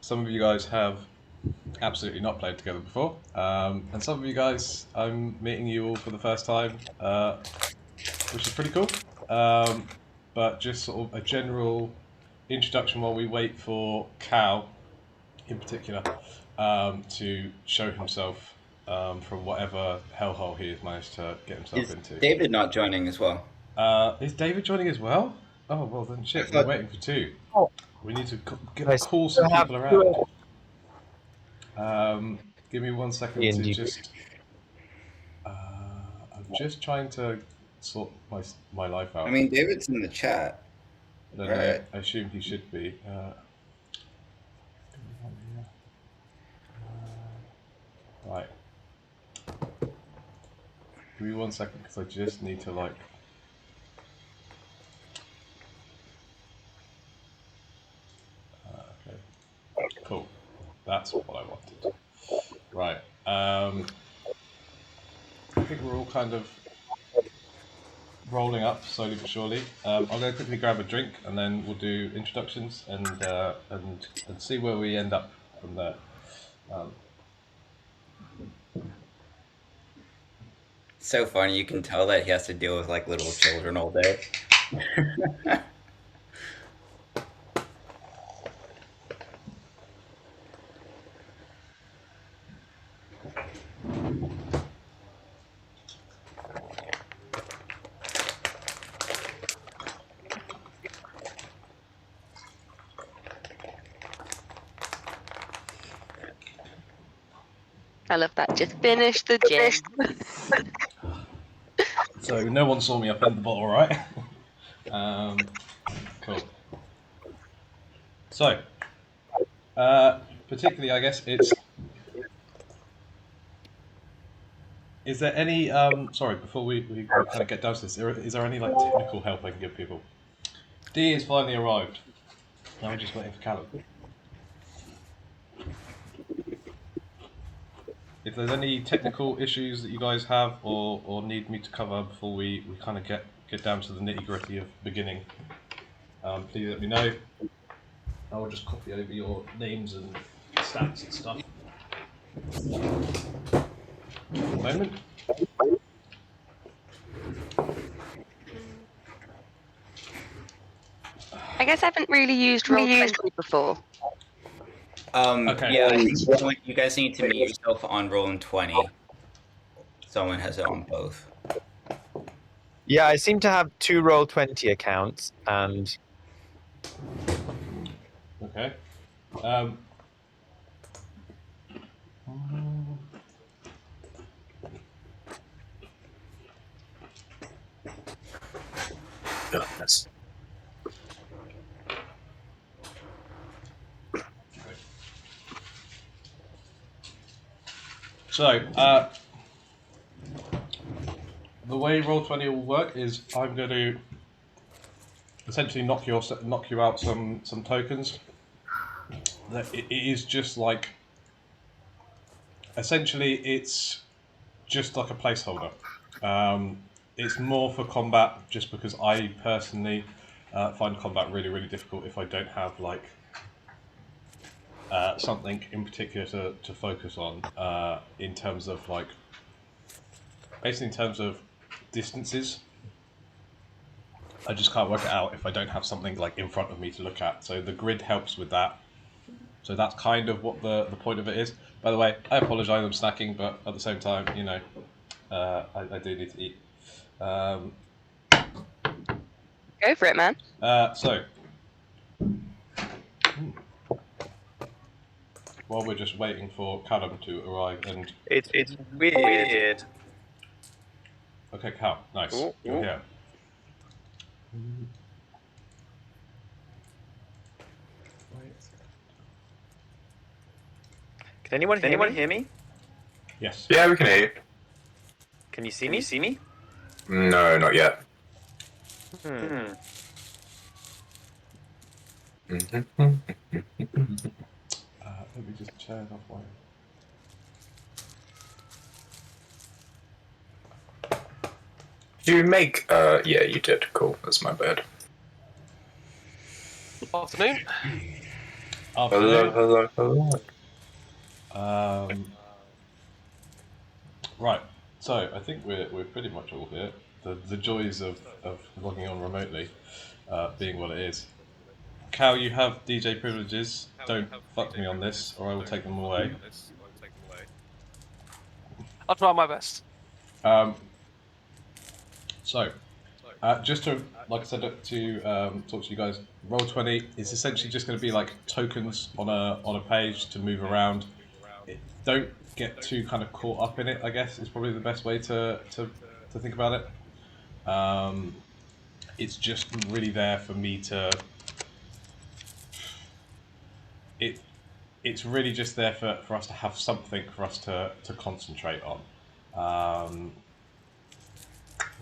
some of you guys have absolutely not played together before, and some of you guys I'm meeting you all for the first time, which is pretty cool. But just sort of a general introduction while we wait for Cal, in particular, to show himself from whatever hellhole he has managed to get himself Is into. David not joining as well? Is David joining as well? Oh well, then I shit. We're thought waiting for two. Oh, We need to I call still some have people two around. Give me 1 second to D&D. just. I'm just trying to sort my life out. I mean, David's in the chat. I don't know. Right. I assume he should be. Right. Give me 1 second because I just need to like. Okay. Cool. That's what I wanted. Right. I think we're all kind of rolling up slowly but surely. I'm going to quickly grab a drink and then we'll do introductions and see where we end up from there. So funny. You can tell that he has to deal with like little children all day. I love that. Just finish the gin. So no one saw me up in the bottle, right? Cool. So, particularly, I guess it's. Is there any? Sorry, before we kind of get down to this, is there any like technical help I can give people? D has finally arrived. Now we're just waiting for Callum. If there's any technical issues that you guys have or need me to cover before we kind of get down to the nitty gritty of beginning, please let me know. I will just copy over your names and stats and stuff. A moment. I guess I haven't really used Roll20 before. Okay. Yeah, I think you guys need to meet yourself on Roll20. Someone has it on both. Yeah, I seem to have two Roll20 accounts, and Okay. goodness. So, the way Roll20 will work is I'm going to essentially knock you out some tokens. That it is just like essentially it's just like a placeholder. It's more for combat, just because I personally find combat really difficult if I don't have like something in particular to focus on in terms of like basically in terms of distances. I just can't work it out if I don't have something like in front of me to look at. So the grid helps with that. So that's kind of what the point of it is. By the way, I apologise I'm snacking, but at the same time, you know, I do need to eat. Go for it, man. So, while we're just waiting for Callum to arrive and... It's weird. Okay, Cal, nice. Ooh, You're ooh. here. Can anyone hear me? Yes. Yeah, we can hear you. Can you see me? No, not yet. Let me just turn off my... Did you make... yeah, you did. Cool. That's my bad. Afternoon. Afternoon. Hello. Right. So I think we're pretty much all here. The joys of logging on remotely, being what it is. Cal, you have DJ privileges. Don't fuck me on this, or I will take them away. I'll try my best. So, just to, like I said, to talk to you guys, Roll20 is essentially just going to be like tokens on a page to move around. Don't get too kind of caught up in it, I guess, is probably the best way to think about it. It's just really there for me to... It's really just there for us to have something for us to concentrate on.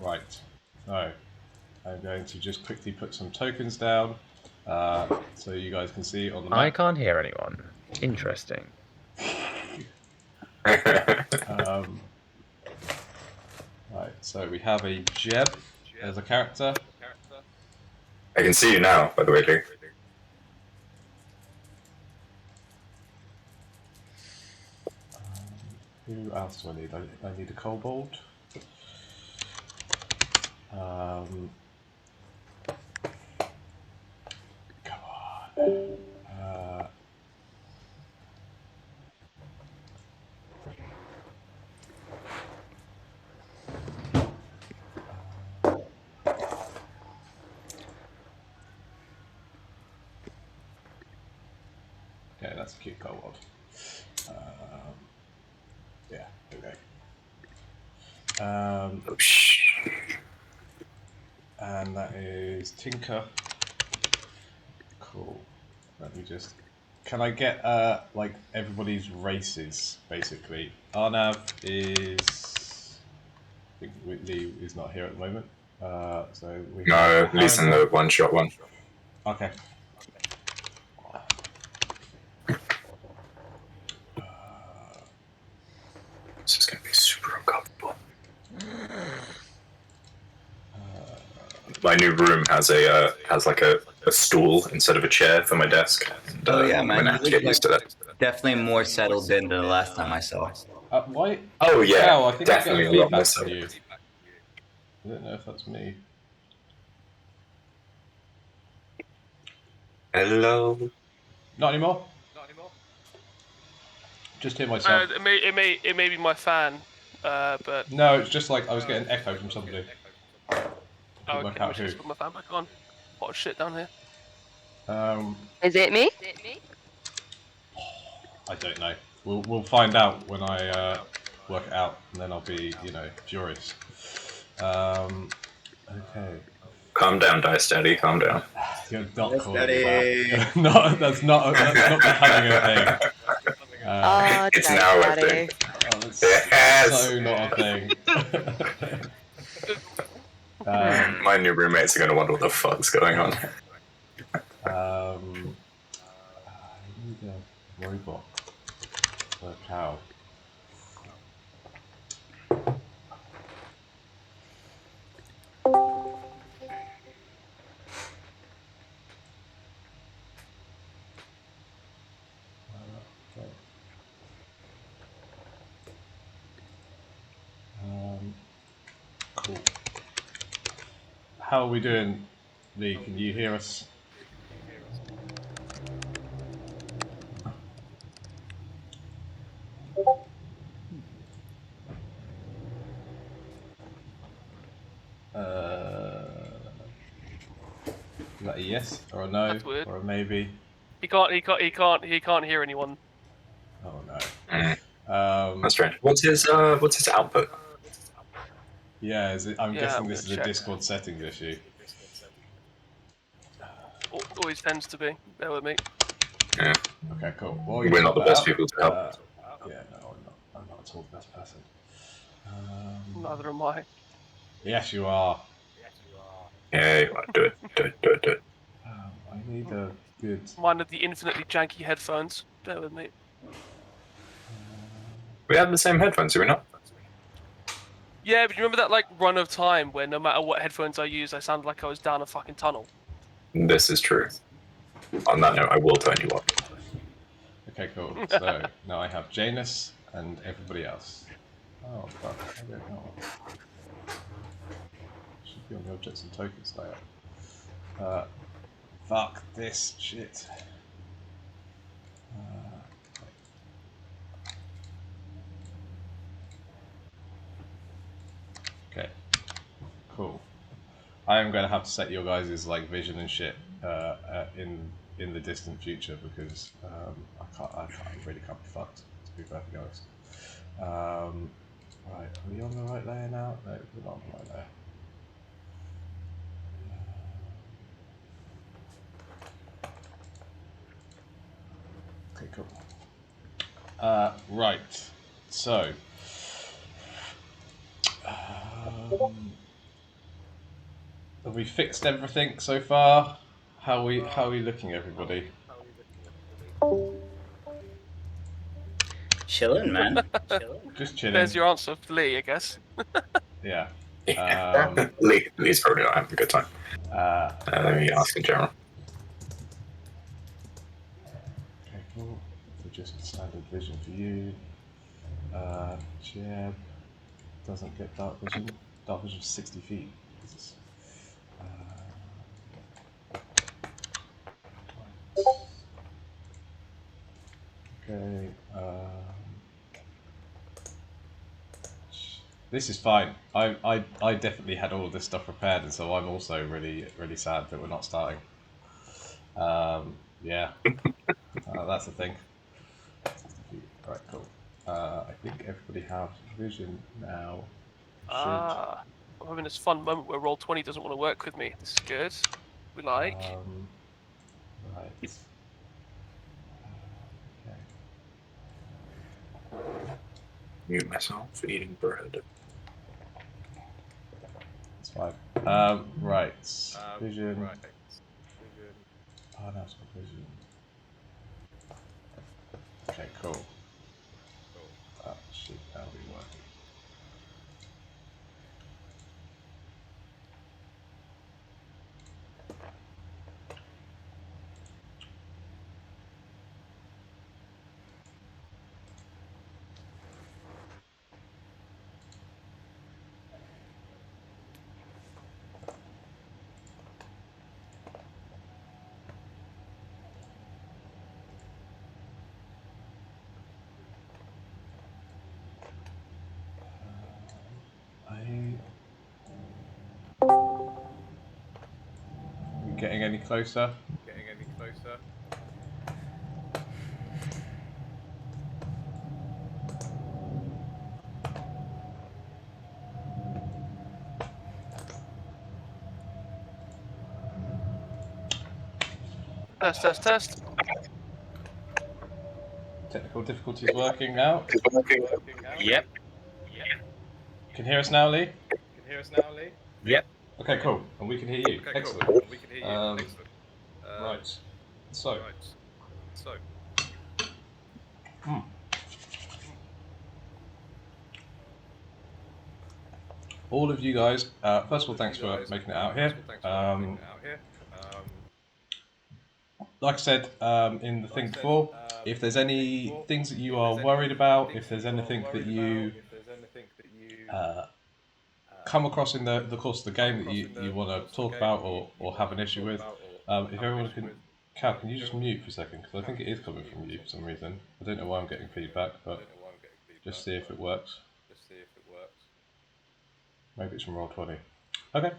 Right, so I'm going to just quickly put some tokens down so you guys can see on the map. I can't hear anyone. Interesting. Right, so we have a Jeb as a character. I can see you now, by the way, Luke. Who else do I need? I need a kobold. Come on. Okay, that's a cute kobold. Yeah, okay. Oh, shh. And that is Tinker. Cool. Let me just... Can I get like everybody's races basically? Arnav is... I think Whitley is not here at the moment. So we No, have at least in the one-shot one. Okay. This is going to be super uncomfortable. My new room has like a stool instead of a chair for my desk. And, Oh yeah, I'm man. gonna have to get used to that. Definitely more settled in than the last time I saw. Why? Oh yeah, Cal, I think definitely I a get lot more feedback from so. you. I don't know if that's me. Hello. Not anymore. Just hear myself. It may be my fan, but No, it's just like I was getting echo from somebody. oh, Work okay, out I'm just put my fan back on. What a shit down here. Is it me? I don't know. We'll find out when I work it out, and then I'll be, furious. Okay. Calm down, Dice Daddy. Calm down. You're not Yes, calling me Daddy. that. No, that's not becoming a thing. Oh, It's Daddy, now a Daddy. thing. It's Yes. so not a thing. My new roommates are gonna wonder what the fuck's going on. I need a robot for a cow. Okay. Cool. How are we doing, Lee? Can you hear us? Is that a yes or a no That's weird. or a maybe? He can't hear anyone. Oh no. That's strange. What's his output? Yeah, I'm Yeah, guessing I'm this is gonna a check. Discord settings issue. Always tends to be. Bear with me. Yeah. Okay, cool. Well, We're not the best people to help. Yeah, no, I'm not at all the best person. Neither am I. Yes, you are. Yeah, do it. I need a good... Mine are the infinitely janky headphones. Bear with me. We have the same headphones, do we not? Yeah, but you remember that like run of time where no matter what headphones I used, I sounded like I was down a fucking tunnel. This is true. On that note, I will turn you up. Okay, cool. So now I have Janus and everybody else. Oh fuck! I don't know. Should be on the objects and tokens layer. Fuck this shit. Okay, cool. I am going to have to set your guys' like vision and shit in the distant future because I really can't be fucked, to be perfectly honest. Right, are we on the right layer now? No, we're not on the right layer. Okay, cool. Right, so have we fixed everything so far? How are we looking, everybody? Chilling, man. Just chilling. There's your answer for Lee, I guess. Yeah. Lee's probably not having a good time. Let me ask in general. Okay, cool. So just standard vision for you. Jeb doesn't get dark vision. Dark vision is 60 feet. Jesus. Okay. This is fine. I definitely had all of this stuff prepared, and so I'm also really sad that we're not starting. Yeah, that's the thing. Right, cool. I think everybody has vision now. I'm having this fun moment where Roll20 doesn't want to work with me. This is good. We like. Right. Okay. Mute myself for eating bread. That's fine. Right. Vision. Oh, no, it's not vision. Okay, cool. Shit, that'll be working. Are we getting any closer? Test. Technical difficulties working now. Yep. Can you hear us now, Lee? Yep. Okay, cool. And we can hear you. Excellent. Right. So. All of you guys, first of all, thanks for making it out here. Like I said in the thing before, if there's any things that you are worried about, if there's anything that you come across in the course of the game that you want to talk about or have an issue with, if everyone can... Cal, can you just mute for a second? Because I think it is coming from you for some reason. I don't know why I'm getting feedback, but just see if it works. Maybe it's from Roll20. Okay.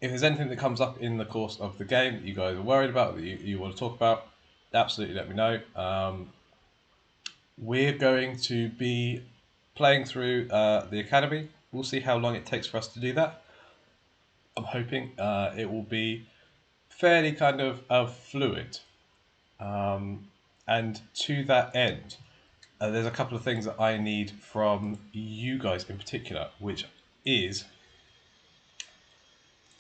If there's anything that comes up in the course of the game that you guys are worried about, that you want to talk about, absolutely let me know. We're going to be playing through the Academy. We'll see how long it takes for us to do that. I'm hoping it will be fairly kind of fluid. And to that end, there's a couple of things that I need from you guys in particular, which is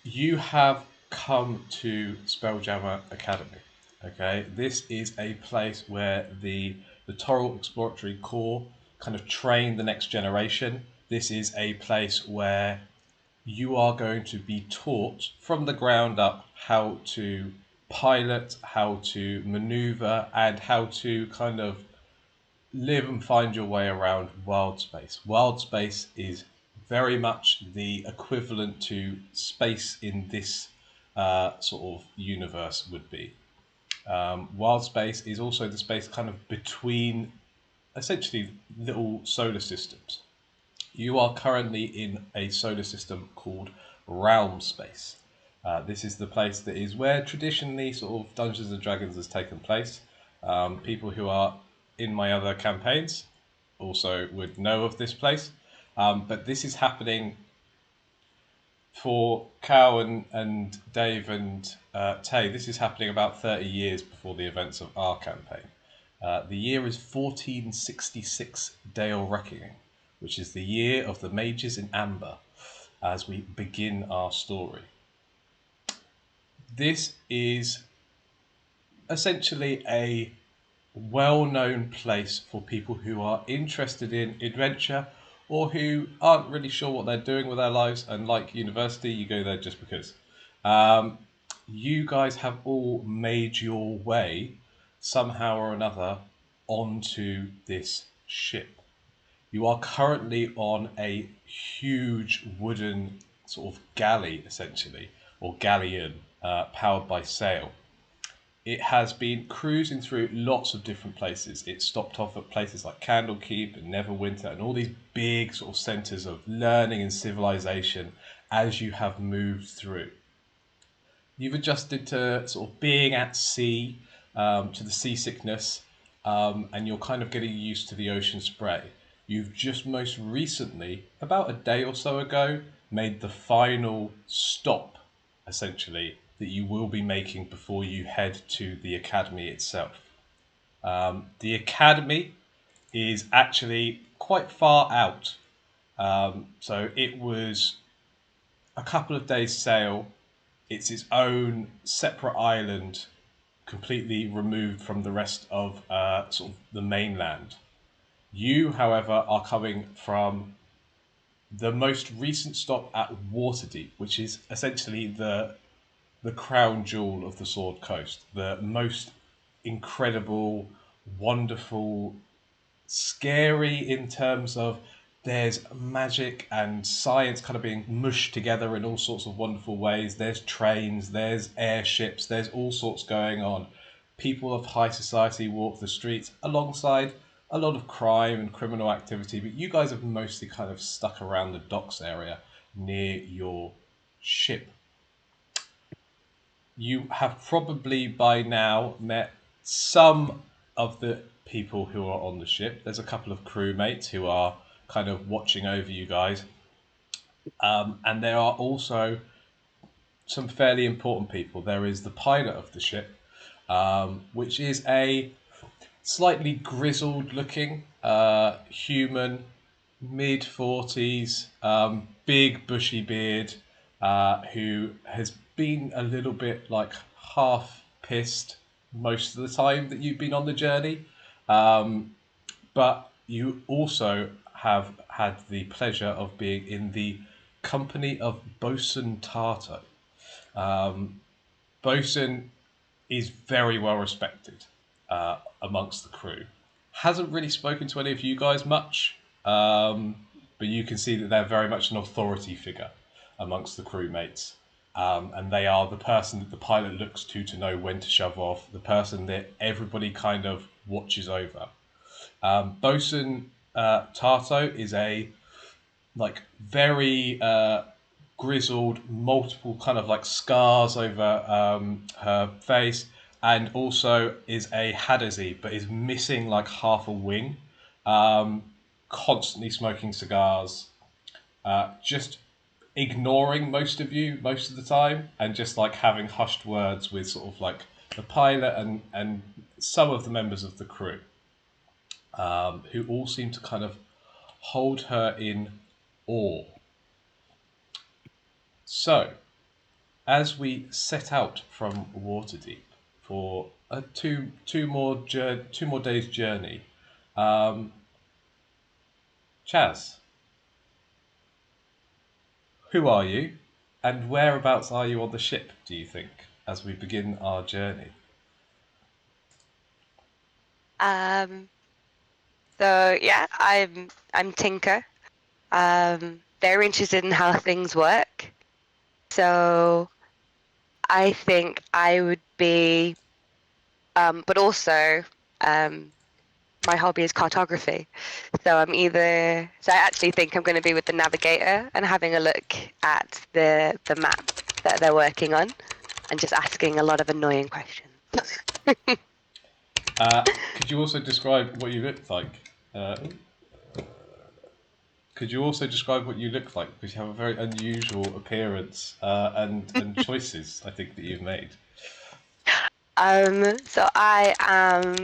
you have come to Spelljammer Academy. Okay, this is a place where the Torral Exploratory Corps kind of train the next generation. This is a place where you are going to be taught from the ground up how to pilot, how to maneuver, and how to kind of live and find your way around wild space. Wild space is very much the equivalent to space in this sort of universe would be. Wild space is also the space kind of between essentially little solar systems. You are currently in a solar system called realm space. This is the place that is where traditionally sort of Dungeons and Dragons has taken place. People who are in my other campaigns also would know of this place. But this is happening for Cal and Dave and Tay. This is happening about 30 years before the events of our campaign. The year is 1466 Dale Reckoning, which is the year of the Mages in Amber, as we begin our story. This is essentially a well-known place for people who are interested in adventure or who aren't really sure what they're doing with their lives, and like university, you go there just because. You guys have all made your way somehow or another onto this ship. You are currently on a huge wooden sort of galley, essentially, or galleon, powered by sail. It has been cruising through lots of different places. It stopped off at places like Candlekeep and Neverwinter and all these big sort of centres of learning and civilization as you have moved through. You've adjusted to sort of being at sea, to the seasickness, and you're kind of getting used to the ocean spray. You've just most recently, about a day or so ago, made the final stop, essentially, that you will be making before you head to the academy itself. The academy is actually quite far out. So it was a couple of days' sail. It's its own separate island, completely removed from the rest of sort of the mainland. You, however, are coming from the most recent stop at Waterdeep, which is essentially the crown jewel of the Sword Coast, the most incredible, wonderful, scary in terms of there's magic and science kind of being mushed together in all sorts of wonderful ways. There's trains, there's airships, there's all sorts going on. People of high society walk the streets alongside a lot of crime and criminal activity, but you guys have mostly kind of stuck around the docks area near your ship. You have probably by now met some of the people who are on the ship. There's a couple of crewmates who are kind of watching over you guys. And there are also some fairly important people. There is the pilot of the ship, which is a slightly grizzled looking human, mid 40s, big bushy beard, who has been a little bit like half pissed most of the time that you've been on the journey. But you also have had the pleasure of being in the company of Bosun Tarto. Bosun is very well respected amongst the crew. Hasn't really spoken to any of you guys much, but you can see that they're very much an authority figure amongst the crewmates. And they are the person that the pilot looks to know when to shove off, the person that everybody kind of watches over. Bosun Tarto is a like very grizzled, multiple kind of like scars over her face, and also is a Hadesi, but is missing like half a wing. Constantly smoking cigars, just ignoring most of you most of the time, and just like having hushed words with sort of like the pilot and some of the members of the crew, who all seem to kind of hold her in awe. So, as we set out from Waterdeep for a two more days journey, Chaz, who are you, and whereabouts are you on the ship? Do you think? as we begin our journey? So yeah, I'm Tinker. They're interested in how things work. So I think I would be, but also my hobby is cartography. So I actually think I'm going to be with the navigator and having a look at the map that they're working on, and just asking a lot of annoying questions. Could you also describe what you look like? Could you also describe what you look like? Because you have a very unusual appearance and choices, I think, that you've made. So I am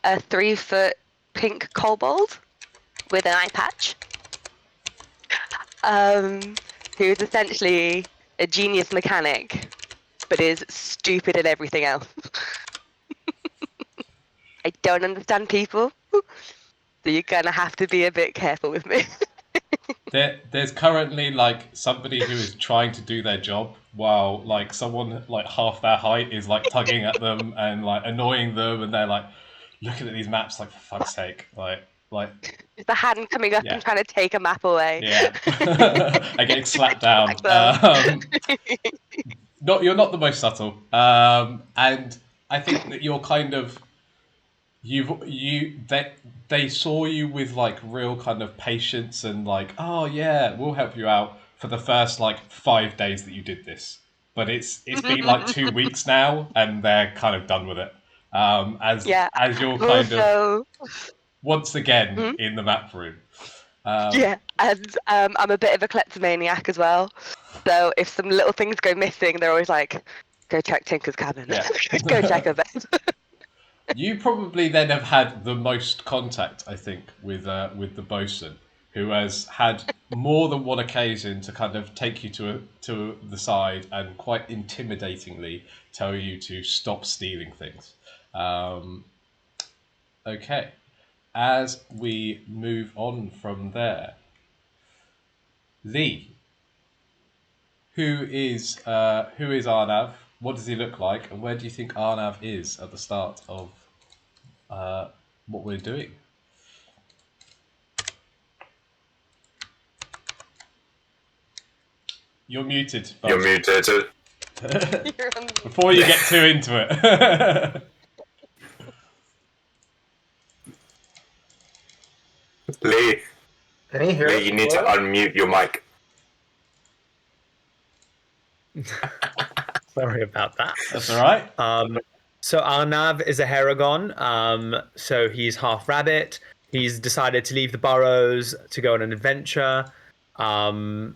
a 3-foot pink kobold with an eye patch. Who's essentially a genius mechanic, but is stupid at everything else. I don't understand people, so you're gonna have to be a bit careful with me. There's currently like somebody who is trying to do their job while like someone like half their height is like tugging at them and like annoying them, and they're like looking at these maps like, for fuck's sake, like Just a hand coming up Yeah. and trying to take a map away. yeah, and getting slapped down. Like You're not the most subtle, and I think that you're kind of they saw you with like real kind of patience and like, oh yeah, we'll help you out for the first like 5 days that you did this, but it's been like 2 weeks now and they're kind of done with it, yeah. as you're kind of Also, once again Hmm? in the map room. yeah, and I'm a bit of a kleptomaniac as well. So if some little things go missing, they're always like, "Go check Tinker's cabin. Yeah. Go check her bed." You probably then have had the most contact, I think, with the bosun, who has had more than one occasion to kind of take you to the side and quite intimidatingly tell you to stop stealing things. Okay, as we move on from there, Lee, who is Arnav? What does he look like, and where do you think Arnav is at the start of what we're doing? You're muted, bud. You're muted. You're on- Before you get too into it. Lee, Can you hear Lee, you need to unmute your mic. Sorry about that. That's all right. So Arnav is a Heragon. So he's half rabbit. He's decided to leave the burrows to go on an adventure. And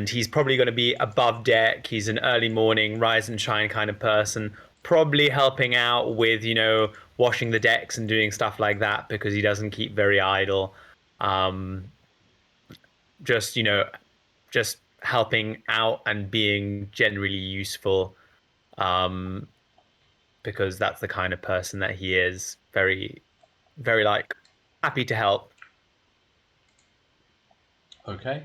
he's probably going to be above deck. He's an early morning, rise and shine kind of person. Probably helping out with, washing the decks and doing stuff like that because he doesn't keep very idle. Just, just helping out and being generally useful. Because that's the kind of person that he is. Very, very like happy to help. Okay.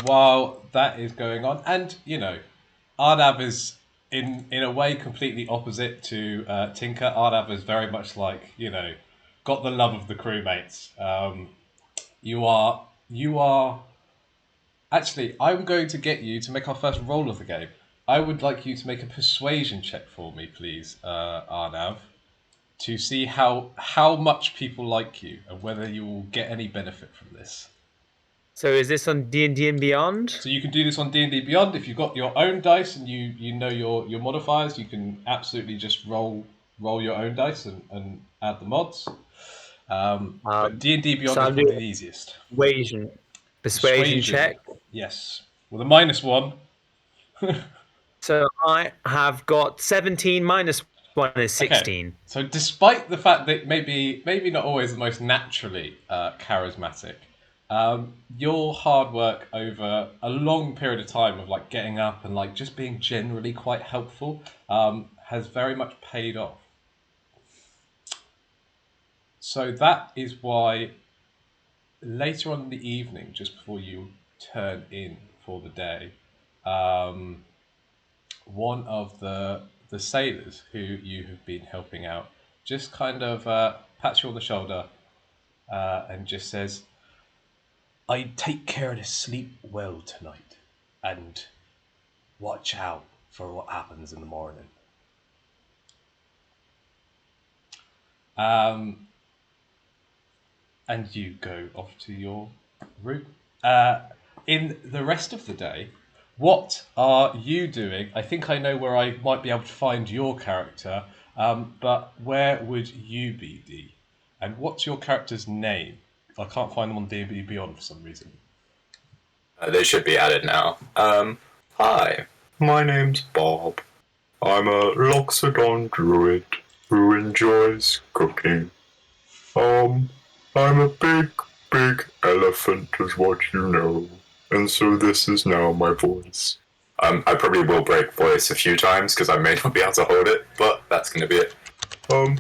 While that is going on, and Arnav is in a way completely opposite to Tinker. Arnav is very much like got the love of the crewmates. You are actually. I'm going to get you to make our first roll of the game. I would like you to make a persuasion check for me, please, Arnav, to see how much people like you and whether you will get any benefit from this. So is this on D&D and Beyond? So you can do this on D&D Beyond. If you've got your own dice and you know your modifiers, you can absolutely just roll your own dice and add the mods. But D&D Beyond so is I'll probably do the easiest. Persuasion check. Yes. With a -1. So I have got 17 minus 1 is 16. Okay. So despite the fact that maybe not always the most naturally charismatic, your hard work over a long period of time of like getting up and like just being generally quite helpful has very much paid off. So that is why later on in the evening, just before you turn in for the day, one of the sailors who you have been helping out just kind of pats you on the shoulder and just says, "I'd take care to sleep well tonight, and watch out for what happens in the morning." And you go off to your room. In the rest of the day, what are you doing? I think I know where I might be able to find your character, but where would you be, Dee? And what's your character's name? I can't find them on D&D Beyond for some reason. They should be added now. Hi, my name's Bob. I'm a Loxodon druid who enjoys cooking. I'm a big elephant, is what you know, and so this is now my voice. I probably will break voice a few times because I may not be able to hold it, but that's going to be it. I'm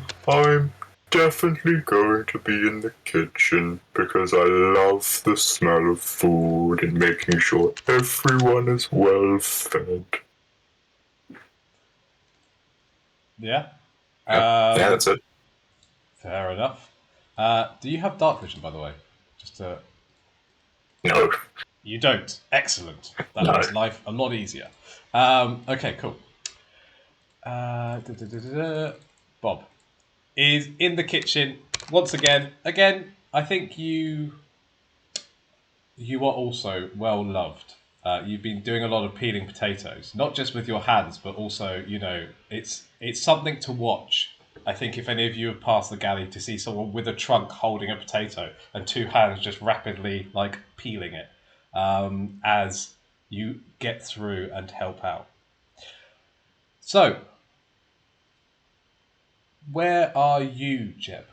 definitely going to be in the kitchen because I love the smell of food and making sure everyone is well fed. Yeah? Yeah, that's it. Fair enough. Do you have dark vision, by the way? Just to... No. You don't. Excellent. That No. makes life a lot easier. Okay, cool. Bob is in the kitchen once again. Again, I think you are also well loved. You've been doing a lot of peeling potatoes, not just with your hands, but also, it's something to watch. I think if any of you have passed the galley to see someone with a trunk holding a potato and two hands just rapidly like peeling it, as you get through and help out. So, where are you, Jeb?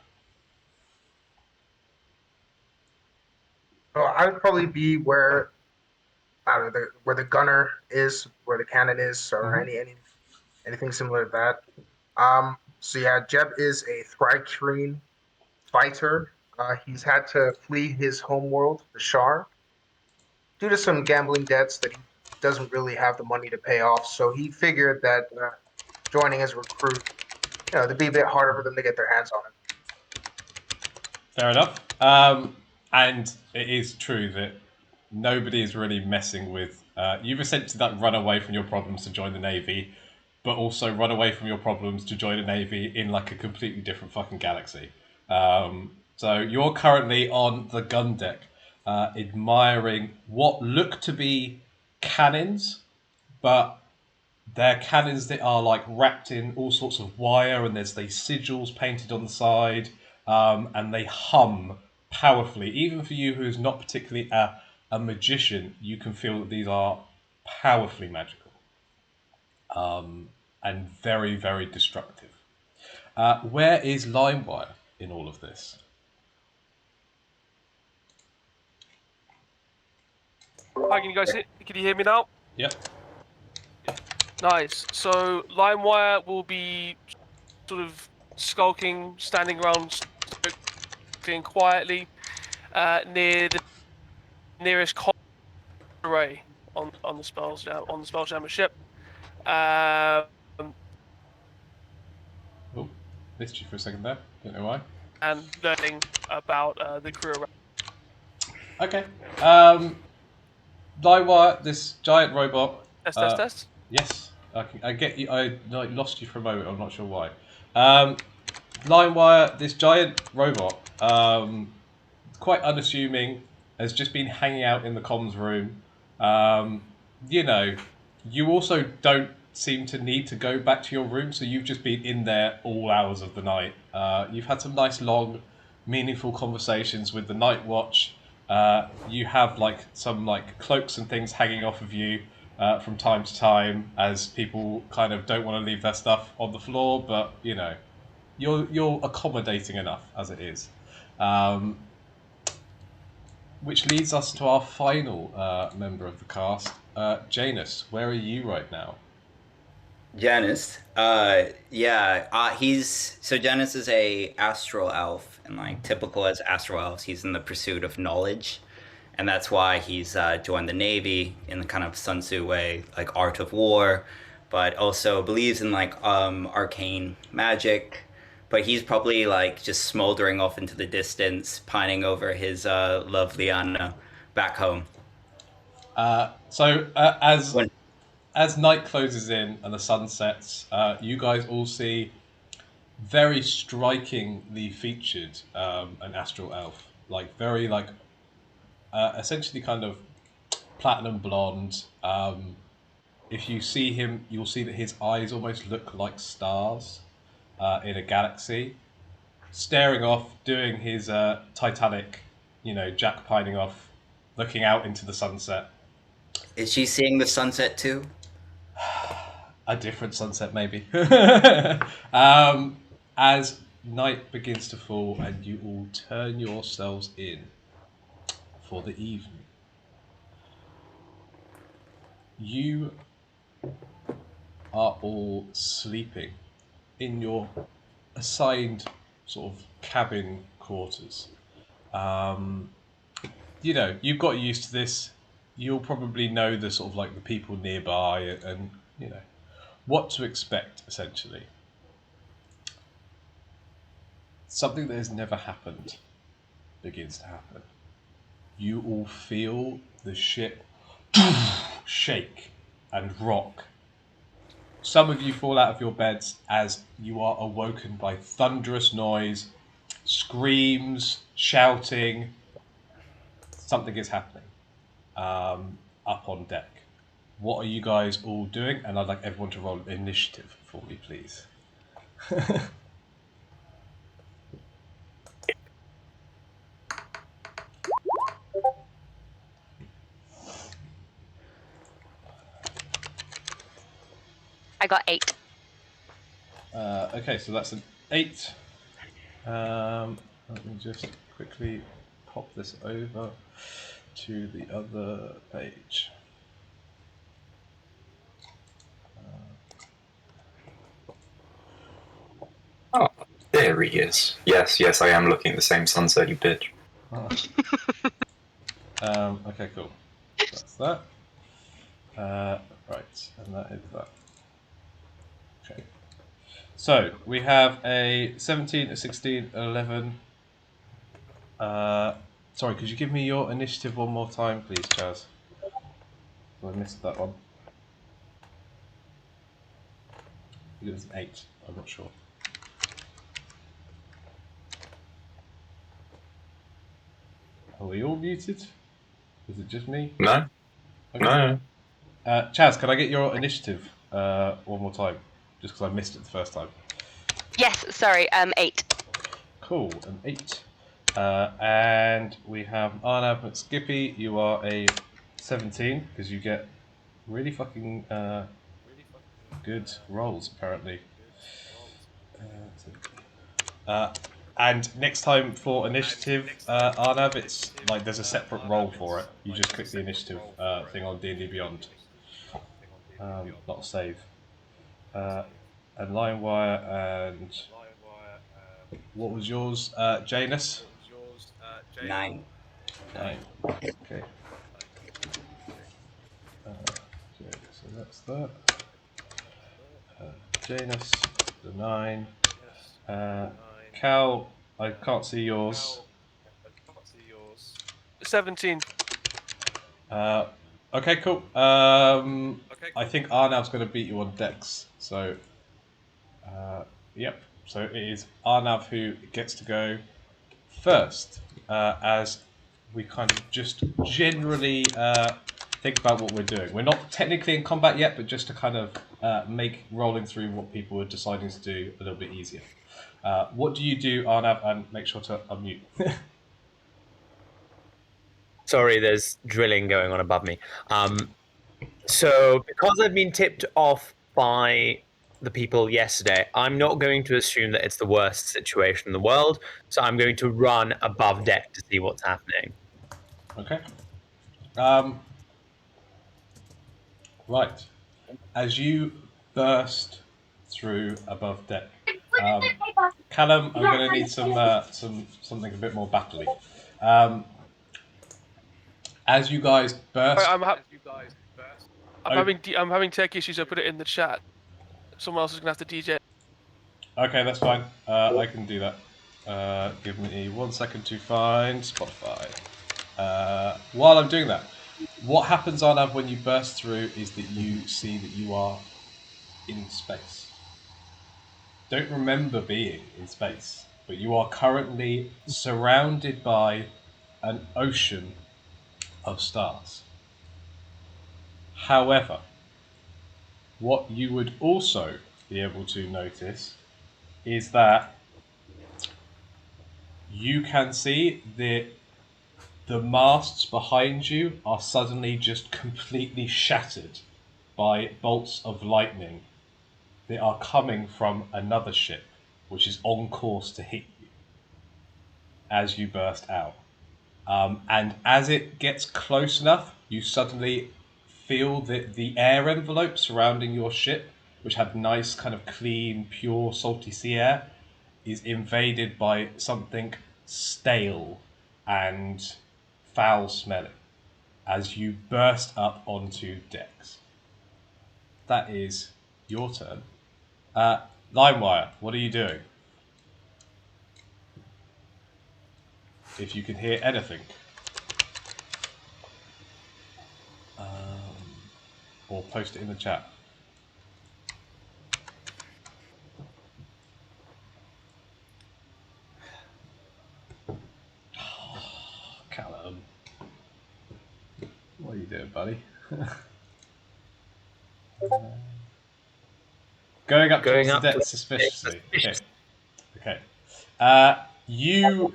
So I would probably be where where the gunner is, where the cannon is, or anything similar to that. So yeah, Jeb is a Thrykreen fighter. He's had to flee his homeworld, the Shar, due to some gambling debts that he doesn't really have the money to pay off. So he figured that joining as a recruit, to be a bit harder for them to get their hands on him. Fair enough. And it is true that nobody is really messing with. You've essentially run away from your problems to join the Navy, but also run away from your problems to join a Navy in like a completely different fucking galaxy. So you're currently on the gun deck, admiring what look to be cannons, but they're cannons that are like wrapped in all sorts of wire, and there's these sigils painted on the side, and they hum powerfully. Even for you, who is not particularly a magician, you can feel that these are powerfully magical, and very, very destructive. Where is LimeWire in all of this? Hi, can you hear me now? Yep. Nice. So LimeWire will be sort of skulking, standing around, smoking quietly near the nearest array on the Spelljammer ship. Oh, missed you for a second there. Don't know why. And learning about the crew around. Okay. LimeWire, this giant robot. Test. Yes, I get you. I lost you for a moment. I'm not sure why. LimeWire, this giant robot, quite unassuming, has just been hanging out in the comms room. You also don't seem to need to go back to your room, so you've just been in there all hours of the night. You've had some nice, long, meaningful conversations with the Night Watch. You have some cloaks and things hanging off of you from time to time, as people kind of don't want to leave their stuff on the floor, but you're accommodating enough as it is. Which leads us to our final member of the cast, Janus. Where are you right now? Janus, Janus is a astral elf, and typical as astral elves, he's in the pursuit of knowledge. and that's why he's joined the Navy in the kind of Sun Tzu way, like art of war, but also believes in like arcane magic. But he's probably like just smoldering off into the distance, pining over his love Liana back home. So When as night closes in and the sun sets, you guys all see very strikingly featured an astral elf, like very like essentially kind of platinum blonde. If you see him, you'll see that his eyes almost look like stars in a galaxy, staring off, doing his Titanic, Jack pining off, looking out into the sunset. is she seeing the sunset too? A different sunset, maybe. As night begins to fall and you all turn yourselves in for the evening, you are all sleeping in your assigned sort of cabin quarters. You've got used to this. You'll probably know the sort of like the people nearby and what to expect, essentially. Something that has never happened begins to happen. You all feel the ship shake and rock. Some of you fall out of your beds as you are awoken by thunderous noise, screams, shouting. Something is happening up on deck. What are you guys all doing? And I'd like everyone to roll initiative for me, please. I got 8. Okay, so that's an 8. Let me just quickly pop this over to the other page. Oh, there he is. Yes, I am looking at the same sunset, you bitch. Okay, cool. That's that. Right, and that is that. Okay. So we have a 17, a 16, an 11. Sorry, could you give me your initiative one more time, please, Chaz? I missed that one. It was an 8. I'm not sure. Are we all muted? Is it just me? No? Okay. No. Chaz, can I get your initiative one more time? Just because I missed it the first time. Yes, sorry, 8. Cool, an 8. And we have Arnav and Skippy. You are a 17 because you get really fucking good rolls, apparently. And next time for initiative, Arnav, it's like there's a separate roll for it. You just click the initiative thing on D&D Beyond. Not a save. And Linewire and what was yours, Janus? 9. 9. Okay. Okay, so that's that. Janus, the 9. Cal, I can't see yours. 17. Okay, cool. I think Arnav's going to beat you on Dex. So, yep. So it is Arnav who gets to go first, as we kind of just generally think about what we're doing. We're not technically in combat yet, but just to kind of make rolling through what people are deciding to do a little bit easier. What do you do, Arnav? And make sure to unmute. Sorry, there's drilling going on above me. So because I've been tipped off by the people yesterday, I'm not going to assume that it's the worst situation in the world. So I'm going to run above deck to see what's happening. Okay. Right. As you burst through above deck, Callum, I'm going to need something a bit more battley. As you guys burst, I'm having tech issues. I put it in the chat. Someone else is gonna have to DJ. okay, that's fine. I can do that. Give me 1 second to find Spotify. While I'm doing that, what happens, Arnav, when you burst through is that you see that you are in space. Don't remember being in space, but you are currently surrounded by an ocean of stars. However, what you would also be able to notice is that you can see that the masts behind you are suddenly just completely shattered by bolts of lightning that are coming from another ship, which is on course to hit you as you burst out. And as it gets close enough, you suddenly feel that the air envelope surrounding your ship, which had nice, kind of clean, pure, salty sea air, is invaded by something stale and foul smelling as you burst up onto decks. That is your turn. Limewire, what are you doing? If you can hear anything. Or post it in the chat. Callum. What are you doing, buddy? Going up towards the deck suspiciously. Okay. You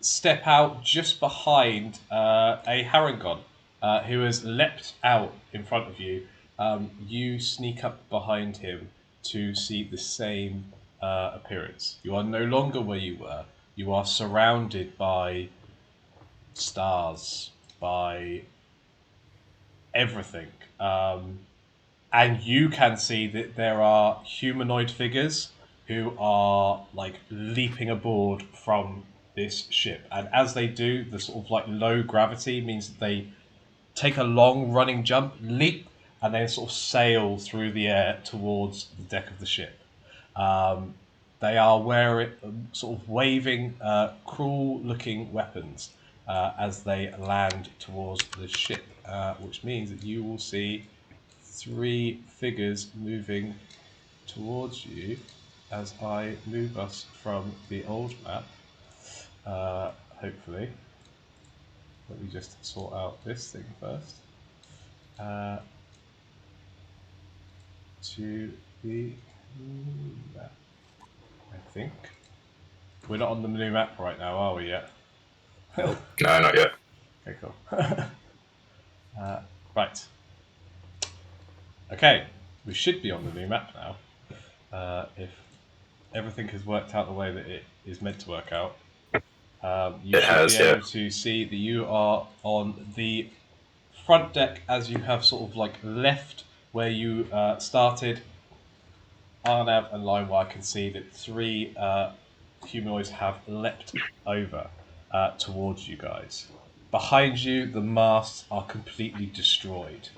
step out just behind a Harangon who has leapt out in front of you. You sneak up behind him to see the same appearance. You are no longer where you were. You are surrounded by stars, by everything. And you can see that there are humanoid figures who are like leaping aboard from this ship. And as they do, the sort of like low gravity means that they take a long running jump, leap, and then sort of sail through the air towards the deck of the ship. They are wearing, sort of waving, cruel-looking weapons as they land towards the ship, which means that you will see 3 figures moving towards you as I move us from the old map. Hopefully, let me just sort out this thing first. To the new map, I think. We're not on the new map right now, are we yet? No, not yet. Okay, cool. Right. Okay, we should be on the new map now. If everything has worked out the way that it is meant to work out, you It should has, be able yeah. to see that you are on the front deck as you have sort of like left where you started. Arnav and Limewire can see that 3 humanoids have leapt over towards you guys. Behind you, the masts are completely destroyed.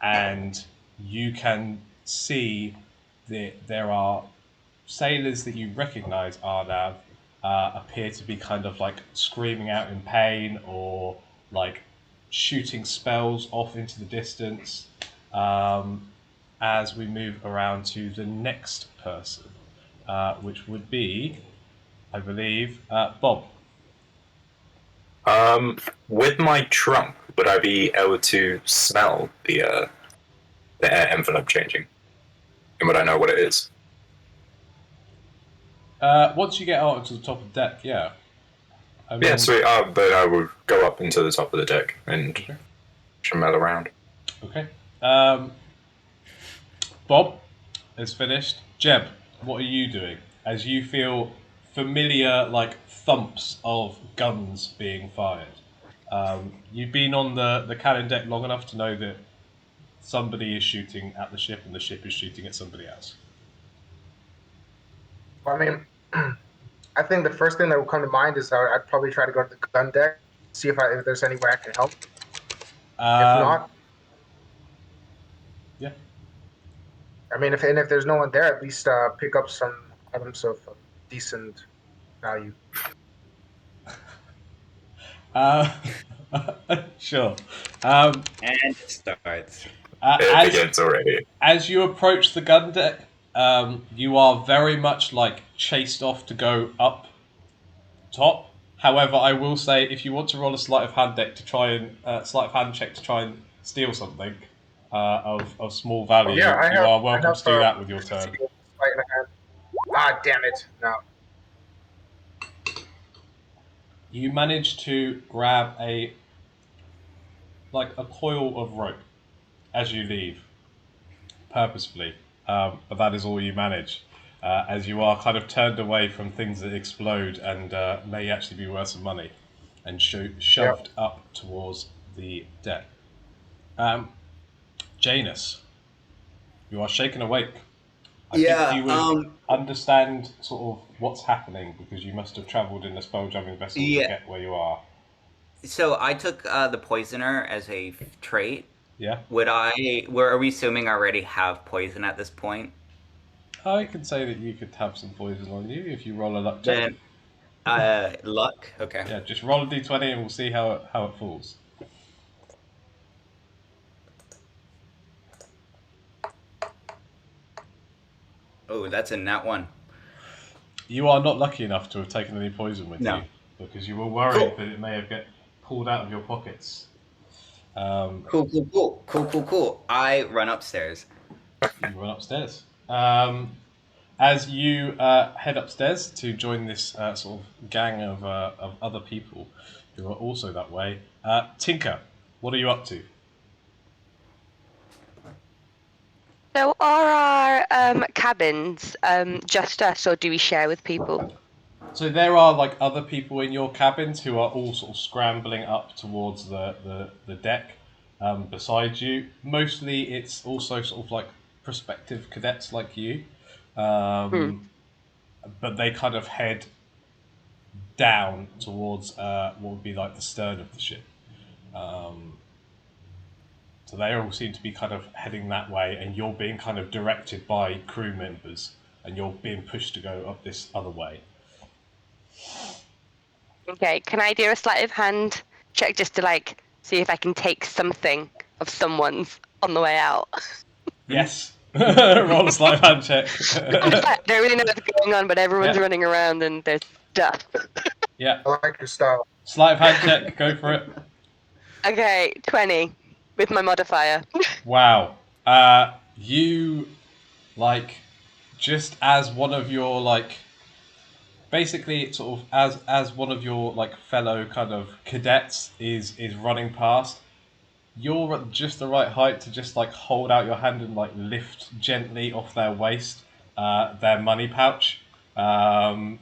And you can see that there are sailors that you recognize, Arnav, appear to be kind of like screaming out in pain or like shooting spells off into the distance. As we move around to the next person, which would be, I believe, Bob. With my trunk, would I be able to smell the air envelope changing? And would I know what it is? Once you get out to the top of the deck, yeah. I mean, Yeah, sweet. But I would go up into the top of the deck and smell around. Okay. Bob is finished. Jeb, what are you doing as you feel familiar, like thumps of guns being fired? You've been on the cannon deck long enough to know that somebody is shooting at the ship and the ship is shooting at somebody else. I mean, I think the first thing that will come to mind is I'd probably try to go to the gun deck see if there's any way I can help. If Um, not, yeah. I mean, if there's no one there, at least pick up some items of decent value. Uh, sure. Um, And it starts. It as begins already. as you approach the gun deck, you are very much like chased off to go up top. However, I will say if you want to roll a sleight of hand deck to try and sleight of hand check to try and steal something of small Oh value, yeah, I you have are welcome enough to do that with your proficiency turn. with sleight of hand. Ah, damn it! No. You manage to grab a coil of rope as you leave, purposefully, but that is all you manage. As you are kind of turned away from things that explode and may actually be worth some money, and Yeah. shoved up towards the deck. Um, Janus, you are shaken awake. I think Yeah. you would understand sort of what's happening because you must have travelled in a spelljamming vessel to Yeah. get where you are. So I took the poisoner as a trait. Yeah, Are we assuming I already have poison at this point? I can say that you could have some poison on you if you roll a luck check. Then luck. Okay. Yeah, just roll a d20 and we'll see how it falls. Oh, that's a nat one. You are not lucky enough to have taken any poison with No. you because you were worried Cool. that it may have get pulled out of your pockets. Cool. I run upstairs. You run upstairs. As you head upstairs to join this sort of gang of other people who are also that way, Tinker, what are you up to? So are our cabins just us, or do we share with people? So there are like other people in your cabins who are all sort of scrambling up towards the deck beside you. Mostly it's also sort of like prospective cadets like you, Hmm. but they kind of head down towards what would be like the stern of the ship. So they all seem to be kind of heading that way, and you're being kind of directed by crew members, and you're being pushed to go up this other way. Okay, can I do a sleight of hand check just to like see if I can take something of someone's on the way out? Yes. Roll a sleight of hand check. I don't really know what's going on, but everyone's Yeah. running around and there's stuff. Yeah. I like your style. Sleight of hand check. Go for it. Okay, 20 with my modifier. Wow. You like just as one of your like basically sort of as one of your like fellow kind of cadets is running past. You're at just the right height to just like hold out your hand and like lift gently off their waist their money pouch, and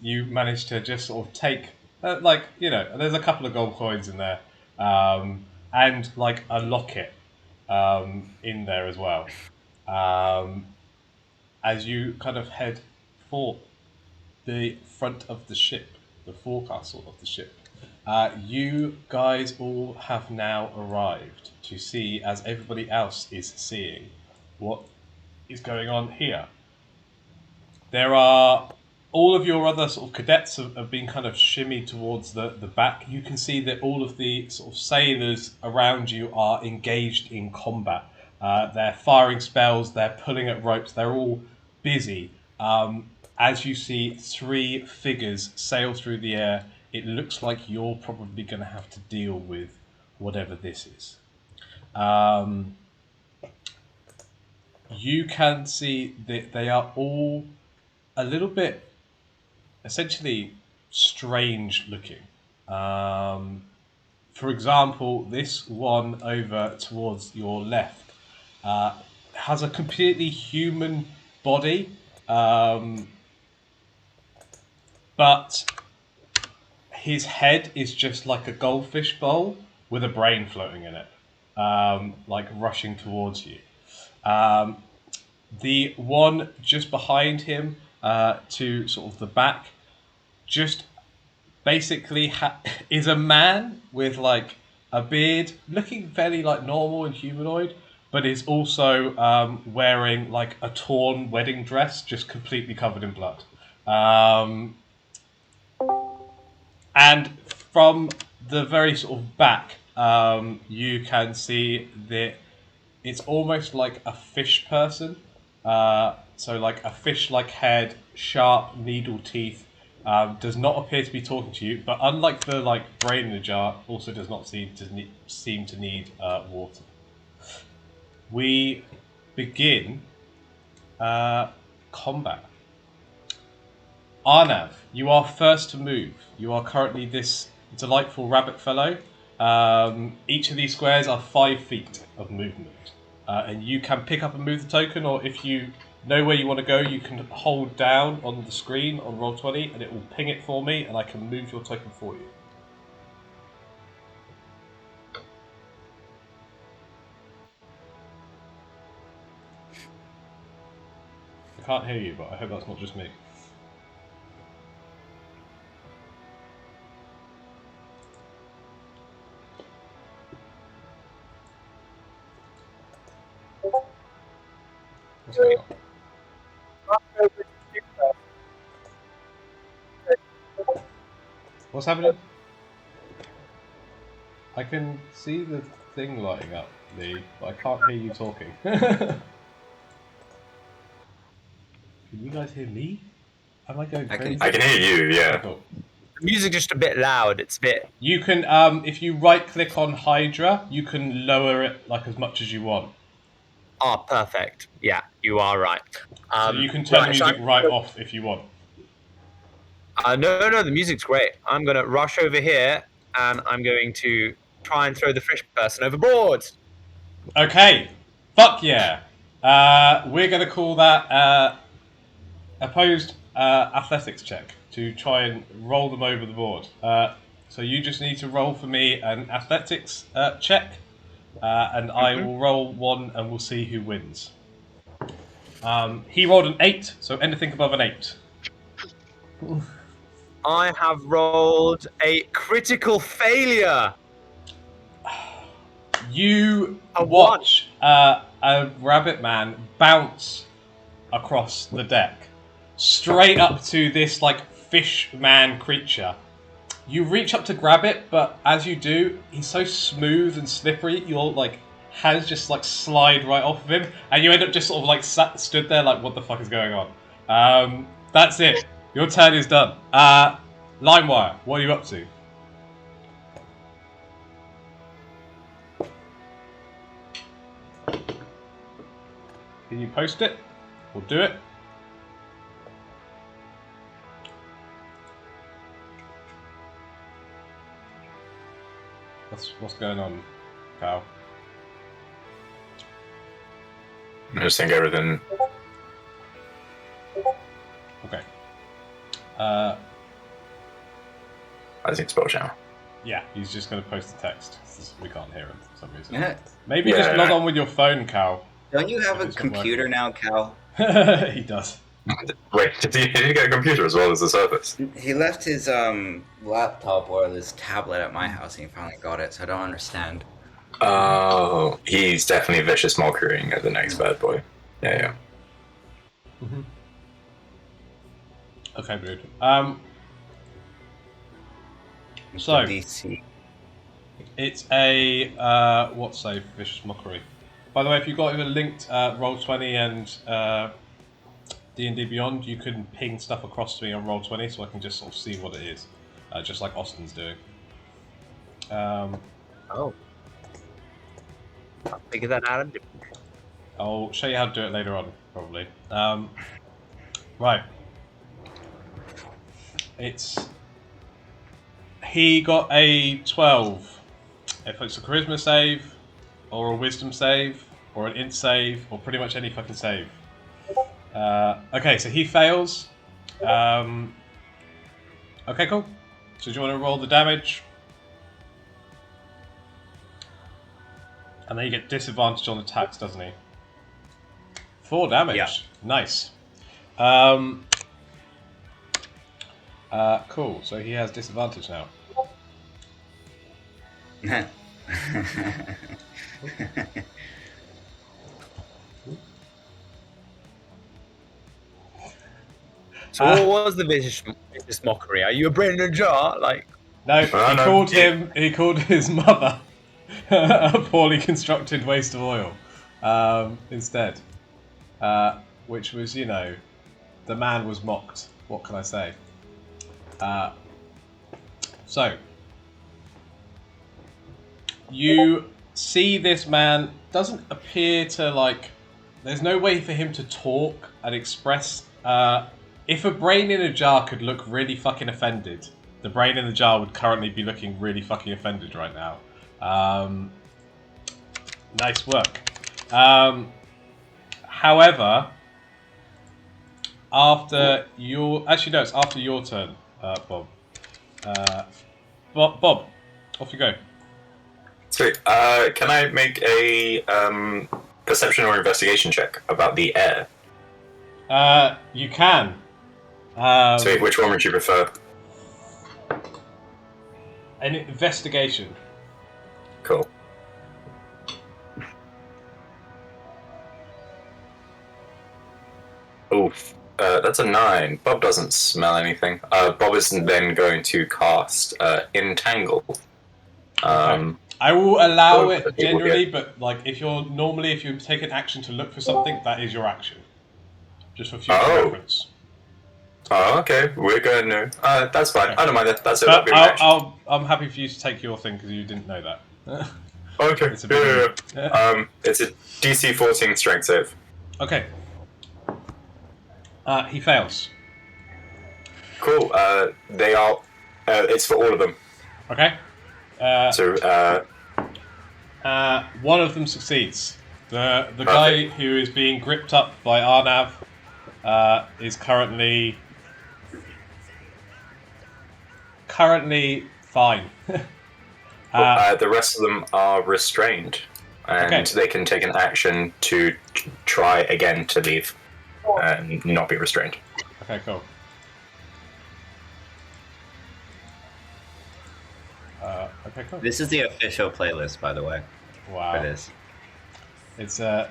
you manage to just sort of take like there's a couple of gold coins in there, and like a locket in there as well. Um, as you kind of head for the front of the ship, the forecastle of the ship. You guys all have now arrived to see, as everybody else is seeing, what is going on here. There are all of your other sort of cadets have been kind of shimmied towards the back. You can see that all of the sort of sailors around you are engaged in combat. They're firing spells, they're pulling at ropes, they're all busy. As you see three figures sail through the air, it looks like you're probably going to have to deal with whatever this is. You can see that they are all a little bit essentially strange looking. For example, this one over towards your left has a completely human body, but his head is just like a goldfish bowl with a brain floating in it, like rushing towards you. The one just behind him, to sort of the back, just basically is a man with like a beard, looking fairly like normal and humanoid, but is also wearing like a torn wedding dress, just completely covered in blood. And from the very sort of back, you can see that it's almost like a fish person. So like a fish-like head, sharp needle teeth. Does not appear to be talking to you, but unlike the like brain in the jar, also does not seem to need water. We begin combat. Arnav, you are first to move. You are currently this delightful rabbit fellow. Each of these squares are 5 feet of movement. And you can pick up and move the token, or if you know where you want to go, you can hold down on the screen on Roll20 and it will ping it for me and I can move your token for you. I can't hear you, but I hope that's not just me. What's going on? What's happening? I can see the thing lighting up, Lee, but I can't hear you talking. Can you guys hear me? Am I going crazy? I can hear you, yeah. Cool. The music just a bit loud. It's a bit. You can, if you right-click on Hydra, you can lower it like as much as you want. Ah, perfect. Yeah, you are right. So you can turn the music so right off if you want. no, the music's great. I'm gonna rush over here and I'm going to try and throw the fish person overboard. Okay, fuck yeah. We're going to call that opposed athletics check to try and roll them over the board. So you just need to roll for me an athletics check, and I will roll one and we'll see who wins. He rolled an 8, so anything above an 8. I have rolled a critical failure. You A watch a rabbit man bounce across the deck, straight up to this like fish man creature. You reach up to grab it, but as you do, he's so smooth and slippery, your like hands just like slide right off of him, and you end up just sort of like stood there like, what the fuck is going on? That's it. Your turn is done. Limewire, what are you up to? Can you post it? Or do it? What's going on, Cal? I just think everything. Okay. I think Spelljammer. Yeah, he's just going to post the text. We can't hear him for some reason. Yeah. Maybe just Yeah. log on with your phone, Cal. Don't you have If a it's not computer now, Cal? He does. Wait, did he get a computer as well as the Surface? He left his laptop or his tablet at my house and he finally got it, so I don't understand. Oh, he's definitely vicious mockerying at the next bad boy. Yeah. Okay, dude. So DC. it's a what save? Vicious mockery. By the way, if you've got even linked Roll20 and D&D Beyond, you can ping stuff across to me on Roll20 so I can just sort of see what it is, just like Austin's doing. Oh. I'll figure that out. I'll show you how to do it later on, probably. Right. He got a 12. If it's a charisma save, or a wisdom save, or an int save, or pretty much any fucking save. Okay, so he fails. Okay, cool. So do you want to roll the damage? And then you get disadvantage on attacks, doesn't he? 4 damage. Yeah. Nice. Cool. So he has disadvantage now. So what was the vicious mockery? Are you a brain in a jar? Like, No, no. called him. He called his mother a poorly constructed waste of oil instead, which was, you know, the man was mocked. What can I say? So you see this man doesn't appear to like. There's no way for him to talk and express. If a brain in a jar could look really fucking offended, the brain in the jar would currently be looking really fucking offended right now. Nice work. However, after your it's after your turn, Bob. Bob, off you go. Sweet. Can I make a perception or investigation check about the air? You can. Sweet. Which one would you prefer? An investigation. Cool. Oof. That's a 9. Bob doesn't smell anything. Bob is then going to cast Entangle. Okay. I will allow so it people generally, get- but like if you take an action to look for something, that is your action. Just for future Oh. reference. Oh, okay. We're going to. That's fine. Okay. I don't mind that. That's it. But That'll be my action. I'm happy for you to take your thing because you didn't know that. Okay. It's a bit Yeah. It's a DC 14 strength save. Okay. He fails. Cool. They are. It's for all of them. Okay. So. One of them succeeds. The guy who is being gripped up by Arnav is currently fine. The rest of them are restrained, and Okay. they can take an action to try again to leave and not be restrained. Okay, cool. Okay, cool. This is the official playlist, by the way, Wow. for this. It's a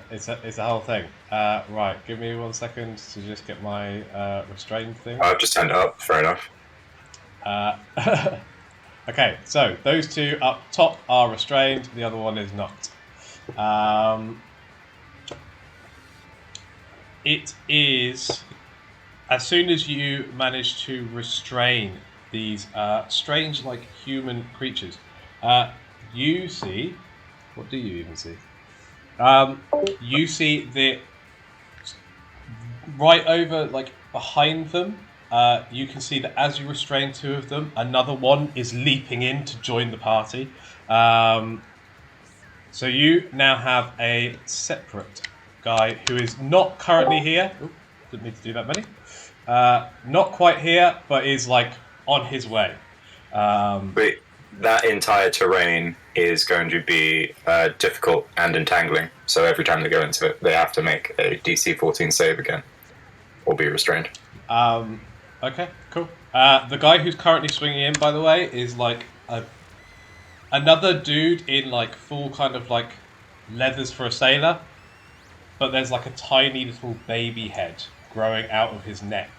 whole thing. Right, give me 1 second to just get my restrained thing. I've just turned it up. Fair enough. Okay, so those two up top are restrained. The other one is not. It is as soon as you manage to restrain these strange, like human creatures, you see. What do you even see? You see that right over, like behind them, you can see that as you restrain two of them, another one is leaping in to join the party. So you now have a separate guy who is not currently here. Ooh, didn't need to do that many. Not quite here, but is like on his way. Wait, that entire terrain is going to be difficult and entangling. So every time they go into it, they have to make a DC 14 save again, or be restrained. Okay, cool. The guy who's currently swinging in, by the way, is like another dude in like full kind of like leathers for a sailor, but there's like a tiny little baby head growing out of his neck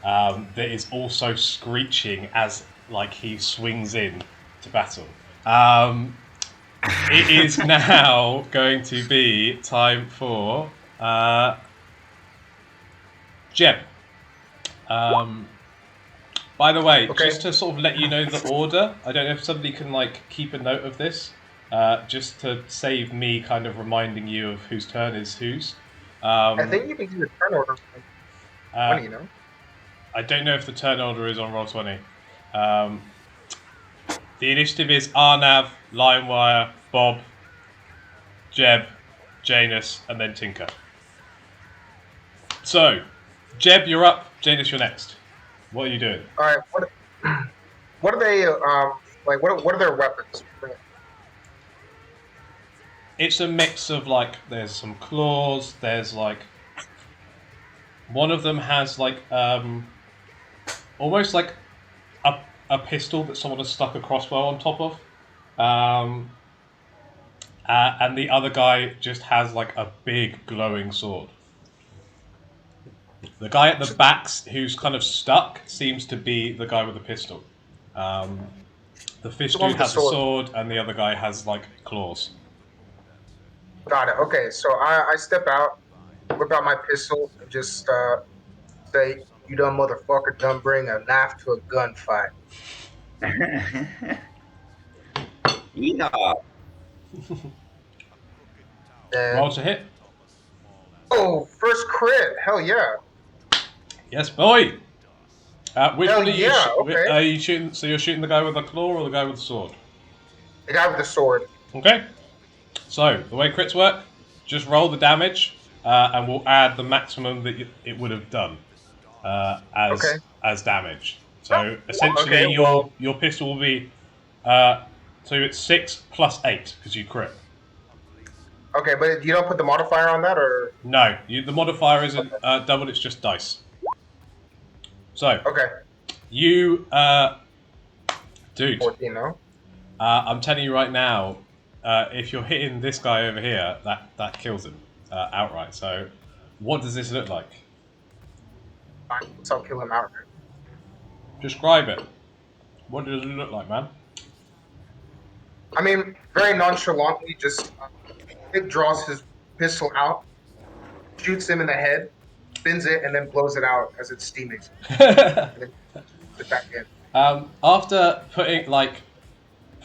that is also screeching as like he swings in to battle. It is now going to be time for Jeb. By the way, Okay. just to sort of let you know the order, I don't know if somebody can like keep a note of this, just to save me kind of reminding you of whose turn is whose. I think you can do the turn order. Funny, you know. I don't know if the turn order is on Roll20. The initiative is Arnav, Lionwire, Bob, Jeb, Janus, and then Tinker. So, Jeb, you're up. Janus, you're next. What are you doing? All right. What are they? Like what are their weapons? It's a mix of like, there's some claws. There's like, one of them has like almost like a pistol that someone has stuck a crossbow on top of. And the other guy just has like a big glowing sword. The guy at the back who's kind of stuck seems to be the guy with the pistol. The fish The one dude with the has a sword. sword, and the other guy has like claws. Got it. Okay, so I step out, whip out my pistol, and just say, "You done motherfucker done bring a knife to a gunfight." Yeah. Roll And to hit. oh, first crit! Hell yeah! Yes, boy. Which Hell one are you? yeah! Okay, Are you shooting? So you're shooting the guy with the claw or the guy with the sword? the guy with the sword. Okay. So the way crits work, just roll the damage, and we'll add the maximum that it would have done Okay. as damage. So essentially, Okay, well- your pistol will be so it's 6 plus 8 because you crit. Okay, but you don't put the modifier on that, or No, the modifier isn't doubled. It's just dice. So okay, you, dude, 14, no? I'm telling you right now, if you're hitting this guy over here, that kills him outright. So, what does this look like? Fine, so I'll kill him outright. Describe it. What does it look like, man? I mean, very nonchalantly, just Nick draws his pistol out, shoots him in the head, spins it, and then blows it out as it's steaming. And then puts it back in. After putting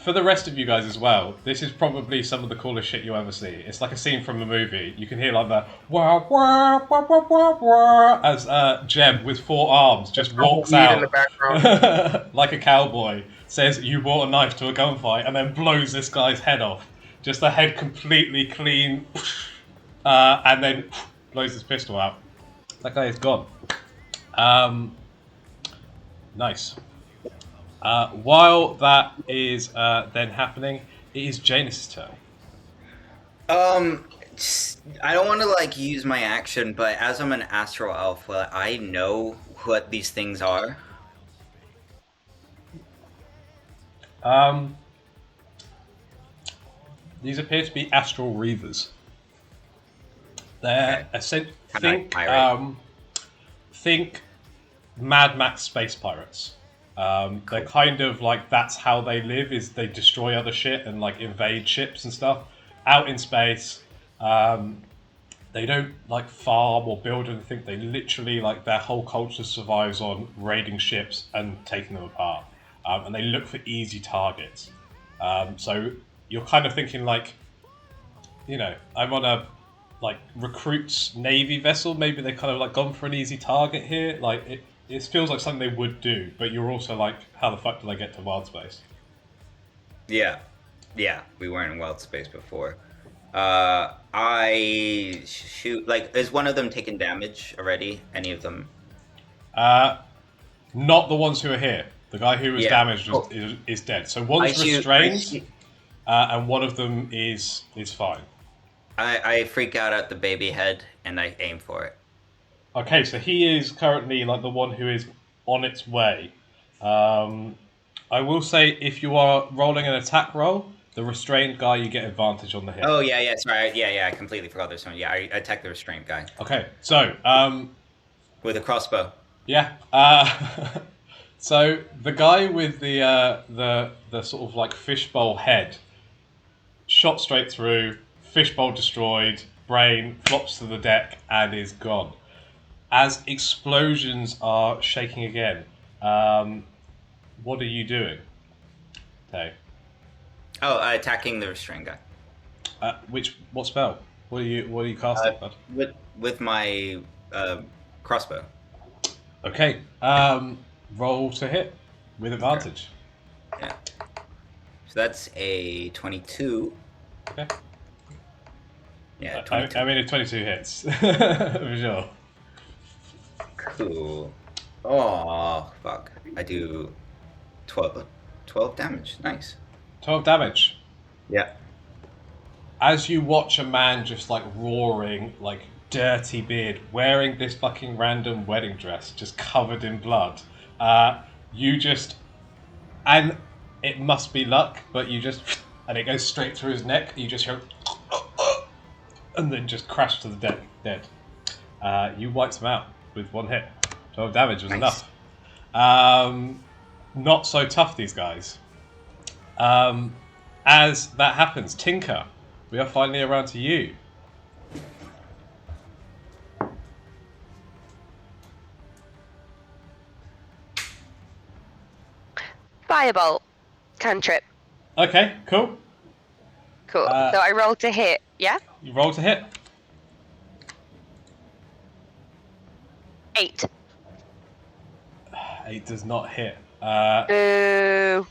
for the rest of you guys as well, this is probably some of the coolest shit you ever see. It's like a scene from a movie. You can hear like the wah wah wah wah wah wah as Jeb with 4 arms just walks Weed out in the background. like a cowboy, says you brought a knife to a gunfight, and then blows this guy's head off. Just the head completely clean, and then blows his pistol out. That guy is gone. Nice. While that is then happening, it is Janus' turn. I don't want to like use my action, but as I'm an astral elf, I know what these things are. These appear to be astral reavers. They're Can I pirate? think Mad Max space pirates. They're kind of like that's how they live, is they destroy other shit and like invade ships and stuff out in space. They don't like farm or build anything. They literally like their whole culture survives on raiding ships and taking them apart. And they look for easy targets. So you're kind of thinking like, I'm on a like recruits navy vessel. Maybe they kind of like gone for an easy target here. Like it feels like something they would do, but you're also like, how the fuck did I get to wild space? Yeah, we weren't in wild space before. I shoot. Like, is one of them taking damage already? Any of them? Not the ones who are here. The guy who was damaged is dead. So one's restrained, and one of them is fine. I freak out at the baby head and I aim for it. Okay, so he is currently like the one who is on its way. I will say, if you are rolling an attack roll, the restrained guy, you get advantage on the hit. Oh yeah, sorry. Yeah, I completely forgot this one. Yeah, I attack the restraint guy. Okay, so With a crossbow. yeah. So the guy with the sort of like fishbowl head, shot straight through, fishbowl destroyed, brain flops to the deck and is gone. As explosions are shaking again, what are you doing? Okay. Oh, attacking the restraint guy. What spell? What are you casting, bud? With my crossbow. Okay. Roll to hit with advantage. Okay. Yeah. So that's a 22. Okay. Yeah, 22. I mean, 22 hits for sure. Cool. Oh, fuck. I do 12 damage. Nice. 12 damage. Yeah. As you watch a man just like roaring, like dirty beard, wearing this fucking random wedding dress, just covered in blood, you just and it must be luck, but you just, and it goes straight through his neck. You just hear, and then just crash to the dead. You wiped him out with 1 hit. 12 damage was enough. Not so tough, these guys. As that happens, Tinker, we are finally around to you. Firebolt. Cantrip. Okay, cool. Cool. So I roll to hit, yeah? You roll to hit. 8. 8 does not hit. Boo.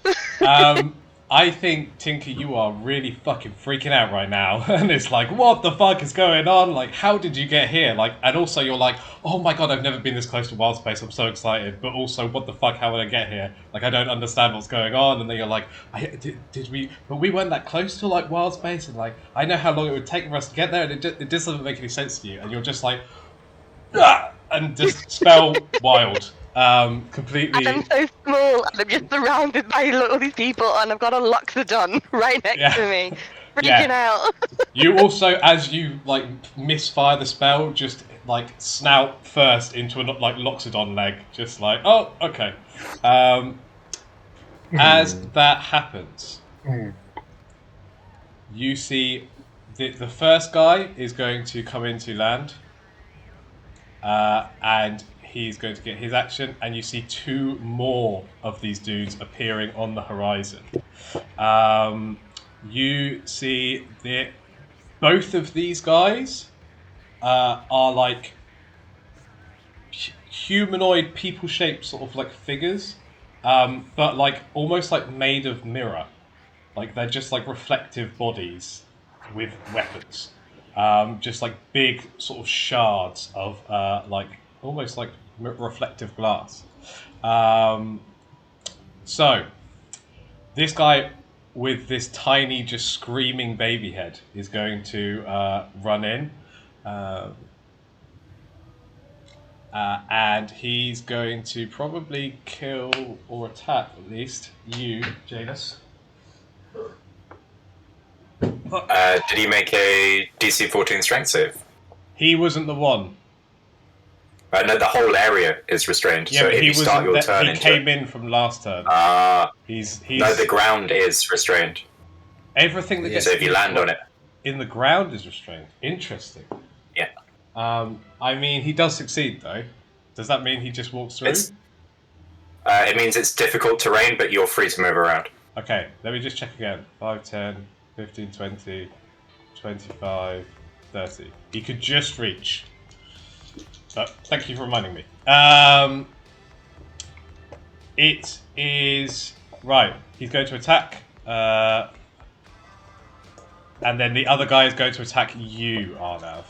I think, Tinker, you are really fucking freaking out right now. And it's like, what the fuck is going on? Like, how did you get here? Like, and also you're like, oh my god, I've never been this close to wild space. I'm so excited. But also, what the fuck? How did I get here? Like, I don't understand what's going on. And then you're like, did we? But we weren't that close to like wild space. And like, I know how long it would take for us to get there. And it just doesn't make any sense to you. And you're just like, ah! And just spell wild. Completely. I'm so small and I'm just surrounded by all these people and I've got a Loxodon right next to me. Freaking out. You also, as you like misfire the spell, just like snout first into a like Loxodon leg. Just like, oh, okay. As that happens, you see the first guy is going to come into land. And he's going to get his action, and you see 2 more of these dudes appearing on the horizon. You see that both of these guys are like humanoid, people-shaped sort of like figures, but like almost like made of mirror. Like they're just like reflective bodies with weapons. Just like big sort of shards of like almost like reflective glass. So this guy with this tiny, just screaming baby head is going to run in, and he's going to probably kill or attack at least you, Janus. Did he make a DC 14 strength save? He wasn't the one. No, the whole area is restrained. Yeah, so but if he you start your wasn't. turn He came in from last turn. He's no, the ground is restrained. Everything that gets So if you land on it, in the ground is restrained. Interesting. yeah. I mean, he does succeed though. Does that mean he just walks through? It means it's difficult terrain, but you're free to move around. Okay, let me just check again. 5, 10, 15, 20, 25, 30. He could just reach. But thank you for reminding me. It is... Right, he's going to attack. And then the other guy is going to attack you, Arnav.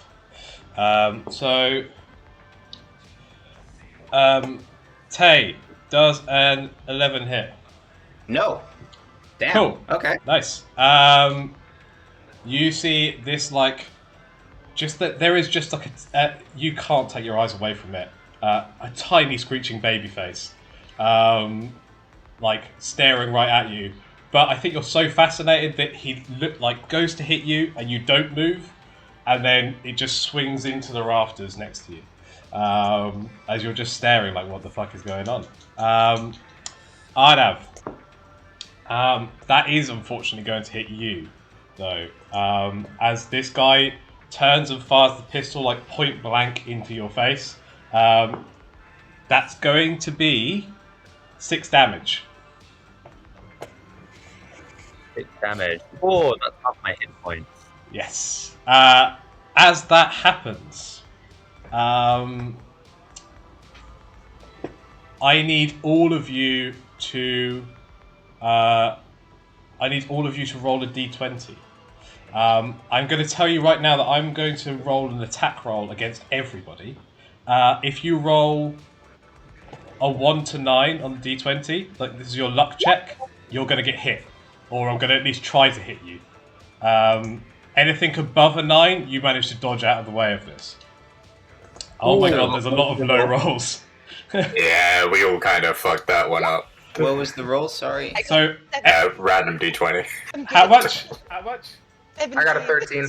Tay, does an 11 hit? No. Damn. Cool. Okay. Nice. You see this like, just that there is just like you can't take your eyes away from it. A tiny screeching baby face, like staring right at you. But I think you're so fascinated that he goes to hit you and you don't move, and then it just swings into the rafters next to you, as you're just staring like, what the fuck is going on? Arnav. That is unfortunately going to hit you, though, as this guy turns and fires the pistol like point blank into your face. That's going to be 6 damage. 6 damage. Oh, that's half my hit points. Yes. As that happens, I need all of you to roll a d20. I'm going to tell you right now that I'm going to roll an attack roll against everybody. If you roll a 1 to 9 on the d20, like this is your luck check, you're going to get hit. Or I'm going to at least try to hit you. Anything above a 9, you manage to dodge out of the way of this. Oh my god, there's a lot of low rolls. Yeah, we all kind of fucked that one up. What was the roll? Sorry. So Random d20. how much? I got a 13.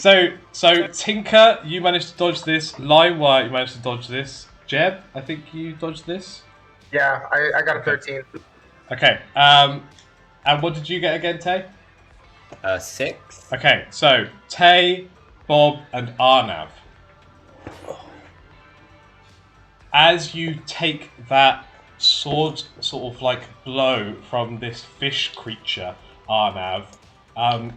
So Tinker, you managed to dodge this. Limewire, you managed to dodge this. Jeb, I think you dodged this. Yeah, I got a 13. Okay. And what did you get again, Tay? 6. Okay, so Tay, Bob, and Arnav. As you take that sword sort of like blow from this fish creature, Arnav,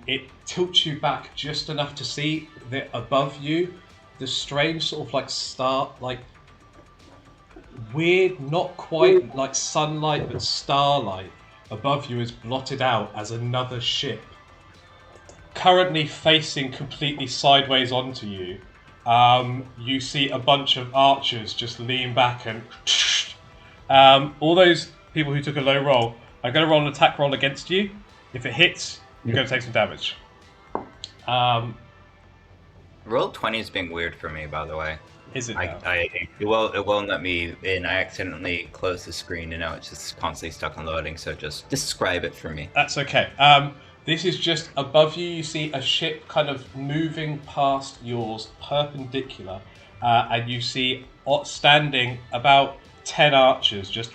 it tilts you back just enough to see that above you, the strange sort of like star, like weird, not quite like sunlight, but starlight above you is blotted out as another ship, currently facing completely sideways onto you. You see a bunch of archers just lean back and all those people who took a low roll are going to roll an attack roll against you. If it hits, you're going to take some damage. Roll 20 is being weird for me, by the way. Is it now? It won't let me in. I accidentally closed the screen and now it's just constantly stuck on loading. So just describe it for me. That's okay. This is just above you. You see a ship kind of moving past yours, perpendicular, and you see standing about 10 archers just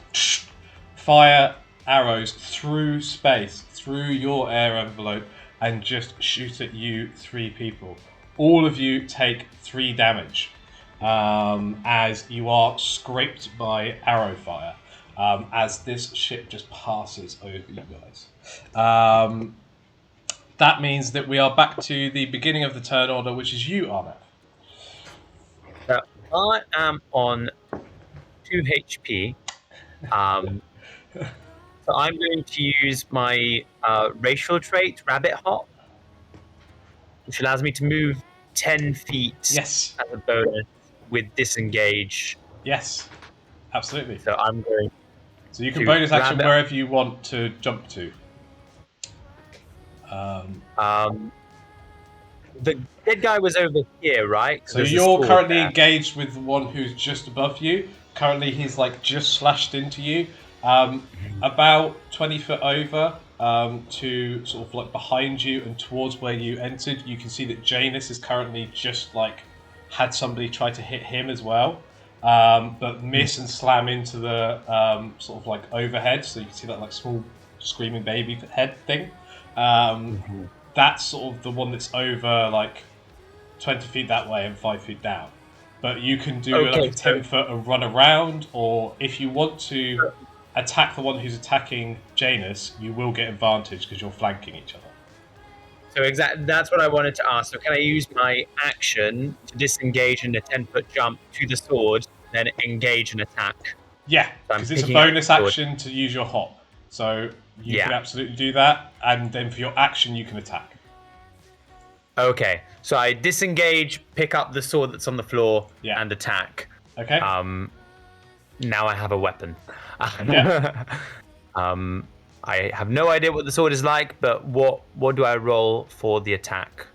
fire arrows through space, through your air envelope, and just shoot at you 3 people. All of you take 3 damage as you are scraped by arrow fire as this ship just passes over you guys. That means that we are back to the beginning of the turn order, which is you, Arnav. I am on 2 HP. So I'm going to use my racial trait, Rabbit Hop, which allows me to move 10 feet Yes. as a bonus with disengage. Yes. Absolutely. So I'm going. So you can to bonus action rabbit- wherever you want to jump to. The dead guy was over here, right? So There's a you're sword currently there. engaged with the one who's just above you. Currently, he's like just slashed into you. About 20 foot over to sort of like behind you and towards where you entered, you can see that Janus is currently just like had somebody try to hit him as well, but miss and slam into the sort of like overhead. So you can see that like small screaming baby head thing. That's sort of the one that's over like 20 feet that way and 5 feet down. But you can do like a 10 foot and run around, or if you want to attack the one who's attacking Janus, you will get advantage because you're flanking each other. So that's what I wanted to ask. So can I use my action to disengage in a 10-foot jump to the sword, then engage and attack? Yeah, So I'm because it's a picking up bonus the sword. action to use your hop. So you Yeah. can absolutely do that, and then for your action, you can attack. Okay, so I disengage, pick up the sword that's on the floor, Yeah. and attack. Okay? Now I have a weapon. Yeah. I have no idea what the sword is like, but what do I roll for the attack?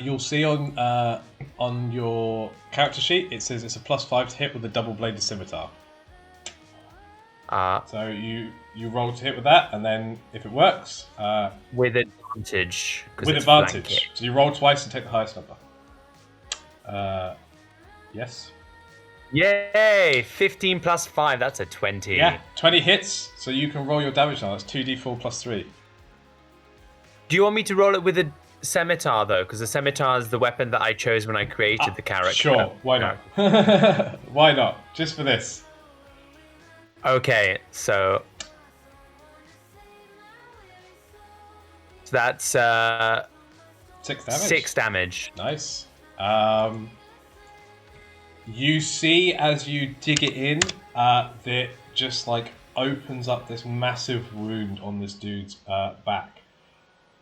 You'll see on your character sheet, it says it's a +5 to hit with a double-bladed scimitar. So you roll to hit with that, and then if it works, With advantage. 'cause with it's advantage. flanking. So you roll twice and take the highest number. Yes. Yay! 15 plus 5, that's a 20. Yeah, 20 hits, so you can roll your damage now. That's 2d4 + 3. Do you want me to roll it with a scimitar, though? Because the scimitar is the weapon that I chose when I created the character. Sure, why not? Why not? Just for this. Okay, so that's 6 damage. 6 damage. Nice. You see as you dig it in, that just like opens up this massive wound on this dude's back.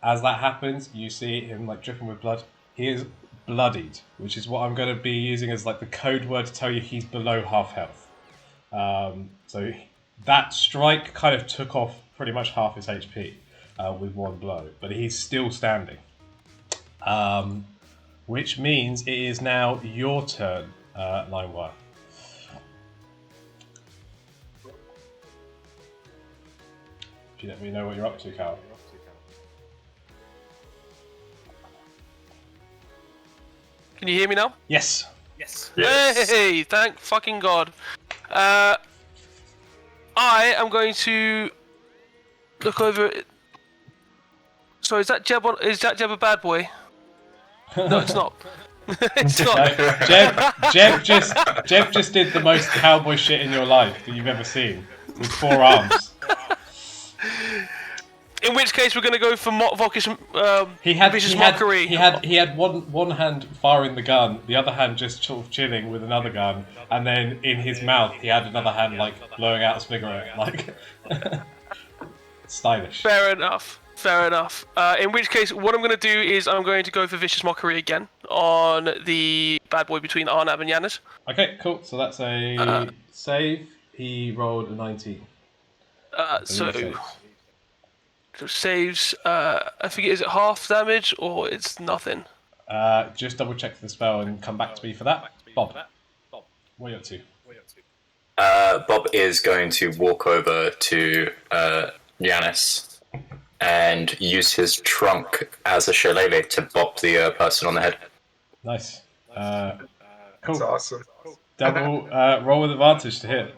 As that happens, you see him like dripping with blood. He is bloodied, which is what I'm going to be using as like the code word to tell you he's below half health. So that strike kind of took off pretty much half his HP with one blow, but he's still standing. Which means it is now your turn, Limewire. If you let me know what you're up to, Cal. Can you hear me now? Yes. Yes. Hey, thank fucking God. I am going to look over. So is that Jeb? Is that Jeb a bad boy? No, it's not. It's not. Jeb just did the most cowboy shit in your life that you've ever seen with 4 arms. In which case, we're going to go for vicious He mockery. had one hand firing the gun, the other hand just sort of chilling with another gun, and then in his mouth he had another hand like blowing out a cigarette, like stylish. Fair enough. Fair enough. In which case, what I'm going to do is I'm going to go for vicious mockery again on the bad boy between Arnav and Yanis. Okay, cool. So that's a save. He rolled a 19. So saves. I forget, is it half damage or it's nothing? Just double check the spell and come back to me for that. Bob, what are you up to? Bob is going to walk over to Yanis and use his trunk as a shillelagh to bop the person on the head. Nice. That's Cool. awesome. Double roll with advantage to hit.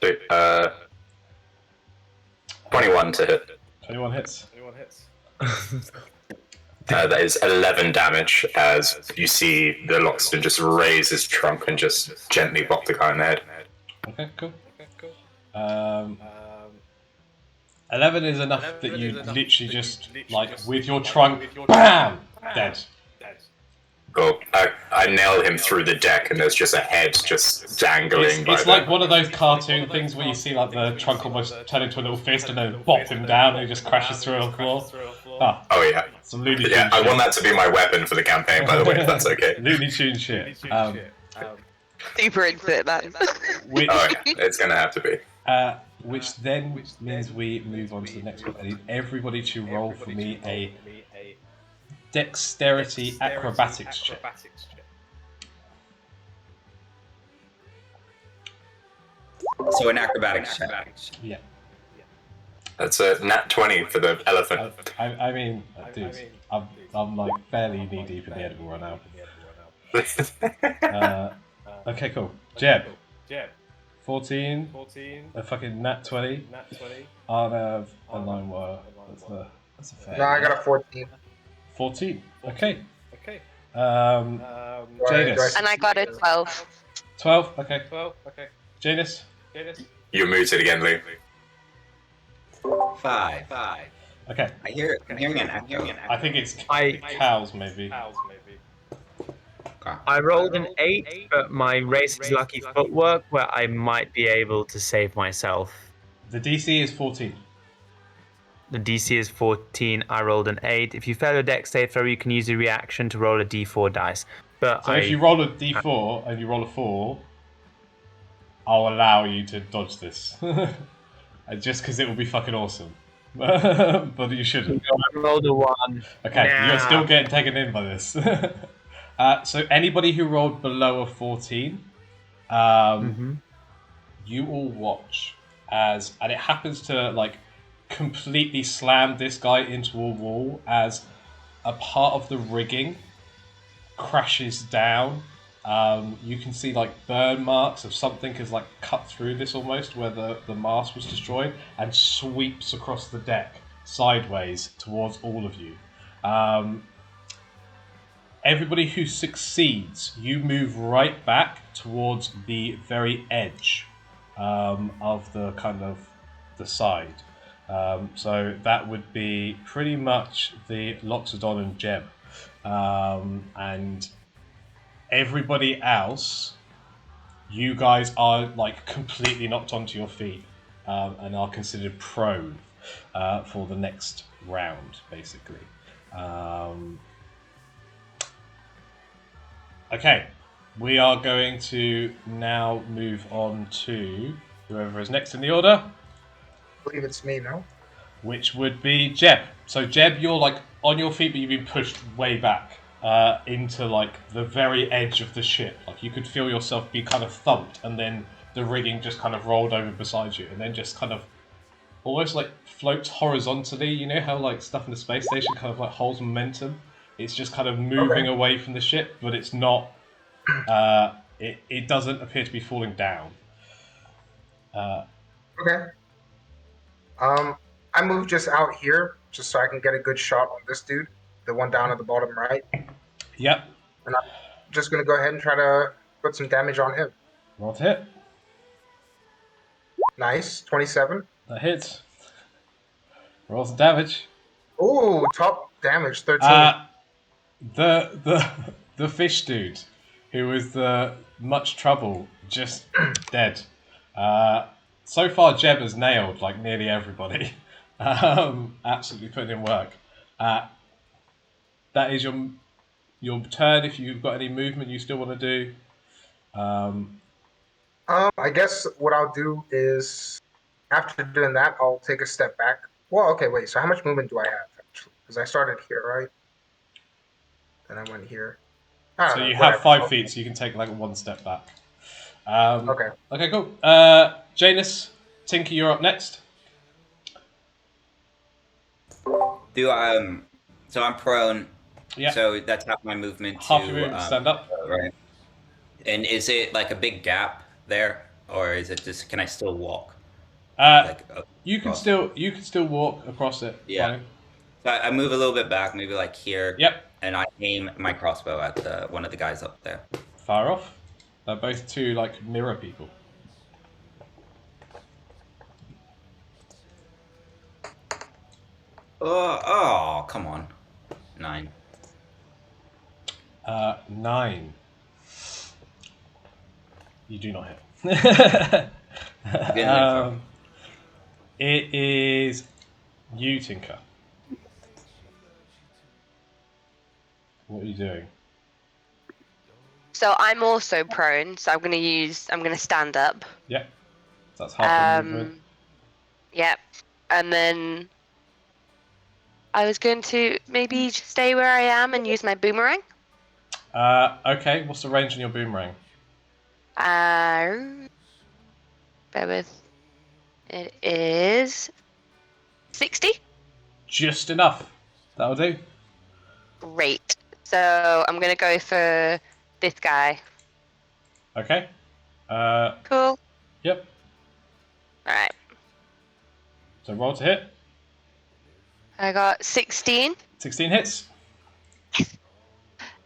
So, 21 to hit. 21 hits. That is 11 damage as you see the Loxodon just raise his trunk and just gently bop the guy on the head. Okay, cool. 11 is enough that you literally just, like, with your trunk, BAM! Dead. Cool. I nail him through the deck and there's just a head just dangling. It's like one of those cartoon things where you see like the trunk almost turn into a little fist and then bop him down and he just crashes through on the floor. Oh yeah. Some Looney Tunes Yeah, I shit. want that to be my weapon for the campaign, by the way, if that's okay. Looney Tunes shit. Super into it, man. Which, Oh yeah, it's gonna have to be. which then means we move on to the next one. I need everybody to roll for me a dexterity acrobatics check. So an acrobatics check. Yeah. That's a nat 20 for the elephant. I mean, dude, I'm like fairly knee deep in the edible right now. Okay, cool. Jeb. 14. A fucking nat 20. Arnav and Limewire. That's a fair. No, I got a 14. 14. Okay. Right, Janus. And I got a 12. 12. Okay. Janus. You're muted again, Lee. 5. Okay. I'm hearing an echo. I think it's I- cows, maybe. I rolled an 8, but my race is lucky footwork, where I might be able to save myself. The DC is 14. The DC is 14. I rolled an 8. If you fail a dex save throw, you can use a reaction to roll a d4 dice. But So if you roll a d4 and you roll a 4, I'll allow you to dodge this. Just because it will be fucking awesome. But you shouldn't. I rolled a 1. Okay, Nah. you're still getting taken in by this. So anybody who rolled below a 14, you all watch as, and it happens to like completely slam this guy into a wall as a part of the rigging crashes down. You can see like burn marks of something has like cut through this almost where the mast was destroyed and sweeps across the deck sideways towards all of you. Everybody who succeeds, you move right back towards the very edge of the kind of the side. So that would be pretty much the Loxodon and Jeb. And everybody else, you guys are like completely knocked onto your feet and are considered prone for the next round, basically. Okay, we are going to now move on to whoever is next in the order, I believe it's me, no? which would be Jeb. So Jeb, you're like on your feet, but you've been pushed way back into like the very edge of the ship. Like you could feel yourself be kind of thumped, and then the rigging just kind of rolled over beside you, and then just kind of almost like floats horizontally. You know how like stuff in the space station kind of like holds momentum? It's just kind of moving away from the ship, but it's not. It doesn't appear to be falling down. Okay. I move just out here, just so I can get a good shot on this dude, the one down at the bottom right, Yep. and I'm just gonna go ahead and try to put some damage on him. Roll to hit. Nice, 27. That hits. Roll some damage. Ooh, top damage, 13. The the fish dude, who was the much trouble, just dead. So far, Jeb has nailed like nearly everybody. Absolutely putting in work. That is your turn. If you've got any movement you still want to do. I guess what I'll do is, after doing that, I'll take a step back. Well, okay, wait. So how much movement do I have actually? Because I started here, right? And I went here. I don't So know, you whatever. have 5 feet, so you can take like one step back. Okay. Okay, cool. Janus, Tinker, you're up next. So I'm prone. Yeah. So that's half my movement Half to your movement to stand up. Right. And is it like a big gap there, or is it just? Can I still walk? You can across? still walk across it. Yeah. Fine. So I move a little bit back, maybe like here. Yep. And I aim my crossbow at one of the guys up there. Fire off. They're both two like mirror people. Oh, come on. 9. 9. You do not hit. It is you, Tinker. What are you doing? So I'm also prone, so I'm gonna stand up. Yep. That's half the movement. Yep. And then I was going to maybe just stay where I am and use my boomerang. Okay, what's the range on your boomerang? Bear with. It is 60. Just enough. That'll do. Great. So I'm gonna go for this guy. Okay. Cool. Yep. All right. So roll to hit. I got 16, 16 hits.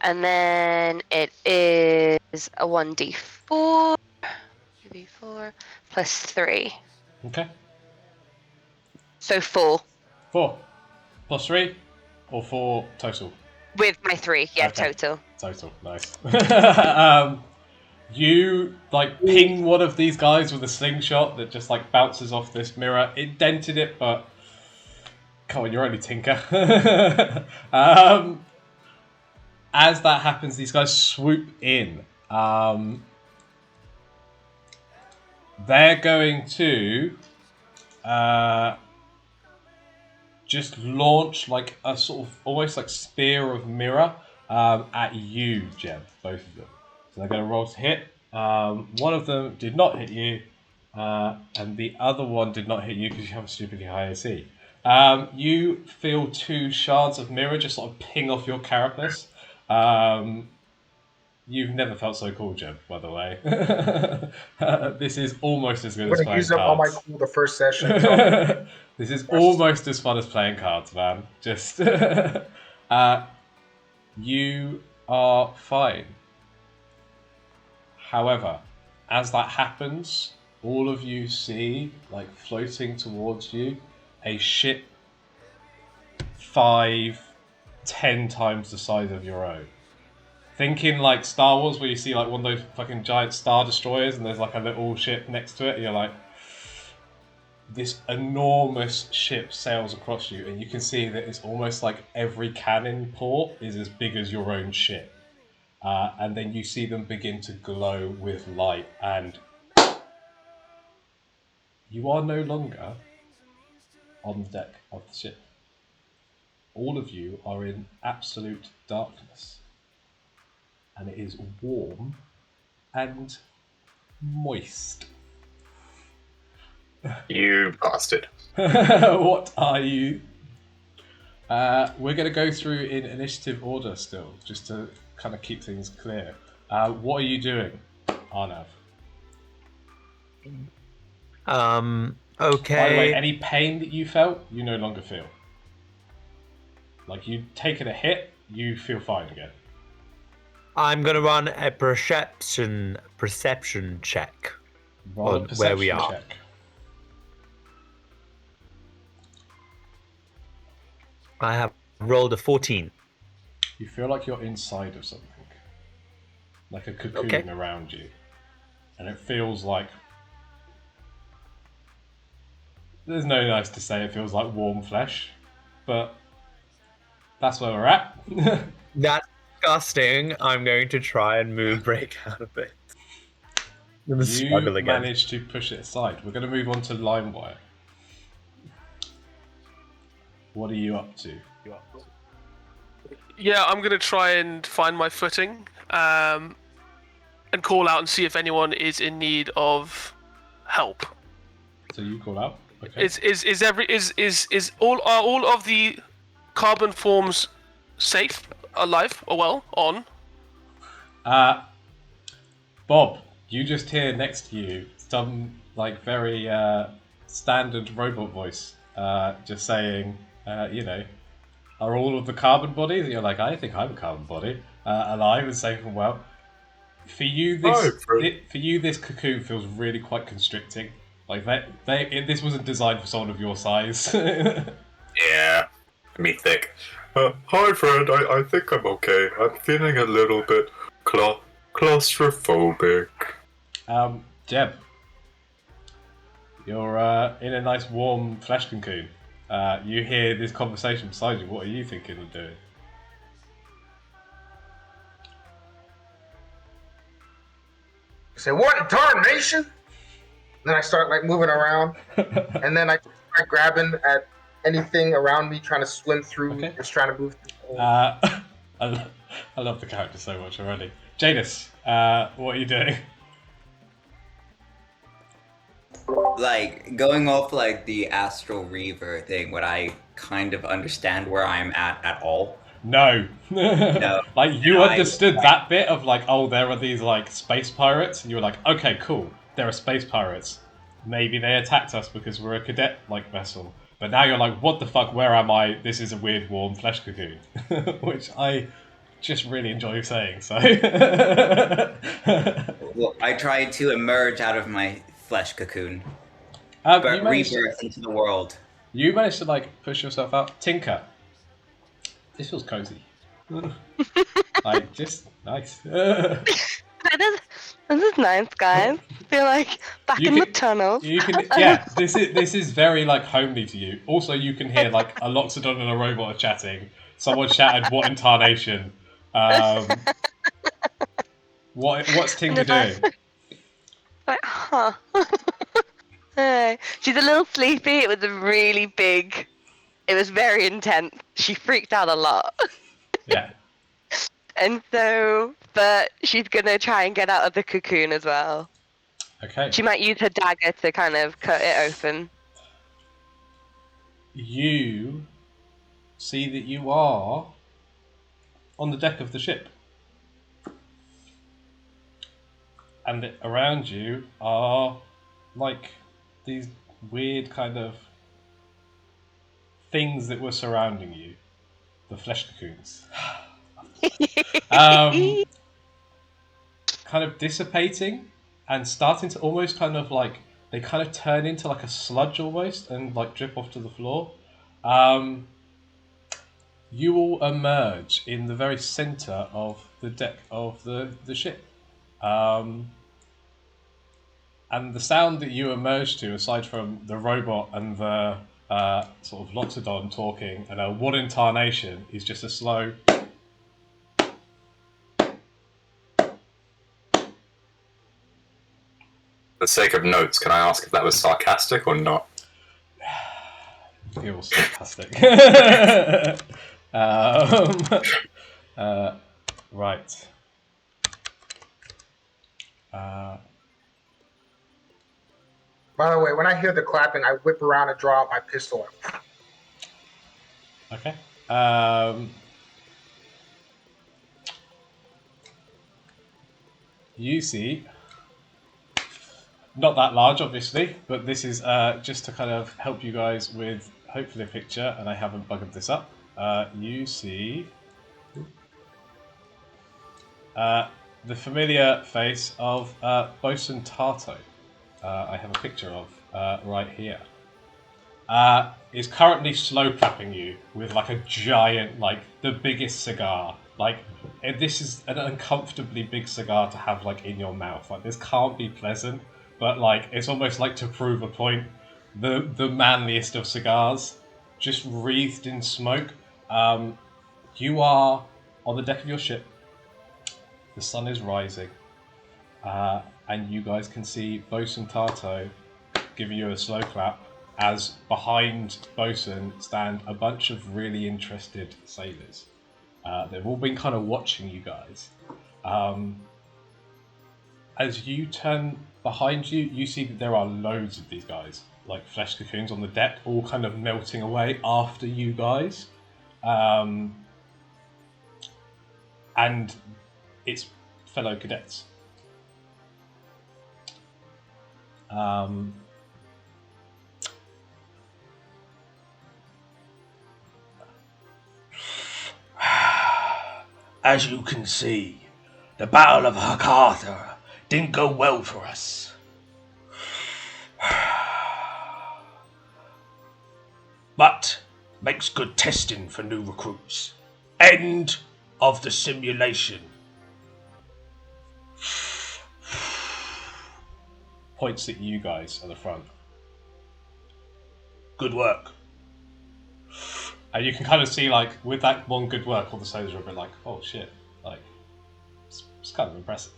and then it is a 1d4. 2d4 plus 3. Okay. So 4 4 plus 3 or 4 total. with my 3. Yeah, Okay. total. Total, nice. You like ping one of these guys with a slingshot that just like bounces off this mirror. It dented it, but come on, you're only Tinker. As that happens, these guys swoop in. They're going to just launch like a sort of almost like spear of mirror at you, Jeb, both of them. So they're going to roll to hit. One of them did not hit you, and the other one did not hit you because you have a stupidly high AC. You feel 2 shards of mirror just sort of ping off your carapace. You've never felt so cool, Jeb, by the way. This is almost as good I'm as gonna playing use up all my cards. cool the first session. So This is almost as fun as playing cards, man. Just you are fine. However, as that happens, all of you see, like floating towards you, a ship 5-10 times the size of your own. Thinking like Star Wars, where you see like one of those fucking giant star destroyers, and there's like a little ship next to it, and you're like, this enormous ship sails across you, and you can see that it's almost like every cannon port is as big as your own ship. And then you see them begin to glow with light, and you are no longer on the deck of the ship. All of you are in absolute darkness, and it is warm and moist. You bastard. What are you? We're going to go through in initiative order still, just to kind of keep things clear. What are you doing, Arnav? Okay. By the way, any pain that you felt, you no longer feel. Like you've taken a hit, you feel fine again. I'm gonna run a perception check Roll a on where we perception are. check. I have rolled a 14. You feel like you're inside of something, like a cocoon Okay. around you, and it feels like. There's no nice to say. It feels like warm flesh, but that's where we're at. That's disgusting. I'm going to try and break out of it. I'm gonna You struggle again. managed to push it aside. We're going to move on to Limewire. What are you up to? Yeah, I'm gonna try and find my footing, and call out and see if anyone is in need of help. So you call out. Okay. Is all of the carbon forms safe, alive, or well on? Bob, you just hear next to you some like very standard robot voice, just saying, are all of the carbon bodies? And you're like, I think I'm a carbon body, alive and safe and well. For you, Hi, Fred. this cocoon feels really quite constricting. Like this wasn't designed for someone of your size. Yeah, me thick. Hi, Fred. I think I'm okay. I'm feeling a little bit claustrophobic. Jeb, you're in a nice warm flesh cocoon. You hear this conversation beside you. What are you thinking of doing? Say, what in tarnation? Then I start like moving around, and then I start grabbing at anything around me, trying to swim through. Okay. Just trying to move through. I love the character so much already. Jadis, what are you doing? Like, going off like the Astral Reaver thing, would I kind of understand where I'm at all? No. No. Like, you No, understood that bit of, like, oh, there are these, like, space pirates, and you were like, okay, cool, there are space pirates. Maybe they attacked us because we're a cadet, like, vessel. But now you're like, what the fuck, where am I? This is a weird, warm flesh cocoon. Which I just really enjoy saying, so... Well, I tried to emerge out of my flesh cocoon, you, but managed rebirth into the world. you managed to, like, push yourself out. Tinker. This feels cozy. Like, just nice. This is nice, guys. I feel like back in the tunnel. You can, yeah. This is very like homely to you. Also, you can hear like a Loxodon and a robot are chatting. Someone shouted, "What incarnation?" What's Tinker doing? Like, huh. Hey. She's a little sleepy. It was a really big. It was very intense. She freaked out a lot. Yeah. And so, but she's gonna try and get out of the cocoon as well. Okay. She might use her dagger to kind of cut it open. You see that you are on the deck of the ship, and around you are like these weird kind of things that were surrounding you, the flesh cocoons. Kind of dissipating and starting to almost kind of like they kind of turn into like a sludge almost and like drip off to the floor. You will emerge in the very center of the deck of the ship. And the sound that you emerge to, aside from the robot and the sort of Loxodon talking and a what incarnation, is just a slow. For the sake of notes, can I ask if that was sarcastic or not? It was sarcastic. Right. By the way, when I hear the clapping, I whip around and draw out my pistol. Okay. You see, not that large, obviously, but this is just to kind of help you guys with hopefully a picture, and I haven't bugged this up. You see the familiar face of Bosun Tarto. I have a picture of right here. Is currently slow clapping you with like a giant, like the biggest cigar. Like this is an uncomfortably big cigar to have like in your mouth. Like this can't be pleasant, but like it's almost like to prove a point. The manliest of cigars, just wreathed in smoke. You are on the deck of your ship. The sun is rising, and you guys can see Bosun Tarto giving you a slow clap as behind Bosun stand a bunch of really interested sailors. They've all been kind of watching you guys. As you turn behind you, you see that there are loads of these guys, like flesh cocoons on the deck, all kind of melting away after you guys. And it's fellow cadets. As you can see, the Battle of Hakatha didn't go well for us. But makes good testing for new recruits. End of the simulation. Points at you guys at the front. Good work. And you can kind of see, like, with that one good work, all the sailors are a bit like, oh shit, like, it's kind of impressive.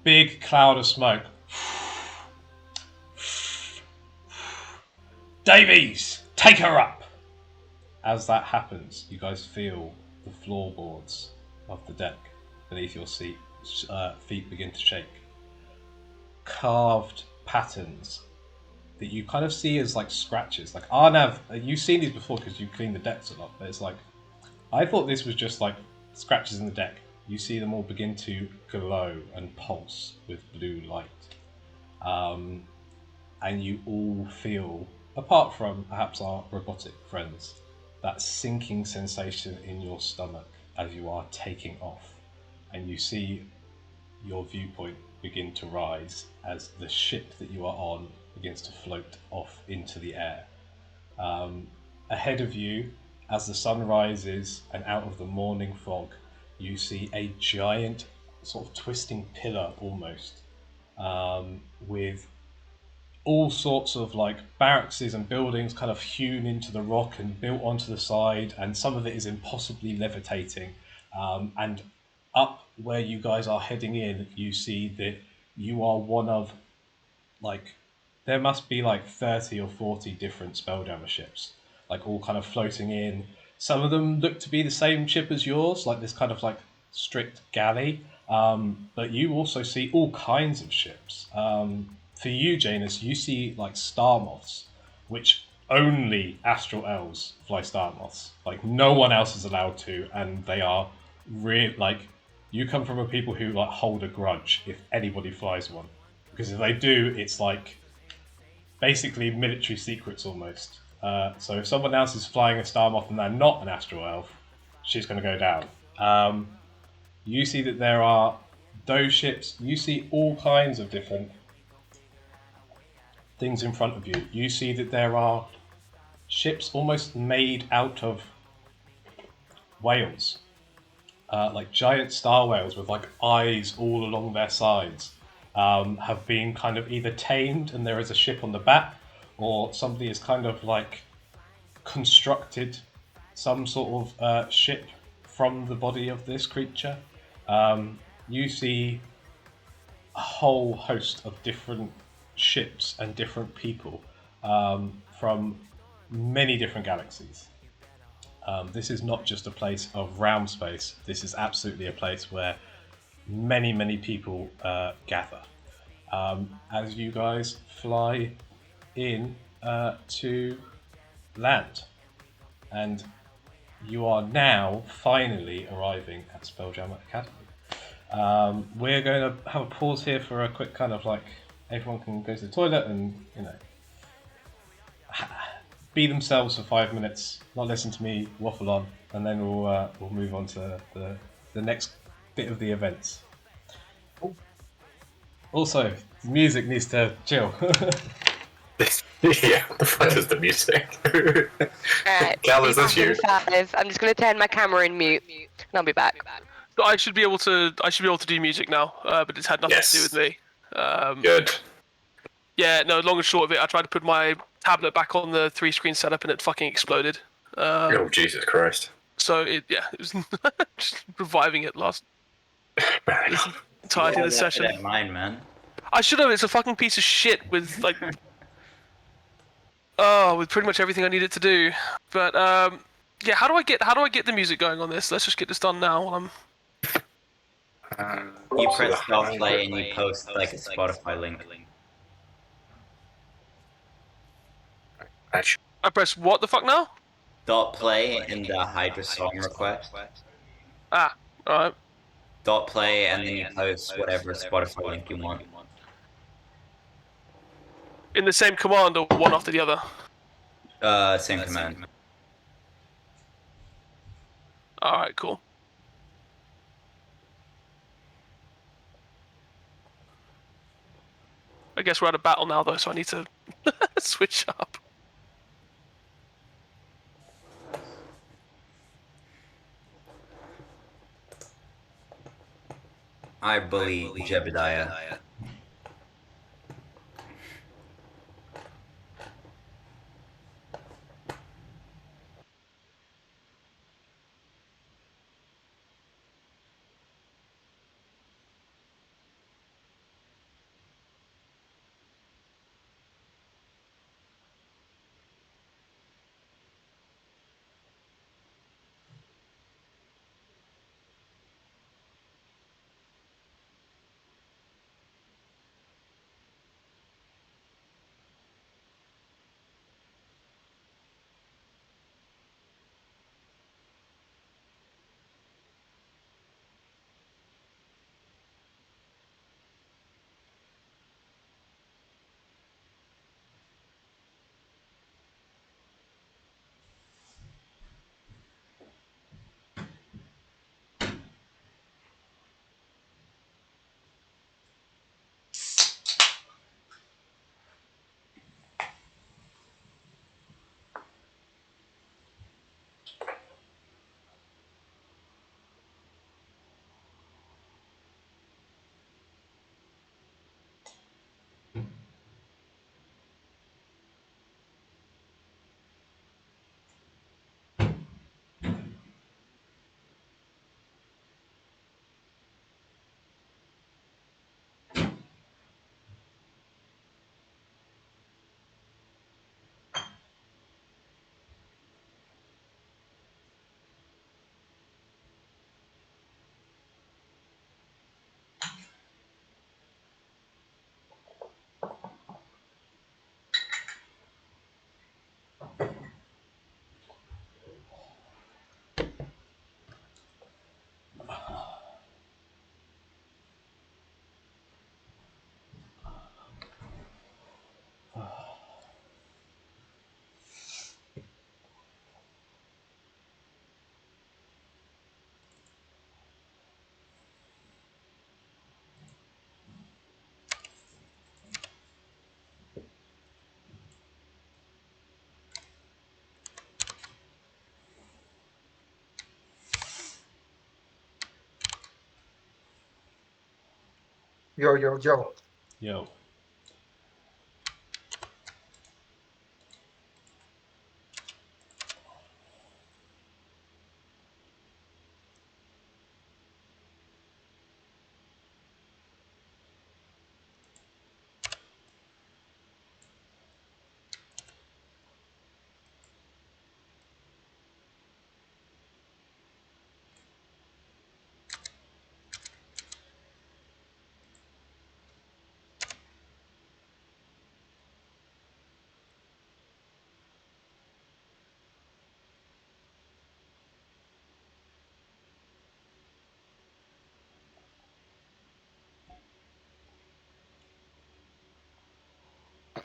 Big cloud of smoke. Davies, take her up. As that happens, you guys feel the floorboards of the deck beneath your feet begin to shake. Carved patterns that you kind of see as like scratches. Like Arnav, you've seen these before because you clean the decks a lot, but it's like, I thought this was just like scratches in the deck. You see them all begin to glow and pulse with blue light. And you all feel, apart from perhaps our robotic friends, that sinking sensation in your stomach as you are taking off. And you see your viewpoint begin to rise as the ship that you are on begins to float off into the air. Ahead of you, as the sun rises and out of the morning fog, you see a giant sort of twisting pillar almost, with all sorts of like barracks and buildings kind of hewn into the rock and built onto the side, and some of it is impossibly levitating. And up where you guys are heading in, you see that you are one of, like, there must be like 30 or 40 different Spelljammer ships, like all kind of floating in. Some of them look to be the same ship as yours, like this kind of like strict galley. But you also see all kinds of ships. For you, Janus, you see like star moths, which only astral elves fly star moths. Like no one else is allowed to, and they are like, you come from a people who like hold a grudge if anybody flies one, because if they do, it's like basically military secrets almost. So if someone else is flying a star moth and they're not an astral elf, she's going to go down. You see that there are those ships. You see all kinds of different things in front of you. You see that there are ships almost made out of whales, like giant star whales with like eyes all along their sides, have been kind of either tamed and there is a ship on the back, or somebody has kind of like constructed some sort of ship from the body of this creature. You see a whole host of different ships and different people, from many different galaxies. This is not just a place of realm space. This is absolutely a place where many people gather. as you guys fly in to land. And you are now finally arriving at Spelljammer Academy. We're going to have a pause here for a quick kind of like everyone can go to the toilet and be themselves for 5 minutes, not listen to me waffle on, and then we'll move on to the next bit of the events. Also, the music needs to chill. Yeah, the fuck is the music? Alright, Cal, be is this back in you? 5. I'm just going to turn my camera in mute, and I'll be back. I should be able to. I should be able to do music now, but it's had nothing to do with me. Good. Yeah, no. Long and short of it, I tried to put my tablet back on the 3-screen setup, and it fucking exploded. Oh, Jesus Christ. So it was just reviving it last this entirety of the session. That mine, man. I should have. It's a fucking piece of shit with like, with pretty much everything I need it to do. But yeah. How do I get the music going on this? Let's just get this done now. While I'm You press stop play and you post like a Spotify link. I press what the fuck now? Dot play in the Hydra song request. Ah, alright. Dot play and then you post whatever Spotify link you want. In the same command or one after the other? Same command. Alright, cool. I guess we're at a battle now though, so I need to switch up. I bully Jebediah. Yo, yo, yo. Yo.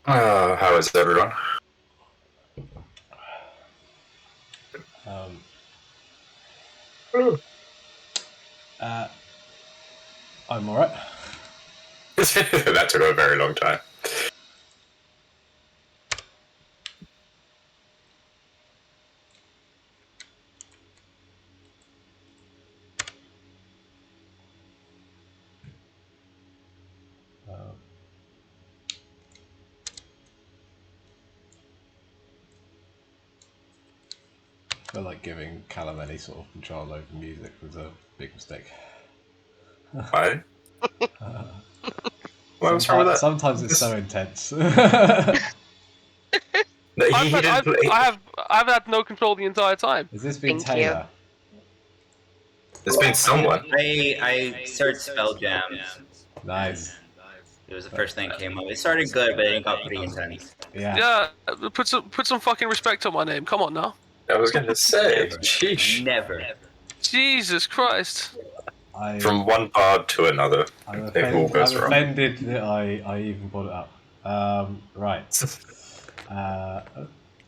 How is everyone? I'm alright. That took a very long time. I feel like giving Callum any sort of control over music was a big mistake. Why? What's wrong with that? Sometimes it's so intense. No, I've he had, didn't play. I've had no control the entire time. Has this been Thank you. Taylor? It's been someone. I searched Spelljammer. Nice. It was the first thing that came up. It started good, but it got pretty intense. Yeah. Yeah, put some fucking respect on my name. Come on now. I was going to say, Never. sheesh. Never. Jesus Christ. From one bard to another, I'm it all goes wrong. offended that I even brought it up. Right.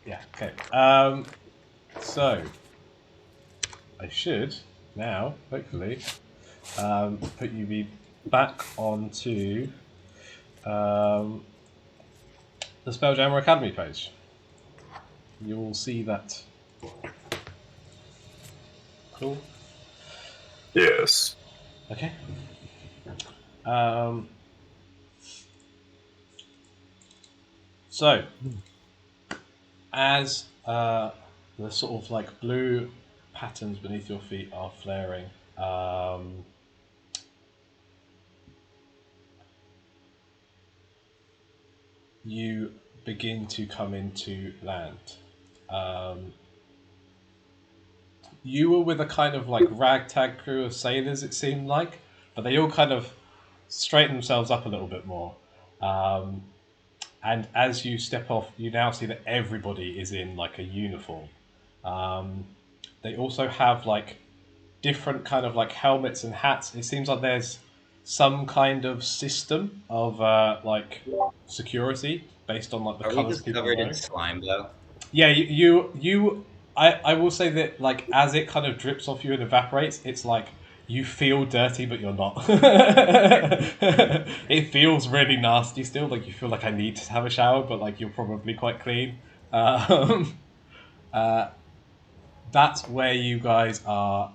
Yeah, okay. So, I should now, hopefully, put you back onto the Spelljammer Academy page. You'll see that. Cool. Yes. Okay. So, as the sort of like blue patterns beneath your feet are flaring, you begin to come into land. You were with a kind of like ragtag crew of sailors, it seemed like, but they all kind of straighten themselves up a little bit more. And as you step off, you now see that everybody is in like a uniform. They also have like different kind of like helmets and hats. It seems like there's some kind of system of like security based on like the Are we colors just people covered know. in slime though? Yeah, I will say that like as it kind of drips off you and evaporates, it's like you feel dirty but you're not. It feels really nasty still, like you feel like I need to have a shower, but like you're probably quite clean. That's where you guys are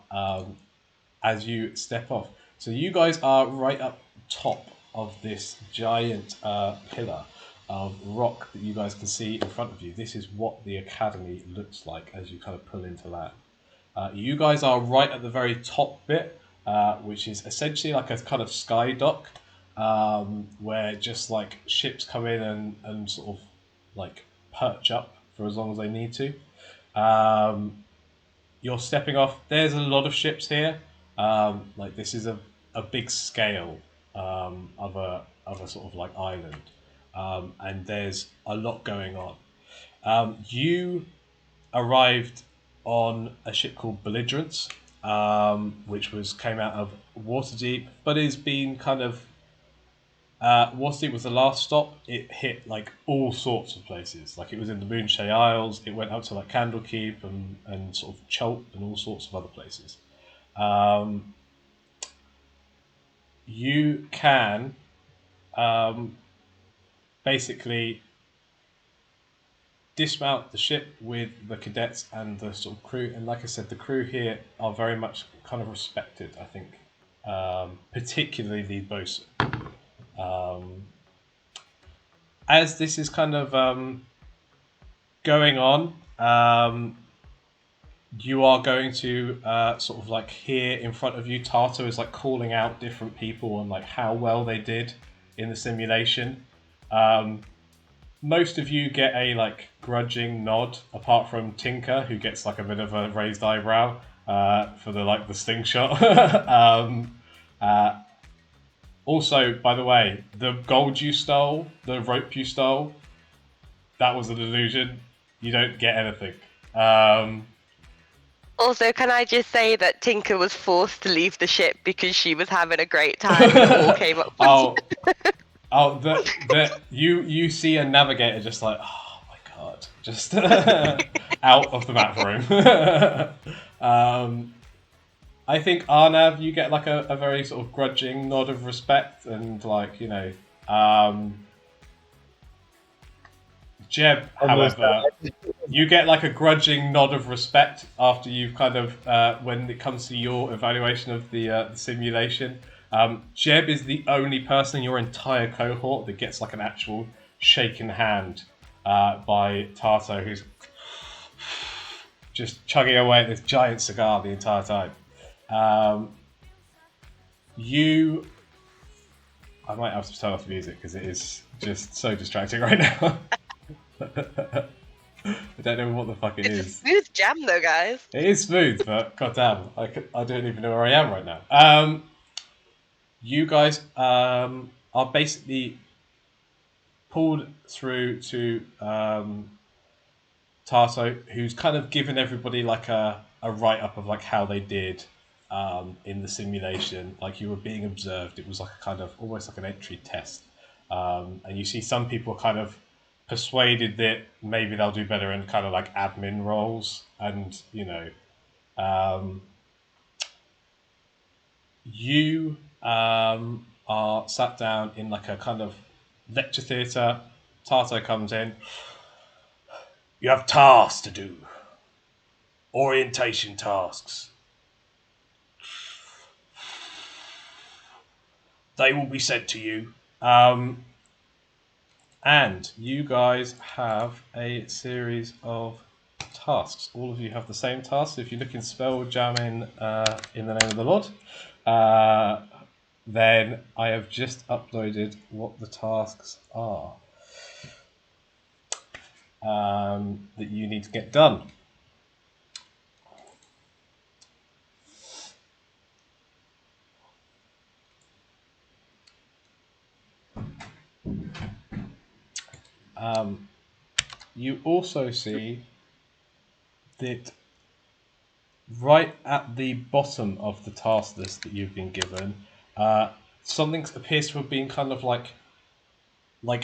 as you step off. So you guys are right up top of this giant pillar of rock that you guys can see in front of you. This is what the academy looks like as you kind of pull into land. You guys are right at the very top bit, which is essentially like a kind of sky dock, where just like ships come in and sort of like perch up for as long as they need to. You're stepping off. There's a lot of ships here. Like this is a big scale of a sort of like island, and there's a lot going on. You arrived on a ship called Belligerence, which came out of Waterdeep, but has been kind of Waterdeep was the last stop. It hit like all sorts of places. Like it was in the Moonshay Isles. It went up to like Candlekeep and sort of Cholp and all sorts of other places. You can basically dismount the ship with the cadets and the sort of crew. And like I said, the crew here are very much kind of respected, I think, particularly the bosun. As this is kind of going on, you are going to sort of like hear in front of you, Tarto is like calling out different people and like how well they did in the simulation. Most of you get a like grudging nod, apart from Tinker, who gets like a bit of a raised eyebrow for the sting shot. Also, by the way, the gold you stole, the rope you stole, that was an illusion. You don't get anything. Also, can I just say that Tinker was forced to leave the ship because she was having a great time and it all came up? Oh, Oh, you see a navigator just like, oh my god, just out of the map room. I think Arnav, you get like a very sort of grudging nod of respect, and like Jeb, Almost. however, you get like a grudging nod of respect after you've kind of when it comes to your evaluation of the simulation. Jeb is the only person in your entire cohort that gets like an actual shaken hand by Tarto, who's just chugging away at this giant cigar the entire time. I might have to turn off the music because it is just so distracting right now. I don't know what the fuck it It's a is. smooth jam, though, guys. It is smooth, but goddamn, I don't even know where I am right now. You guys are basically pulled through to Tarso, who's kind of given everybody like a write up of like how they did in the simulation. Like you were being observed. It was like a kind of almost like an entry test. And you see some people kind of persuaded that maybe they'll do better in kind of like admin roles, and you are sat down in like a kind of lecture theatre. Tarto comes in. You have tasks to do. Orientation tasks. They will be sent to you. And you guys have a series of tasks. All of you have the same tasks. If you look in Spelljammer in the name of the Lord, then I have just uploaded what the tasks are that you need to get done. You also see that right at the bottom of the task list that you've been given, something appears to have been kind of like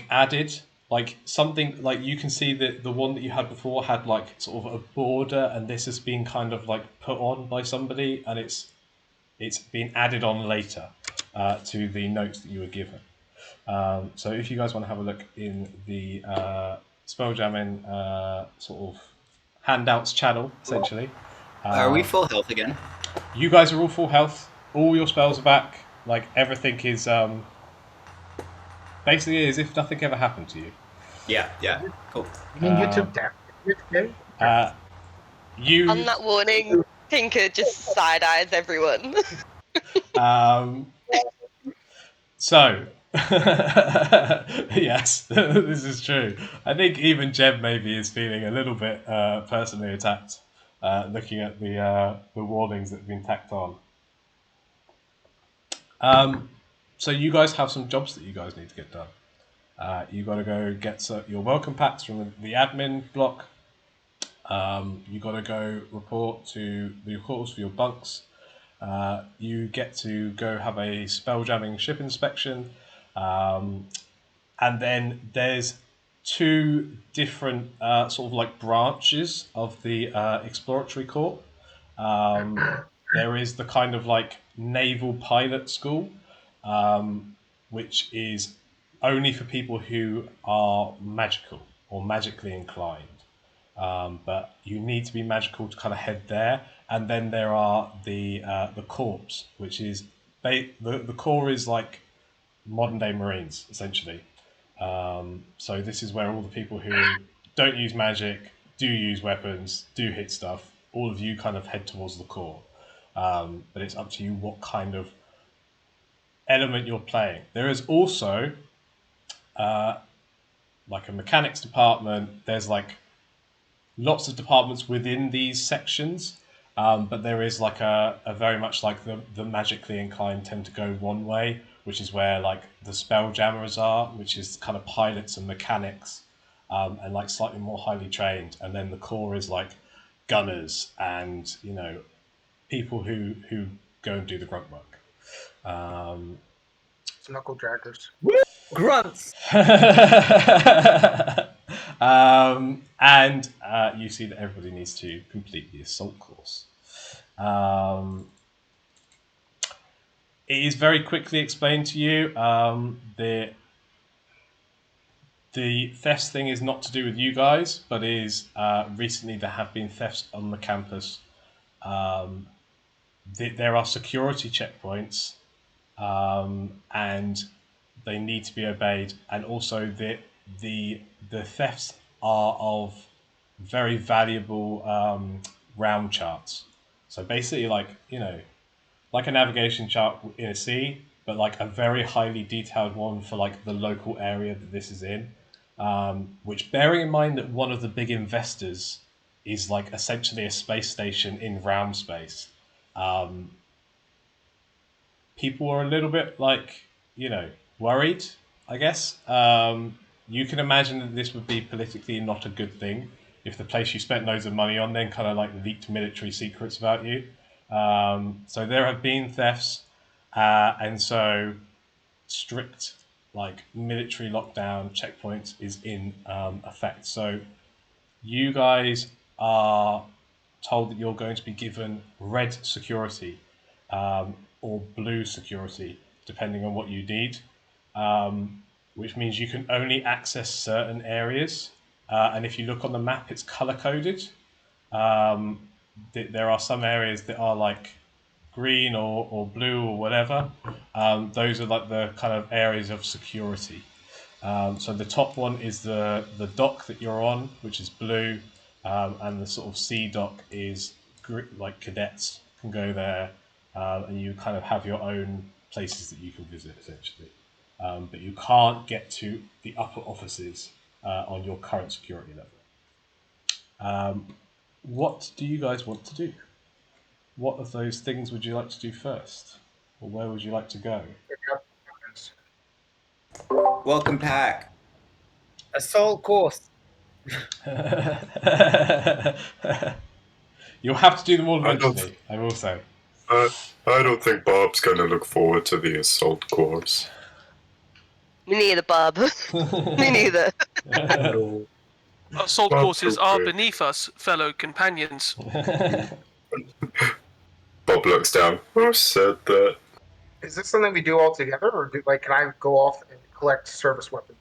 added, like something like you can see that the one that you had before had like sort of a border, and this has been kind of like put on by somebody, and it's been added on later to the notes that you were given. So if you guys want to have a look in the Spelljamming sort of handouts channel, essentially. Are we full health again? You guys are all full health. All your spells are back. Like everything is basically as if nothing ever happened to you. Yeah, cool. You mean you took damage today? You On that warning, Tinker just side eyes everyone. So, yes, this is true. I think even Jeb maybe is feeling a little bit personally attacked, looking at the warnings that have been tacked on. So you guys have some jobs that you guys need to get done. You got to go get your welcome packs from the admin block. You got to go report to the quarters for your bunks. You get to go have a spelljamming ship inspection. And then there's two different sort of like branches of the exploratory corps. There is the kind of like naval pilot school, which is only for people who are magical or magically inclined. But you need to be magical to kind of head there. And then there are the corps, which is the corps is like modern day Marines essentially. So this is where all the people who don't use magic, do use weapons, do hit stuff. All of you kind of head towards the core, but it's up to you what kind of element you're playing. There is also like a mechanics department. There's like lots of departments within these sections, but there is like a very much like the magically inclined tend to go one way, which is where like the spelljammers are, which is kind of pilots and mechanics, and like slightly more highly trained. And then the core is like gunners and people who go and do the grunt work. Knuckle draggers. Grunts. And you see that everybody needs to complete the assault course. It is very quickly explained to you. The thefts thing is not to do with you guys, but is recently there have been thefts on the campus. There are security checkpoints, and they need to be obeyed. And also, the thefts are of very valuable round charts. So basically, like like a navigation chart in a sea, but like a very highly detailed one for like the local area that this is in. Which, bearing in mind that one of the big investors is like essentially a space station in realm space, people are a little bit like worried, I guess. You can imagine that this would be politically not a good thing if the place you spent loads of money on then kind of like leaked military secrets about you. So there have been thefts, and so strict like military lockdown checkpoints is in effect. So you guys are told that you're going to be given red security, or blue security, depending on what you need, which means you can only access certain areas. And if you look on the map, it's color coded. There are some areas that are like green or blue or whatever. Those are like the kind of areas of security. So the top one is the dock that you're on, which is blue, and the sort of sea dock is like cadets can go there, and you kind of have your own places that you can visit essentially. But you can't get to the upper offices on your current security level. What do you guys want to do? What of those things would you like to do first? Or where would you like to go? Welcome back. Assault course. You'll have to do them all I don't- eventually, I will say. I don't think Bob's gonna look forward to the assault course. Me neither, Bob. Me neither. No. Assault Well, courses are okay. beneath us, fellow companions. Bob looks down. Who said that? Is this something we do all together, or can I go off and collect service weapons?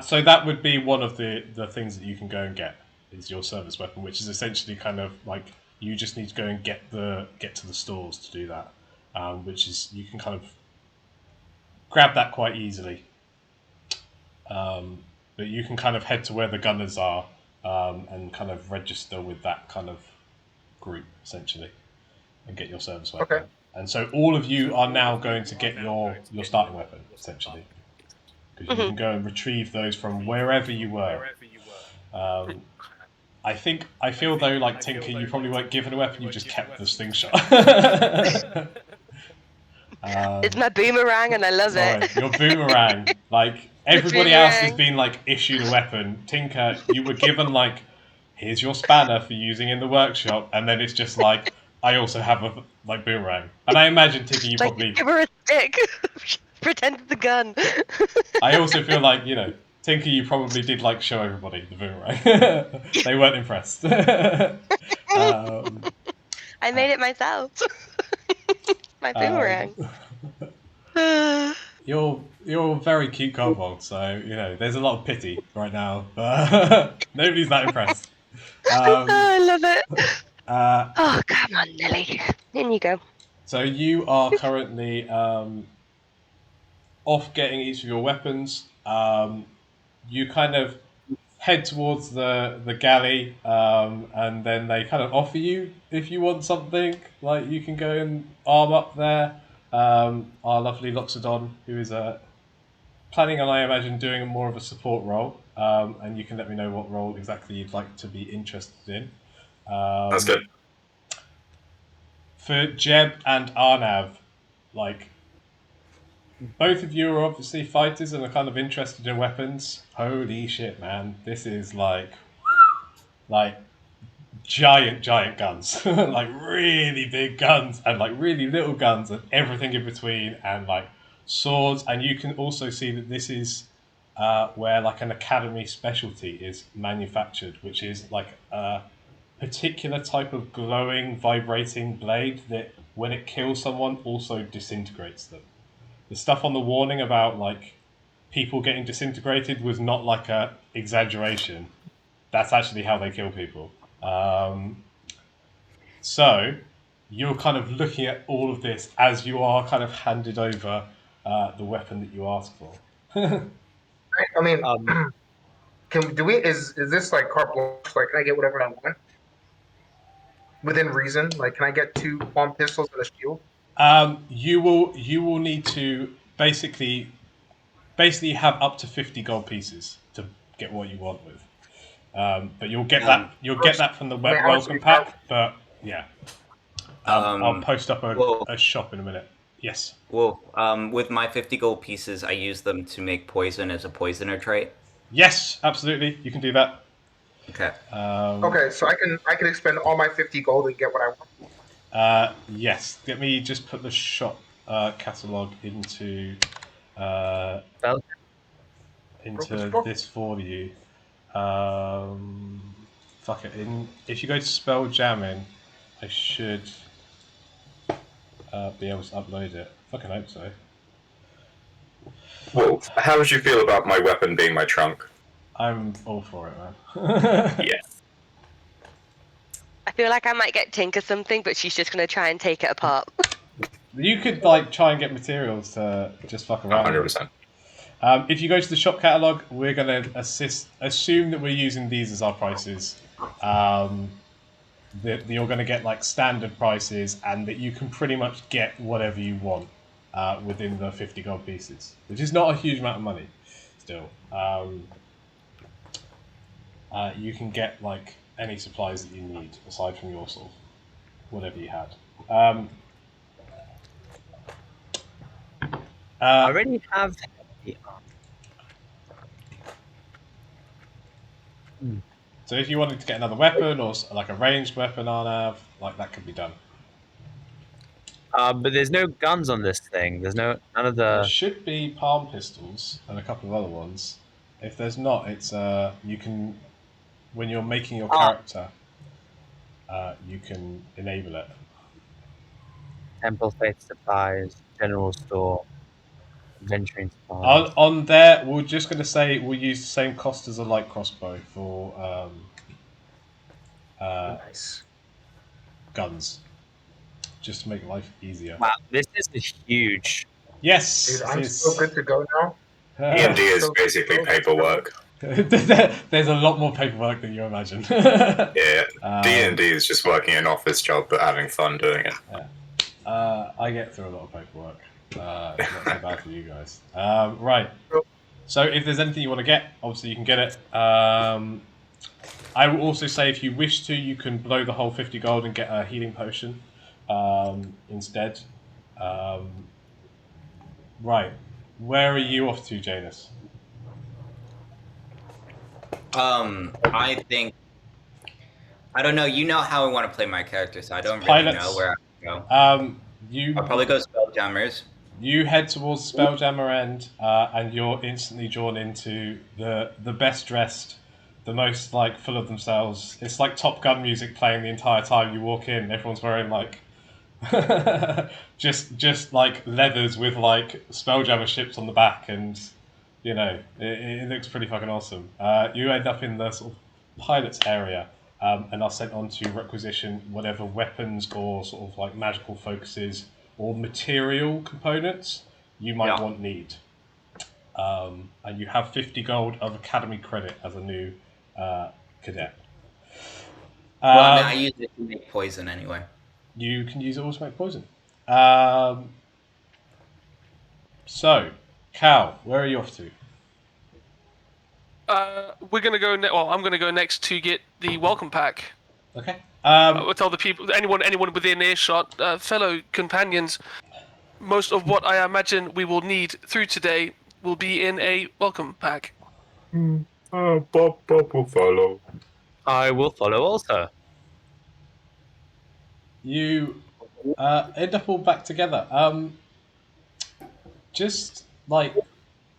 So that would be one of the things that you can go and get is your service weapon, which is essentially kind of like you just need to go and get to the stores to do that, which is you can kind of grab that quite easily. But you can kind of head to where the gunners are, and kind of register with that kind of group essentially, and get your service weapon. Okay. And so all of you are now going to get your starting weapon essentially, because you can go and retrieve those from wherever you were. I feel though, like Tinker, you probably weren't given a weapon; you just kept the slingshot. It's my boomerang, and I love Sorry, it. your boomerang. Like everybody else has boomerang. been like issued a weapon. Tinker, you were given like, here's your spanner for using in the workshop, and then it's just like, I also have a like boomerang. And I imagine Tinker, you Like, probably. give her a stick. Pretend it's a gun. I also feel like Tinker, you probably did like show everybody the boomerang. They weren't impressed. I made it myself. My boomerang. You're a very cute kobold, so there's a lot of pity right now, but nobody's that impressed. I love it. Uh, Oh, come on, Nelly. In you go. so you are currently off getting each of your weapons. You kind of head towards the galley, and then they kind of offer you if you want something. Like you can go and arm up there. Our lovely Loxodon, who is planning on, I imagine, doing more of a support role, and you can let me know what role exactly you'd like to be interested in. That's good. For Jeb and Arnav, like both of you are obviously fighters and are kind of interested in weapons. Holy shit, man! This is like giant guns, like really big guns and like really little guns and everything in between, and like swords, and you can also see that this is where like an academy specialty is manufactured, which is like a particular type of glowing, vibrating blade that, when it kills someone, also disintegrates them. The stuff on the warning about like people getting disintegrated was not like a exaggeration. That's actually how they kill people. So you're kind of looking at all of this as you are kind of handed over the weapon that you asked for. I mean, Um, is this like carte blanche? Like, can I get whatever I want within reason? Like, can I get 2 palm pistols and a shield? You will need to basically have up to 50 gold pieces to get what you want with. But you'll get Um, that from the I mean, how much do welcome you charge? pack. But yeah, I'll um, post up well, a shop in a minute. Yes. with my 50 gold pieces, I use them to make poison as a poisoner trait. Yes, absolutely. You can do that. Okay. Okay, so I can expend all my 50 gold and get what I want. Yes. Let me just put the shop catalog well, Broken into store. this for you. Fuck it. If you go to Spelljamming, I should be able to upload it. Fucking hope so. Wolf, how would you feel about my weapon being my trunk? I'm all for it, man. Yeah. I feel like I might get Tinker something, but she's just gonna try and take it apart. You could like try and get materials to just fuck around with. 100%. If you go to the shop catalog, we're going to assume that we're using these as our prices. That you're going to get like standard prices, and that you can pretty much get whatever you want within the 50 gold pieces, which is not a huge amount of money. Still, you can get like any supplies that you need aside from your sort of whatever you had. I already have. So if you wanted to get another weapon or like a ranged weapon, Arnav, like that could be done. But there's no guns on this thing. There's none of There the. should be palm pistols and a couple of other ones. If there's not, it's you can, when you're making your character, you can enable it. Temple Faith supplies, general store, adventuring supplies. On there, we're just going to say we'll use the same cost as a light crossbow for Nice. guns, just to make life easier. Wow, this is huge. Yes, Dude, it I'm is. so good to go now. D&D is So- basically paperwork. There's a lot more paperwork than you imagine. Yeah, D&D is just working an office job but having fun doing it. I get through a lot of paperwork. It's not so bad for you guys. Right. So if there's anything you want to get, obviously you can get it. I will also say if you wish to, you can blow the whole 50 gold and get a healing potion instead. Right. Where are you off to, Janus? I think I don't know. You know how I want to play my character, so I don't really Pilots. know where I go. You I'll probably go Spelljammers. You head towards Spelljammer End, and you're instantly drawn into the best dressed, the most like full of themselves. It's like Top Gun music playing the entire time you walk in. Everyone's wearing like just like leathers with like Spelljammer ships on the back, and you know it looks pretty fucking awesome. You end up in the sort of pilots area, and are sent on to requisition whatever weapons or sort of like magical focuses or material components you might want need. And you have 50 gold of academy credit as a new cadet. Well, I mean, I use it to make poison anyway. You can use it also to make poison. So, Cal, where are you off to? We're gonna go. Well, I'm gonna go next to get the welcome pack. Okay. We'll tell the people, anyone within earshot, fellow companions, most of what I imagine we will need through today will be in a welcome pack. Bob will follow. I will follow also. You end up all back together. just like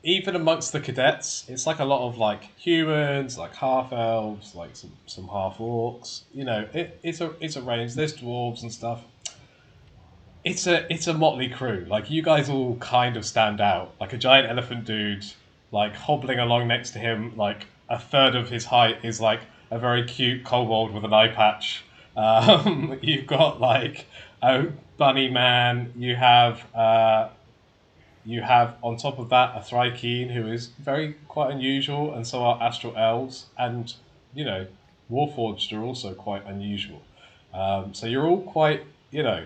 even amongst the cadets, it's like a lot of like humans, like half elves, like some half orcs. You know, it's a range. There's dwarves and stuff. It's a motley crew. Like you guys all kind of stand out. Like a giant elephant dude, like hobbling along next to him, like a third of his height is like a very cute kobold with an eye patch. You've got like a bunny man. You have on top of that a Thrykeen who is very quite unusual, and so are Astral Elves, and you know, Warforged are also quite unusual. So you're all quite, you know,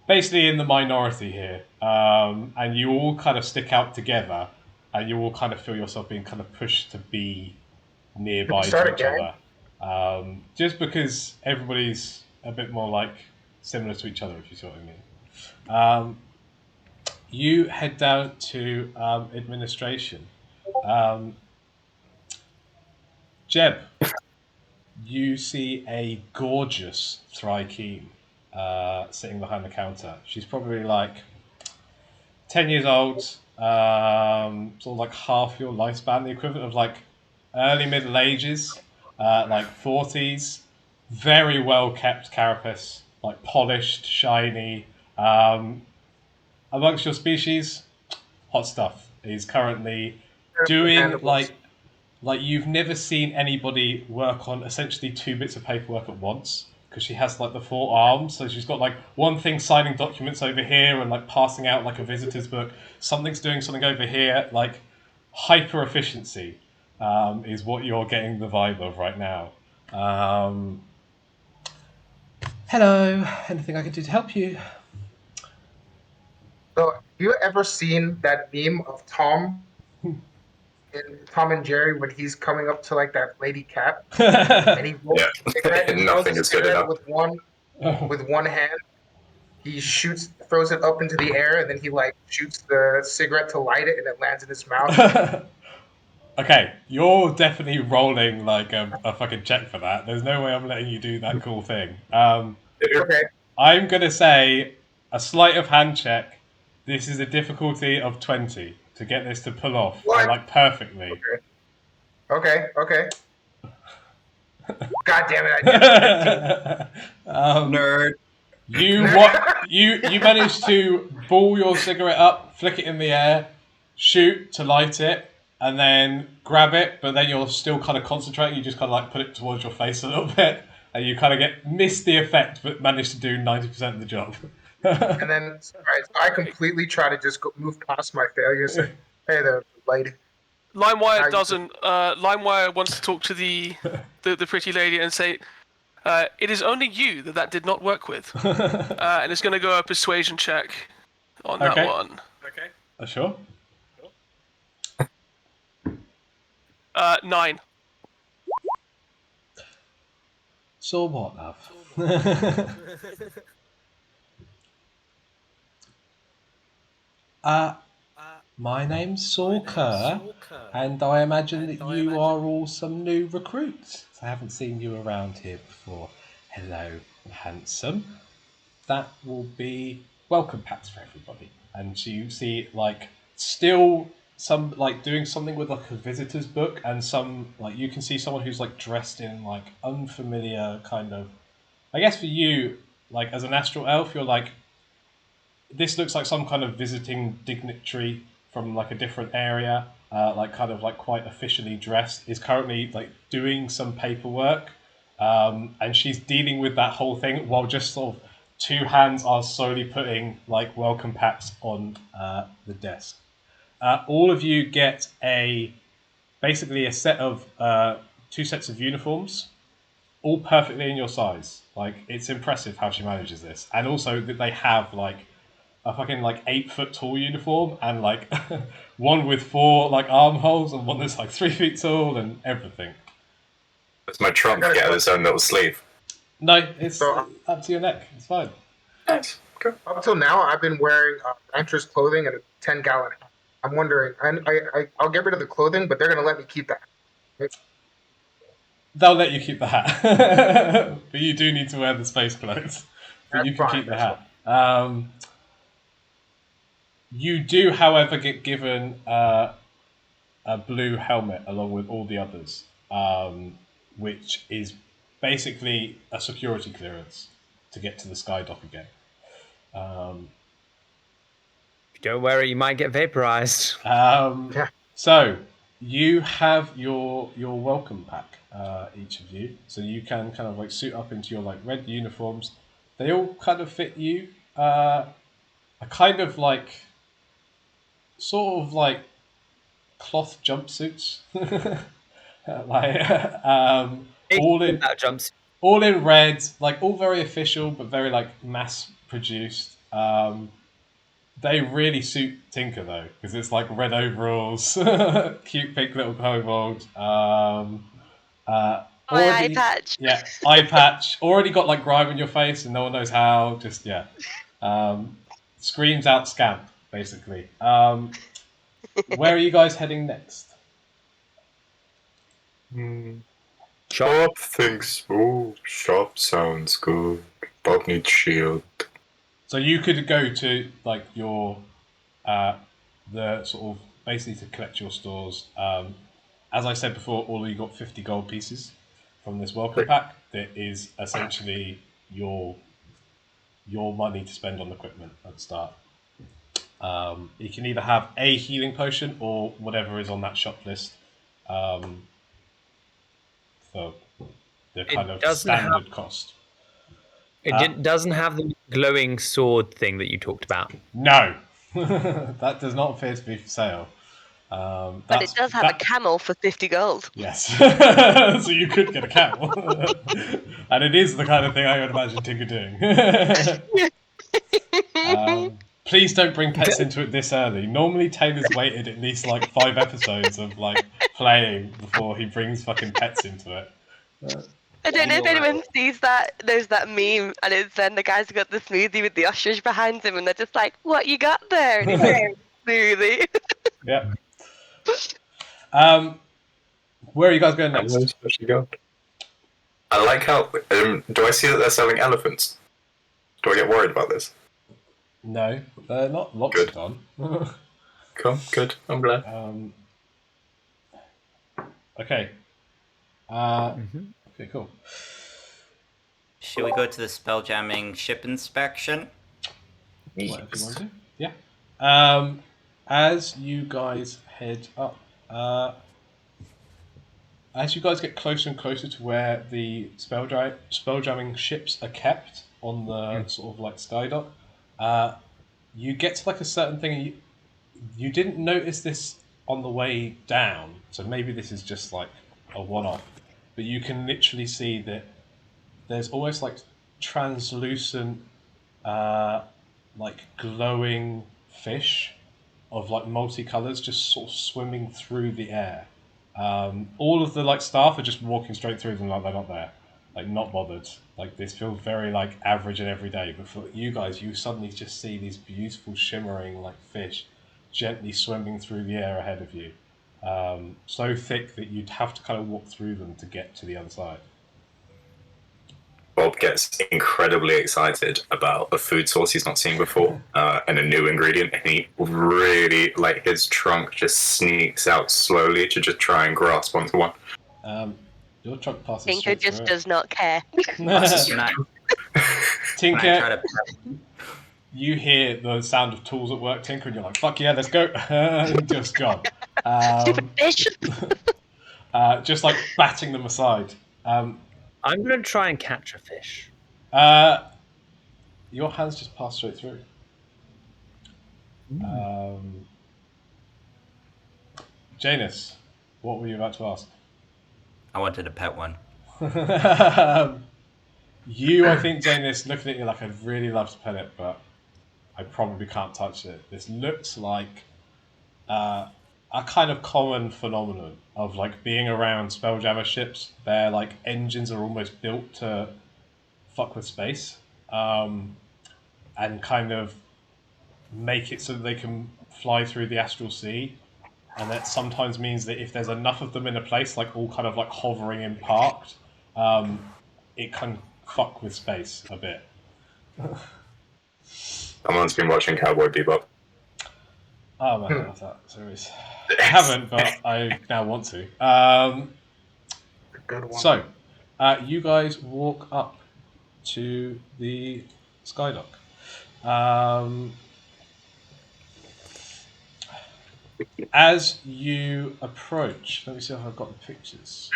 basically in the minority here, and you all kind of stick out together, and you all kind of feel yourself being kind of pushed to be nearby Start to a each gang? other, just because everybody's a bit more like similar to each other, if you see what I mean. You head down to administration. Um, Jeb, you see a gorgeous Thrykeen sitting behind the counter. She's probably like 10 years old, sort of like half your lifespan, the equivalent of like early Middle Ages, like 40s. Very well kept carapace, like polished, shiny. Amongst your species, hot stuff. He's currently doing Mandibles. like you've never seen anybody work on essentially two bits of paperwork at once, because she has like the four arms, so she's got like one thing signing documents over here and like passing out like a visitor's book, something's doing something over here, like hyper efficiency is what you're getting the vibe of right now. Hello, anything I can do to help you? So, have you ever seen that meme of Tom in Tom and Jerry when he's coming up to like that lady cat and he rolls Yeah, a cigarette, he rolls a nothing is good cigarette enough. with one hand. He shoots, throws it up into the air, and then he like shoots the cigarette to light it, and it lands in his mouth. Okay, you're definitely rolling like a fucking check for that. There's no way I'm letting you do that cool thing. Okay, I'm gonna say a sleight of hand check. This is a difficulty of 20 to get this to pull off and what? like perfectly. Okay. God damn it! I did a 15. Nerd. You manage to ball your cigarette up, flick it in the air, shoot to light it, and then grab it. But then you're still kind of concentrating. You just kind of like put it towards your face a little bit, and you kind of missed the effect, but managed to do 90% of the job. And then, all right, so I completely try to just move past my failures. And, hey there, lady. LimeWire I- doesn't. LimeWire wants to talk to the pretty lady and say, "It is only you that did not work with," and it's going to go a persuasion check on that Okay. one. Okay. Sure. 9. So what, love? My name's Saul Kerr, and I imagine that you are all some new recruits. I haven't seen you around here before. Hello, handsome. That will be welcome packs for everybody. And so you see, like, still some, like, doing something with, like, a visitor's book, and some, like, you can see someone who's, like, dressed in, like, unfamiliar kind of. I guess for you, like, as an astral elf, you're like, this looks like some kind of visiting dignitary from like a different area, like kind of like quite officially dressed, is currently like doing some paperwork, and she's dealing with that whole thing while just sort of two hands are slowly putting like welcome packs on the desk. All of you get basically a set of two sets of uniforms, all perfectly in your size. Like it's impressive how she manages this, and also that they have like a fucking like 8 foot tall uniform and like one with 4 like armholes and one that's like 3 feet tall and everything. Does my trunk get his own little sleeve? No, it's So up to your neck. It's fine. Nice. Cool. up until now, I've been wearing rancher's clothing and a 10-gallon hat. I'm wondering, I'll get rid of the clothing, but they're gonna let me keep that. They'll let you keep the hat, but you do need to wear the space clothes. But That's you can fine. keep the That's hat. You do, however, get given a blue helmet along with all the others, which is basically a security clearance to get to the Skydock again. If you don't wear it, you might get vaporized. Yeah. So you have your welcome pack, each of you. So you can kind of like suit up into your like red uniforms. They all kind of fit you. A kind of like, sort of like cloth jumpsuits, like all in That jumps. all in red, like all very official but very like mass produced. They really suit Tinker though, because it's like red overalls, cute pink little kobold. My eye Already, patch. yeah, eye patch. Already got like grime in your face, and no one knows how. Just yeah, screams out scamp basically. Where are you guys heading next? Bob thinks, oh, shop sounds good. Bob needs shield. So you could go to like your the sort of basically to collect your stores. As I said before, all of you got 50 gold pieces from this welcome pack. That is essentially your money to spend on equipment at the start. You can either have a healing potion or whatever is on that shop list for the kind of standard cost. It doesn't have the glowing sword thing that you talked about. No, that does not appear to be for sale. But it does have a camel for 50 gold. Yes, so you could get a camel, and it is the kind of thing I would imagine Tinker doing. Please don't bring pets into it this early. Normally, Taylor's waited at least like 5 episodes of like playing before he brings fucking pets into it. I don't know if anyone knows that meme, and it's then the guy's got the smoothie with the ostrich behind him, and they're just like, "What you got there?" And he's like, "Smoothie." Yeah. Where are you guys going next? I like how. Do I see that they're selling elephants? Do I get worried about this? No, they're not Good. Loxodon. Cool, good. I'm glad. Okay. Okay, cool. Should we go to the spelljamming ship inspection? Whatever you want to do. Yeah. As you guys head up, as you guys get closer and closer to where the spelljamming ships are kept on the sort of like skydock, you get to like a certain thing. You didn't notice this on the way down, so maybe this is just like a one-off. But you can literally see that there's almost like translucent, like glowing fish of like multicolours just sort of swimming through the air. All of the like staff are just walking straight through them like they're not there, like not bothered. Like this feels very like average and everyday. But for you guys, you suddenly just see these beautiful shimmering like fish gently swimming through the air ahead of you, so thick that you'd have to kind of walk through them to get to the other side. Bob gets incredibly excited about a food source he's not seen before and a new ingredient, and he really, like, his trunk just sneaks out slowly to just try and grasp onto one. Your trunk passes Tinker straight just through does not care. Can I try Tinker, to you hear the sound of tools at work, Tinker, and you're like, fuck yeah, let's go. Just gone. Fish. Just like batting them aside. I'm going to try and catch a fish. Your hands just pass straight through. Janus, what were you about to ask? I wanted to pet one. I think, Janus, looking at you like I'd really love to pet it, but I probably can't touch it. This looks like a kind of common phenomenon of like being around Spelljammer ships. Their like engines are almost built to fuck with space, and kind of make it so that they can fly through the astral sea. And that sometimes means that if there's enough of them in a place, like all kind of like hovering and parked, it can fuck with space a bit. Someone's been watching Cowboy Bebop. Oh man, I love that series. I haven't, but I now want to. A good one. So, you guys walk up to the Skydock. As you approach, let me see if I've got the pictures.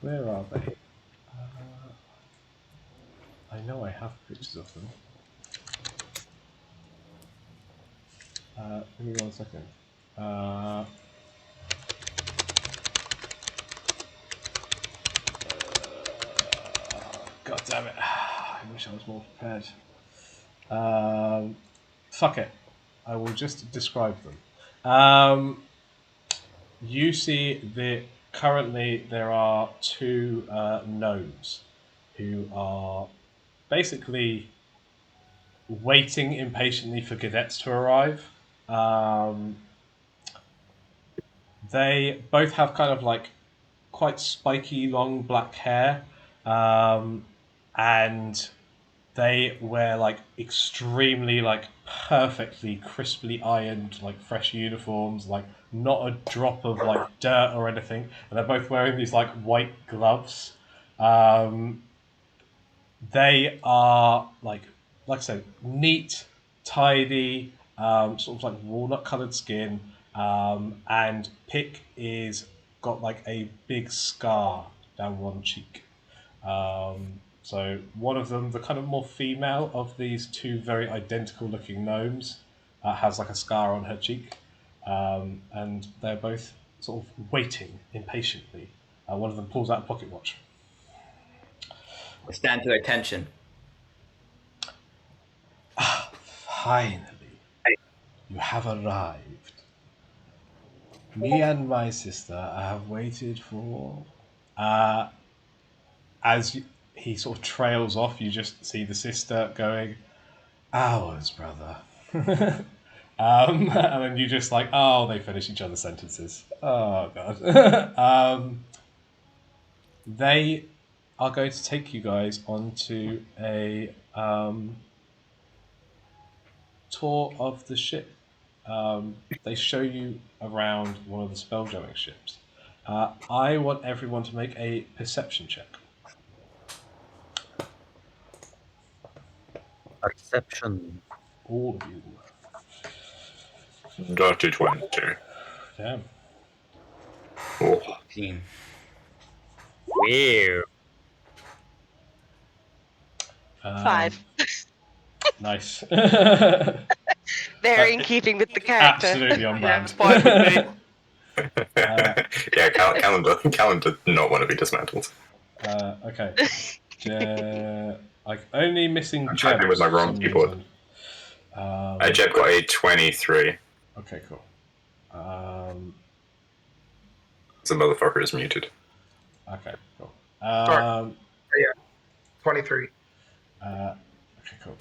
Where are they? I know I have pictures of them. Give me 1 second. God damn it. I wish I was more prepared. Fuck it. I will just describe them. You see that currently there are two gnomes who are basically waiting impatiently for cadets to arrive. They both have kind of like quite spiky, long black hair, and they wear like extremely like perfectly crisply ironed like fresh uniforms, like not a drop of like dirt or anything, and they're both wearing these like white gloves. They are like I said, neat, tidy, sort of like walnut coloured skin, and Pick is got like a big scar down one cheek. So one of them, the kind of more female of these two very identical looking gnomes, has like a scar on her cheek, and they're both sort of waiting impatiently. One of them pulls out a pocket watch. Stand to attention. Finally, you have arrived. Me and my sister have waited for. As he sort of trails off, you just see the sister going, "Ours, brother." And then you just like, oh, they finish each other's sentences. Oh, God. They are going to take you guys onto a tour of the ship. They show you around one of the spelljamming ships. I want everyone to make a perception check. Perception. All of you. Dirty 20. Damn. Oh. Team. Weird. 5. Nice. Very in keeping with the character. Absolutely on Yeah, brand. it's fine with me. Yeah, calendar did not want to be dismantled. Okay. Like only missing I'm Jeb typing with my for wrong some keyboard. reason. Jeb got a 23. Okay, cool. The motherfucker is muted. Okay, cool. Sorry. Yeah, 23. Okay, cool.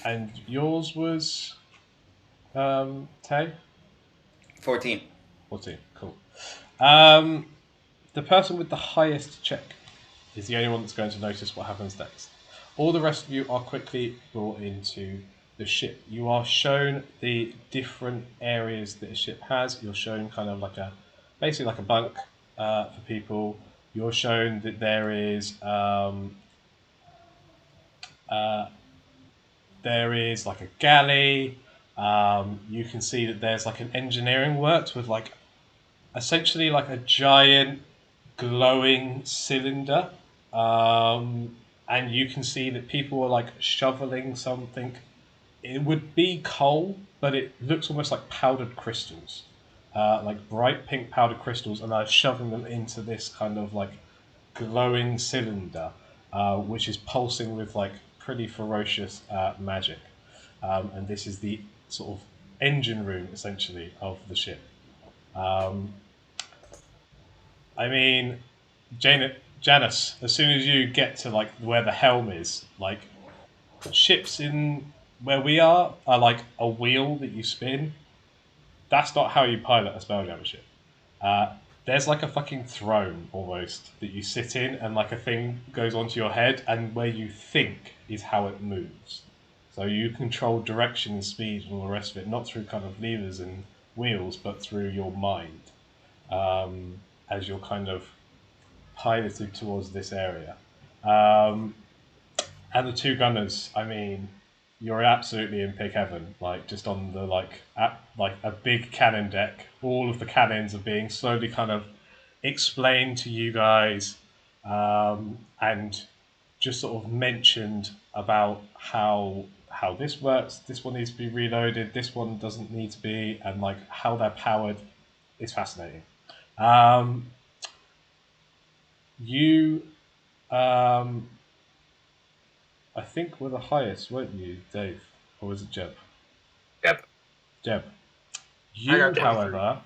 And yours was Tay? 14. 14, cool. The person with the highest check is the only one that's going to notice what happens next. All the rest of you are quickly brought into the ship. You are shown the different areas that a ship has. You're shown kind of like basically like a bunk for people. You're shown that there is like a galley. You can see that there's like an engineering works with like essentially like a giant glowing cylinder, and you can see that people are like shoveling something. It would be coal, but it looks almost like powdered crystals, like bright pink powdered crystals, and they're shoving them into this kind of like glowing cylinder, which is pulsing with like pretty ferocious magic. And this is the sort of engine room essentially of the ship. I mean, Janice, as soon as you get to like where the helm is, like ships in where we are like a wheel that you spin. That's not how you pilot a spelljammer ship. There's like a fucking throne almost that you sit in, and like a thing goes onto your head, and where you think is how it moves. So you control direction and speed and all the rest of it, not through kind of levers and wheels, but through your mind, as you're kind of piloted towards this area. And the two gunners, I mean, you're absolutely in pick heaven. Like just on the like a big cannon deck, all of the cannons are being slowly kind of explained to you guys, and just sort of mentioned about how this works. This one needs to be reloaded. This one doesn't need to be, and like how they're powered is fascinating. Um, you I think were the highest, weren't you, Dave? Or was it Jeb? Yep. Jeb. I You, got 23. however,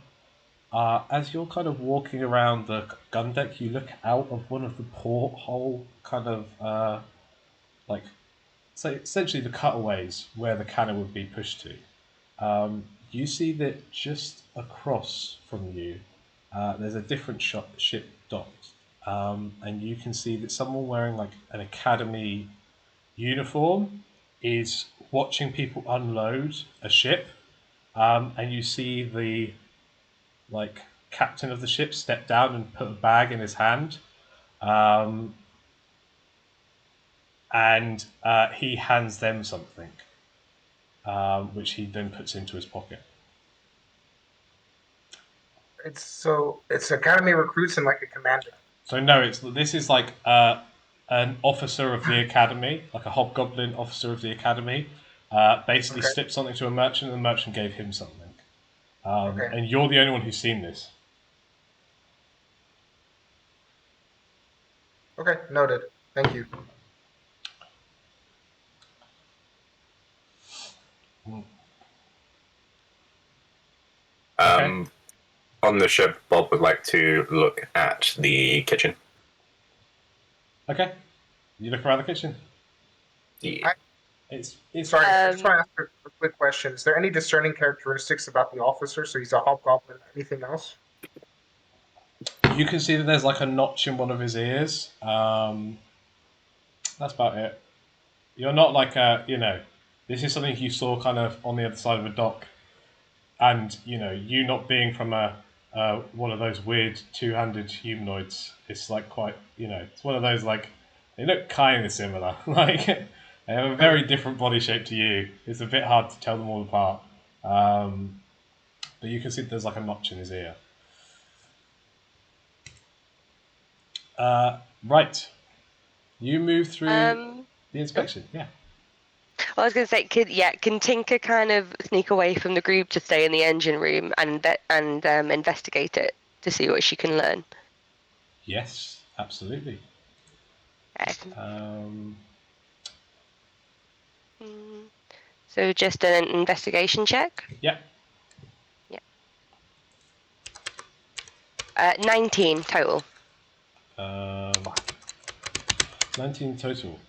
as you're kind of walking around the gun deck, you look out of one of the porthole kind of like, so essentially the cutaways where the cannon would be pushed to. You see that just across from you, there's a different ship docked, and you can see that someone wearing like an academy uniform is watching people unload a ship, and you see the like captain of the ship step down and put a bag in his hand, um, and he hands them something, which he then puts into his pocket. It's academy recruits and like a commander. So no, this is like an officer of the academy, like a hobgoblin officer of the academy. Basically, Okay. slipped something to a merchant, and the merchant gave him something. Okay. And you're the only one who's seen this. Okay. Noted. Thank you. Um, On the ship, Bob would like to look at the kitchen. Okay, you look around the kitchen. Yeah. It's Sorry, I just want to Um, ask a quick question. Is there any discerning characteristics about the officer? So he's a hobgoblin. Anything else? You can see that there's like a notch in one of his ears. That's about it. You're not like this is something you saw kind of on the other side of a dock, and you not being from a one of those weird two-handed humanoids. It's like quite it's one of those like they look kind of similar. Like they have a very different body shape to you. It's a bit hard to tell them all apart. But you can see there's like a notch in his ear. Right. You move through the oh, inspection. Yeah. I was going to say, can Tinker kind of sneak away from the group to stay in the engine room and investigate it to see what she can learn? Yes, absolutely. Okay. Um, So just an investigation check. yeah. Yeah. 19 total. 19 total.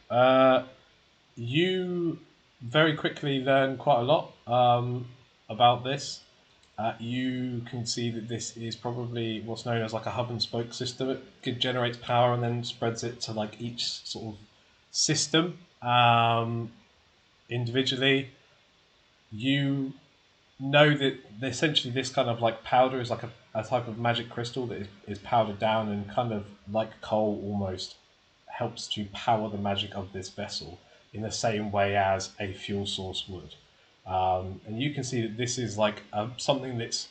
You very quickly learn quite a lot about this. You can see that this is probably what's known as like a hub and spoke system. It generates power and then spreads it to like each sort of system individually. You know that essentially this kind of like powder is like a type of magic crystal that is powdered down and kind of like coal almost helps to power the magic of this vessel in the same way as a fuel source would. And you can see that this is like something that's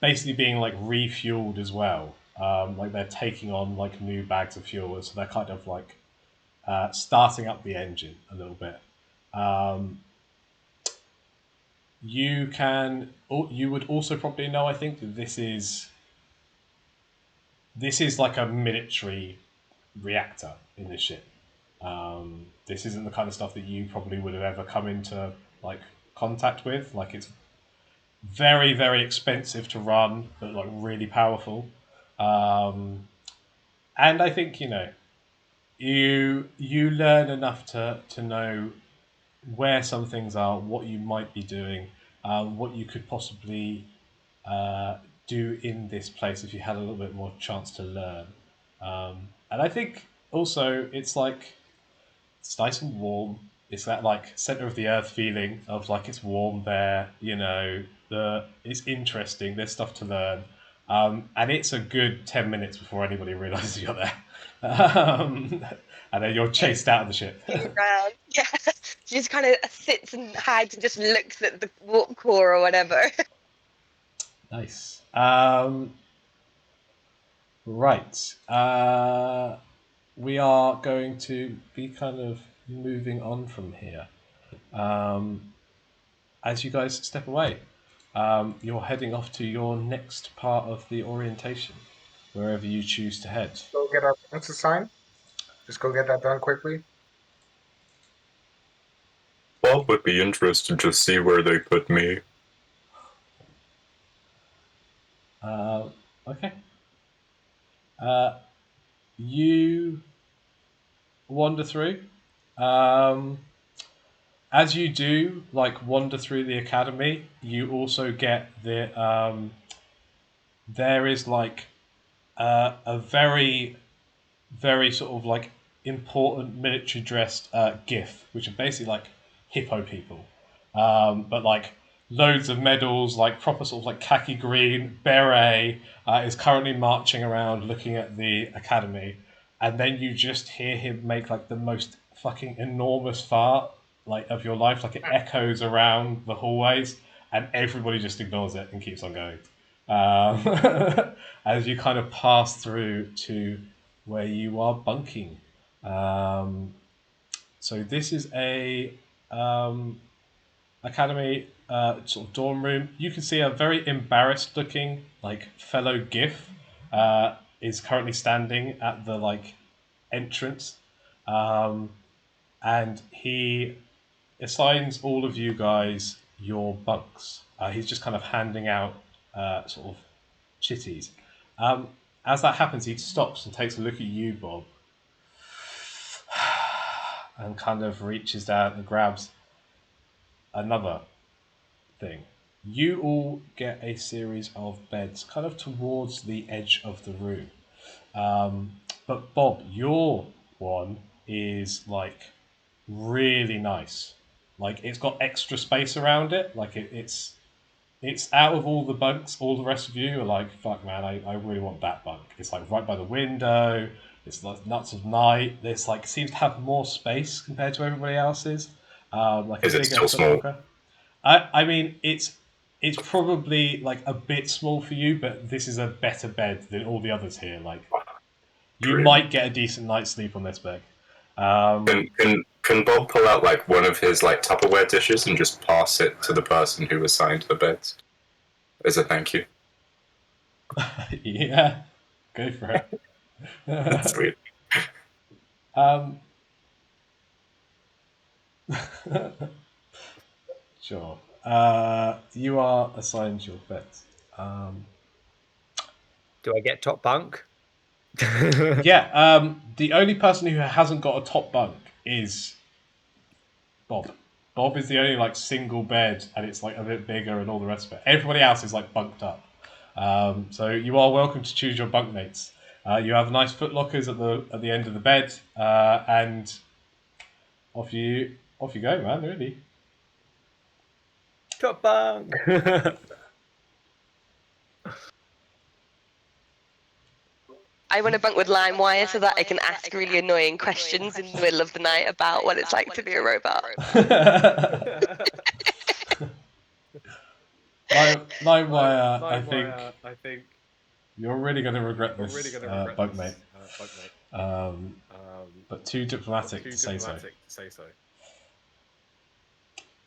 basically being like refueled as well. Like they're taking on like new bags of fuel, so they're kind of like starting up the engine a little bit. You would also probably know, I think, that this is like a military reactor in this ship. This isn't the kind of stuff that you probably would have ever come into like contact with. Like it's very very expensive to run, but like really powerful. And I think you learn enough to know where some things are, what you might be doing, what you could possibly uh, do in this place if you had a little bit more chance to learn. And I think also it's like it's nice and warm. it's that like center of the earth feeling of like it's warm there. It's interesting. There's stuff to learn, and it's a good 10 minutes before anybody realizes you're there, and then you're chased out of the ship. Around. Yeah. She just kind of sits and hides and just looks at the warp core or whatever. Nice. Right. We are going to be kind of moving on from here. As you guys step away, you're heading off to your next part of the orientation, wherever you choose to head. Go get our points assigned. Just go get that done quickly. Bob would be interested to see where they put me. Okay. You wander through. As you do, like wander through the academy, you also get there is like a very very sort of like important military dressed GIF, which are basically like hippo people, but like loads of medals, like proper sort of like khaki green beret, is currently marching around looking at the academy, and then you just hear him make like the most fucking enormous fart like of your life, like it echoes around the hallways, and everybody just ignores it and keeps on going. As you kind of pass through to where you are bunking. So this is a academy sort of dorm room. You can see a very embarrassed looking like fellow GIF is currently standing at the like entrance, and he assigns all of you guys your bunks. He's just kind of handing out sort of chitties. As that happens, he stops and takes a look at you, Bob, and kind of reaches down and grabs another thing. You all get a series of beds kind of towards the edge of the room. But Bob, your one is like really nice. Like it's got extra space around it. Like it's out of all the bunks. All the rest of you are like, fuck, man, I really want that bunk. It's like right by the window. It's like nuts of night. It's like seems to have more space compared to everybody else's. Like Is a it bigger still small? locker. I mean, it's probably like a bit small for you, but this is a better bed than all the others here. Like you Dream. might get a decent night's sleep on this bed. Can Bob pull out like one of his like Tupperware dishes and just pass it to the person who assigned the beds as a thank you? Yeah, go for it. That's sweet. Sure. You are assigned your beds. Do I get top bunk? Yeah. The only person who hasn't got a top bunk is Bob. Bob is the only like single bed, and it's like a bit bigger and all the rest of it. Everybody else is like bunked up. So you are welcome to choose your bunk mates. You have nice foot lockers at the end of the bed, and off you go, man. Really. Top bunk. I want to bunk with LimeWire so that I can ask really annoying questions in the middle of the night about what it's like to be a robot. LimeWire, I think you're really going to regret this, bunkmate. But too diplomatic to say so.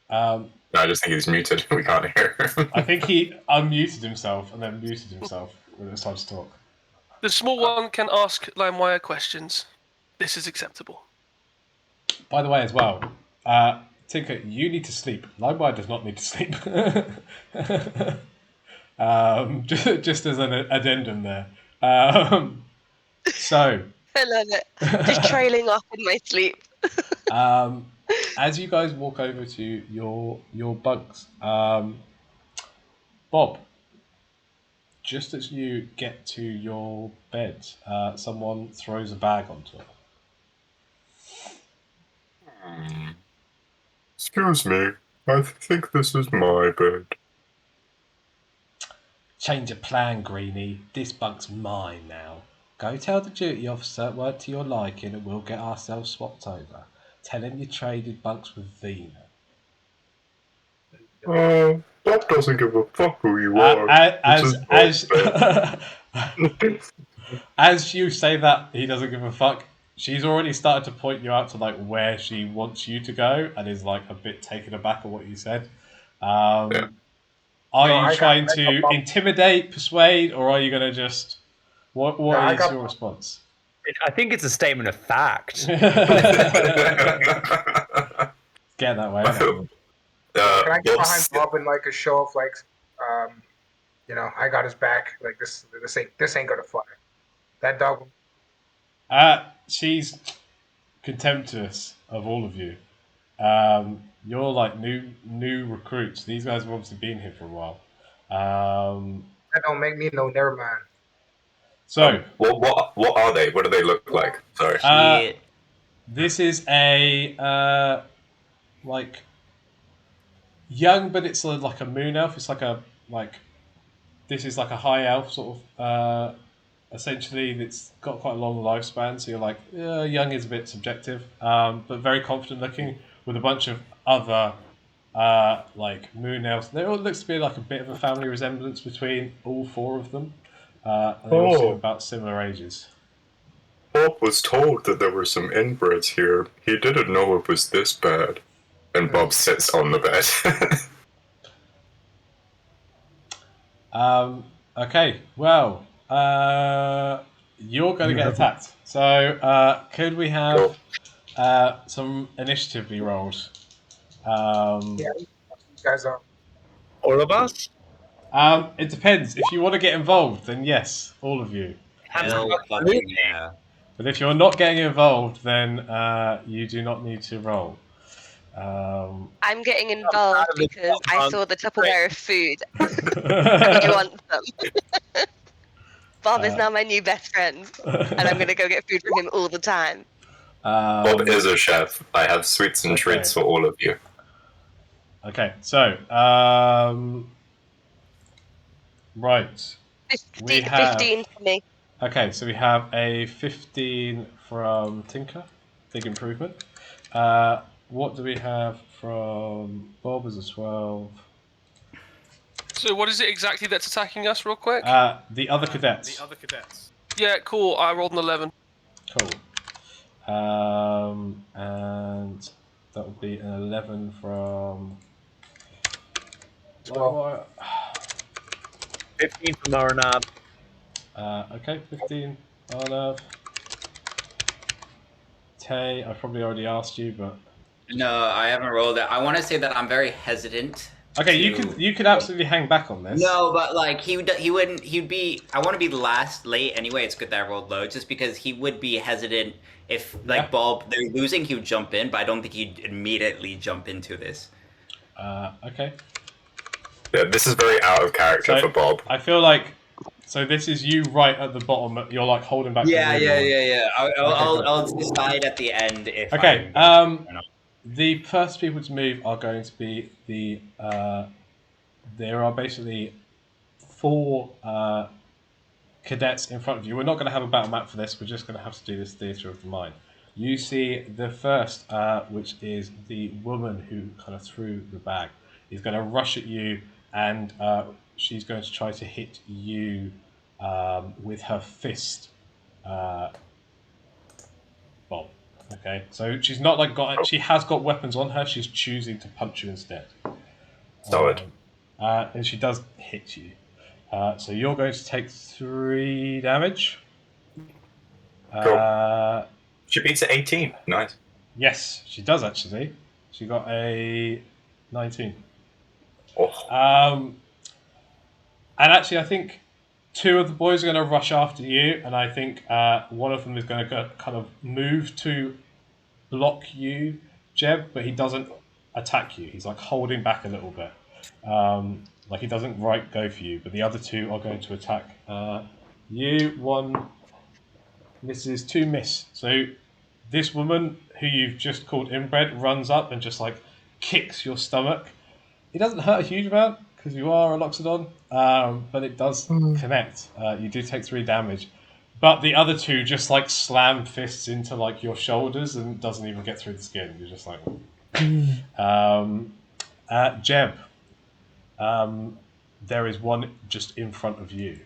No, I just think he's muted. We can't hear him. I think he unmuted himself and then muted himself when it was time to talk. The small one can ask LimeWire questions. This is acceptable. By the way, as well, Tinker, you need to sleep. LimeWire does not need to sleep. Just as an addendum there. So, I love it. Just trailing off in my sleep. as you guys walk over to your bunks, Bob, just as you get to your bed, someone throws a bag onto it. Excuse me, I think this is my bed. Change of plan, Greenie. This bunk's mine now. Go tell the duty officer it weren't to your liking and we'll get ourselves swapped over. Tell him you traded bunks with Vina. Bob doesn't give a fuck who you are. It's his As bed. as you say that he doesn't give a fuck, she's already started to point you out to like where she wants you to go, and is like a bit taken aback at what you said. Yeah. Are No, you I got- trying I to got- intimidate, persuade, or are you going to just what I is got- your response? I think it's a statement of fact. Get that way. Innit? Can I get Bob behind Bob and like a show of like, I got his back. Like this ain't gonna fly. That dog. She's contemptuous of all of you. You're like new recruits. These guys have obviously been here for a while. That don't make me no. Never mind. So what are they? What do they look like? Sorry. She, this is a like young, but it's like a moon elf. It's like this is like a high elf sort of. Essentially, it's got quite a long lifespan. So you're like young is a bit subjective, but very confident looking with a bunch of other like moon elves. There all looks to be like a bit of a family resemblance between all four of them, and they all seem Oh. about similar ages. Bob was told that there were some inbreds here. He didn't know it was this bad. And Bob sits on the bed. Okay, well, you're going to get attacked. So, could we have some initiative be rolled? Yeah, you guys are. All of us? It depends. If you want to get involved, then yes, all of you. hell fucking yeah. But if you're not getting involved, then you do not need to roll. I'm getting involved because I saw the Tupperware of food. I want them. Bob is now my new best friend, and I'm gonna go get food from him all the time. Bob is a chef. I have sweets and treats for all of you. Okay, so right. 15 for me. Okay, so we have a 15 from Tinker, big improvement. What do we have from Bob as a 12? So what is it exactly that's attacking us, real quick? The other cadets. Yeah, cool. I rolled an 11. Cool. And that would be an 11 from. 12. 15 from Moranab. Okay, 15. Arnav. Tay, I probably already asked you, but. No, I haven't rolled it. I want to say that I'm very hesitant. Okay, to- you could absolutely hang back on this. No, but like he wouldn't. He'd be. I want to be late anyway. It's good that I rolled low, just because he would be hesitant if like Yeah. Bob they're losing. He would jump in, but I don't think he'd immediately jump into this. Okay. Yeah, this is very out of character for Bob. I feel like. So this is you right at the bottom. You're like holding back. Yeah. the I'll decide at the end if. Okay. I'm or not. The first people to move are going to be the. There are basically 4 cadets in front of you. We're not going to have a battle map for this. We're just going to have to do this theatre of the mind. You see the first, which is the woman who kind of threw the bag, is going to rush at you, and she's going to try to hit you with her fist. Bob. Okay, so she's not like got. She has got weapons on her. She's choosing to punch you instead. Solid. And she does hit you. So you're going to take 3 damage. She beats at 18. Nice. Yes, she does actually. She got a 19. Oh. And actually, I think 2 of the boys are going to rush after you, and I think one of them is going to kind of move to block you, Jeb, but he doesn't attack you. He's like holding back a little bit. Like he doesn't go for you, but the other 2 are going to attack you. 1 misses, 2 miss. So this woman who you've just called inbred runs up and just like kicks your stomach. It doesn't hurt a huge amount because you are a Loxodon, but it does connect. You do take 3 damage, but the other 2 just like slam fists into like your shoulders and it doesn't even get through the skin. You're just like, Jeb. There is one just in front of you.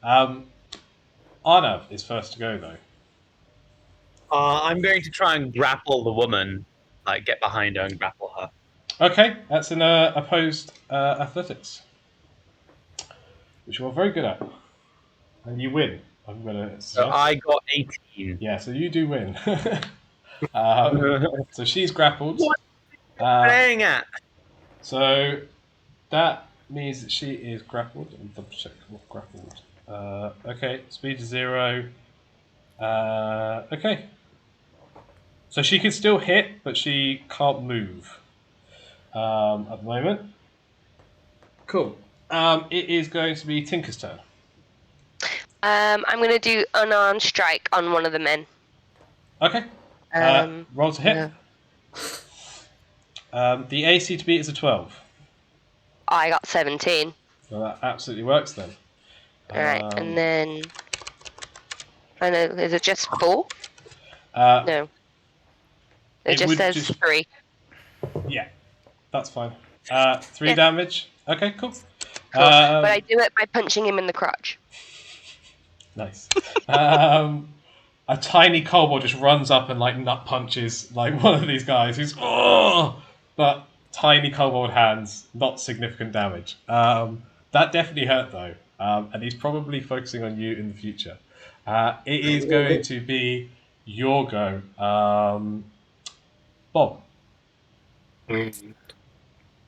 Arnav is first to go though. I'm going to try and grapple the woman, like get behind her and grapple her. Okay, that's an opposed athletics, which you are very good at, and you win. I'm gonna. So I got 18. Yeah, so you do win. So she's grappled. What are you playing at? So that means that she is grappled. Let me double check what grappled. Okay, speed is 0. Okay. So she can still hit, but she can't move at the moment. Cool. It is going to be Tinker's turn. I'm going to do unarmed strike on one of the men. Okay. Roll to hit. Yeah. The AC to beat is a 12. I got 17. So that absolutely works then. Alright, and then... I know, is it just 4? No. It just says 3. Yeah, that's fine. 3 damage. Okay, cool. Cool. But I do it by punching him in the crotch. Nice. A tiny kobold just runs up and like nut punches like one of these guys who's but tiny kobold hands, not significant damage. That definitely hurt though, and he's probably focusing on you in the future. It is going to be your go, Bob.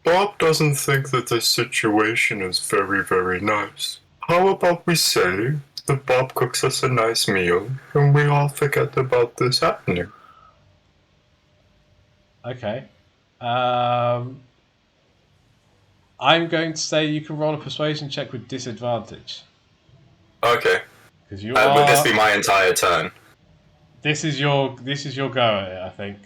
Bob doesn't think that this situation is very, very nice. How about we say that Bob cooks us a nice meal and we all forget about this happening? Okay. I'm going to say you can roll a persuasion check with disadvantage. Okay. Because you Would this be my entire turn? This is your go at it, I think.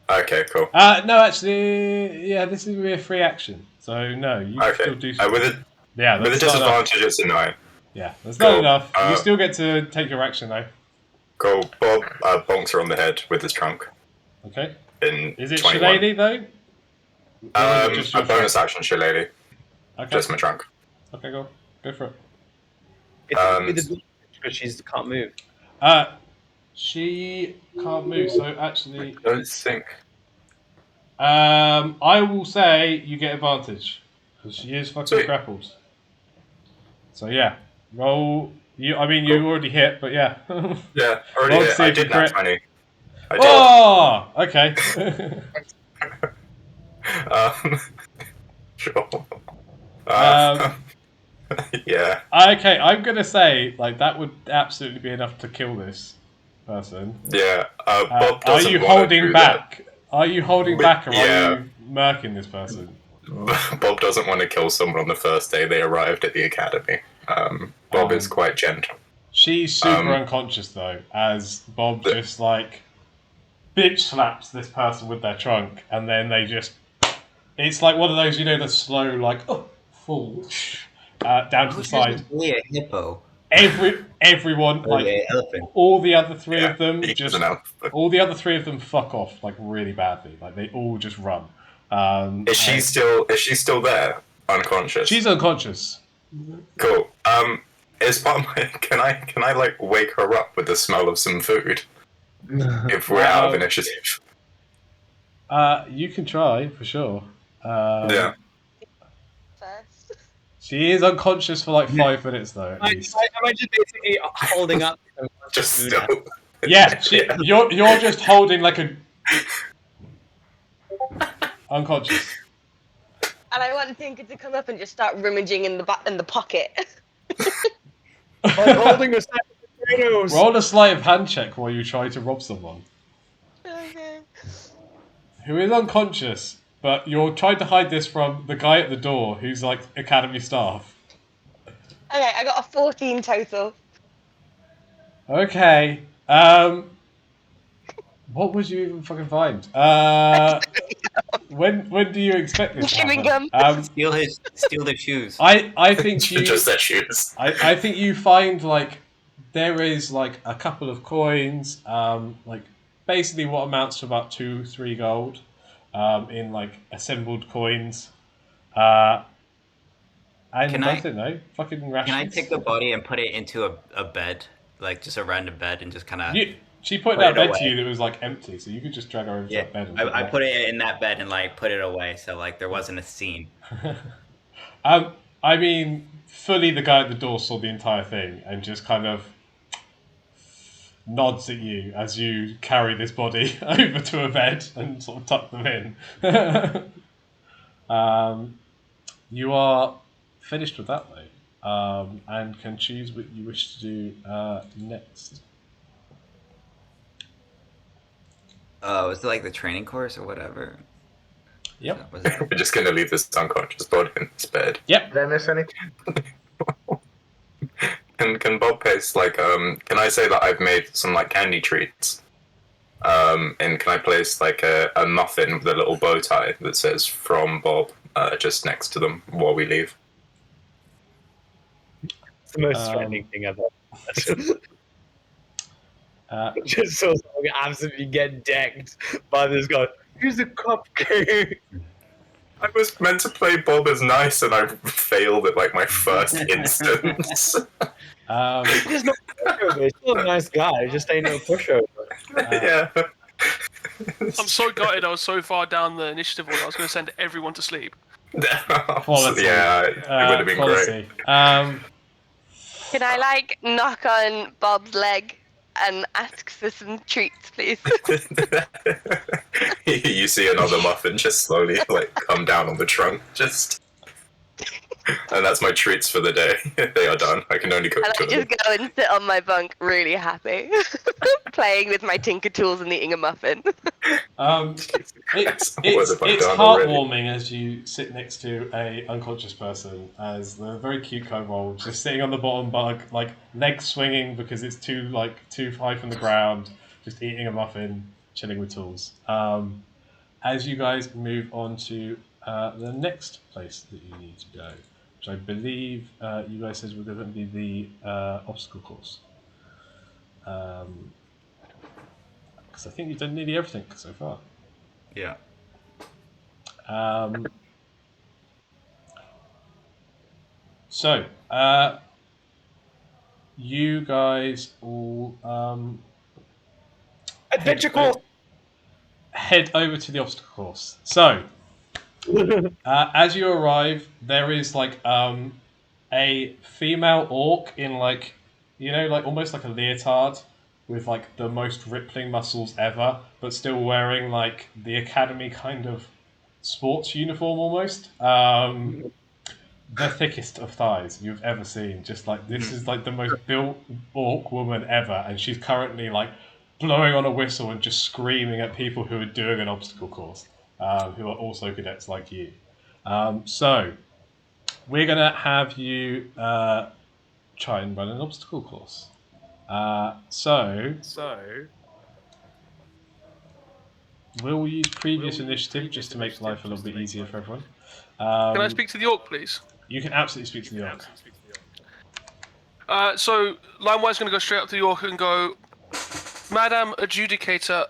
Okay, cool. No, actually, yeah, this is going to be a free action. So no, you can still do something. With Yeah, a disadvantage, it's a 9. Yeah, that's Cool. not enough. You still get to take your action though. Cool. Bob bonks her on the head with his trunk. Okay. Is it Shillelagh though? A bonus action Shillelagh. Okay. Just my trunk. Okay, go for it. It's because she can't move. She can't move, so actually, I don't think. I will say you get advantage because she is fucking Sweet. grappled. So yeah, roll. You already hit, but yeah. Yeah, already hit. I did that 20. I did. Oh, okay. Sure. Yeah. Okay, I'm gonna say like that would absolutely be enough to kill this person. Yeah. Bob Are doesn't you wanna holding do back? Are you holding back, or yeah. are you murking this person? Bob doesn't want to kill someone on the first day they arrived at the academy. Bob is quite gentle. She's super unconscious though, as Bob just like bitch slaps this person with their trunk, and then they just. It's like one of those, the slow like fall down to the side. Really a hippo. Everyone like elephant. all the other 3 of them All the other 3 of them fuck off like really badly. Like they all just run. Is she still there? Unconscious. She's unconscious. Cool. Is part of my, can I like wake her up with the smell of some food? If we're out of initiative. You can try for sure. Yeah. First. She is unconscious for like 5 minutes though. At least. Am I just basically holding up? Just still. Yeah, you're just holding like a unconscious. And I want Tinker to come up and just start rummaging in the pocket. I'm holding a sack of potatoes. Roll a sleight of hand check while you try to rob someone Okay. who is unconscious, but you're trying to hide this from the guy at the door who's like academy staff. Okay, I got a 14 total. Okay. What would you even fucking find? when do you expect this to Chewing happen? gum. Steal their shoes. I think you Just their shoes. I think you find like there is like a couple of coins, like basically what amounts to about 2-3 gold, in like assembled coins, and Can that's I it. No fucking can I rations. take the body and put it into a bed, like just a random bed, and just kind of She pointed put out it bed to away? you that was like empty, so you could just drag her over to Yeah, that bed and I pick put it in that bed and like put it away, so like there wasn't a scene. I mean, fully the guy at the door saw the entire thing and just kind of nods at you as you carry this body over to a bed and sort of tuck them in. You are finished with that though, and can choose what you wish to do next. Was it like the training course or whatever? Yep. Was it? We're just gonna leave this unconscious body in this bed. Yep. Did I miss anything? Can Bob paste like can I say that I've made some like candy treats? And can I place like a muffin with a little bow tie that says from Bob just next to them while we leave? It's the most threatening thing ever. Uh, Just saw someone absolutely get decked by this guy. Here's a cupcake. I was meant to play Bob as nice and I failed at like my first instance. He's not a pushover. He's still a nice guy. He just ain't no pushover. Yeah. I'm so gutted. I was so far down the initiative order. I was going to send everyone to sleep. Quality. Yeah, it would have been quality. Can I like knock on Bob's leg and ask for some treats, please? great. You see another muffin just slowly like come down on the trunk, just. And that's my treats for the day. They are done. I can only cook And two I of them. just go and sit on my bunk, really happy, playing with my Tinker Tools and eating a muffin. It's What have I done heartwarming as you sit next to a unconscious person, as the very cute kobold just sitting on the bottom bug, like legs swinging because it's too high from the ground, just eating a muffin, chilling with tools. As you guys move on to the next place that you need to go, which I believe you guys said was going to be the obstacle course. Because I think you've done nearly everything so far. Yeah. So, you guys all Adventure course. head over to the obstacle course. So, as you arrive, there is like a female orc in like, like almost like a leotard with like the most rippling muscles ever, but still wearing like the academy kind of sports uniform almost. The thickest of thighs you've ever seen. Just like this is like the most built orc woman ever, and she's currently like blowing on a whistle and just screaming at people who are doing an obstacle course, who are also cadets like you. So we're gonna have you try and run an obstacle course. So we'll use previous initiative just to make life a little bit easier for everyone. Can I speak to the orc, please? You can absolutely speak to the orc. So Limewire's going to go straight up to the orc and go, Madam Adjudicator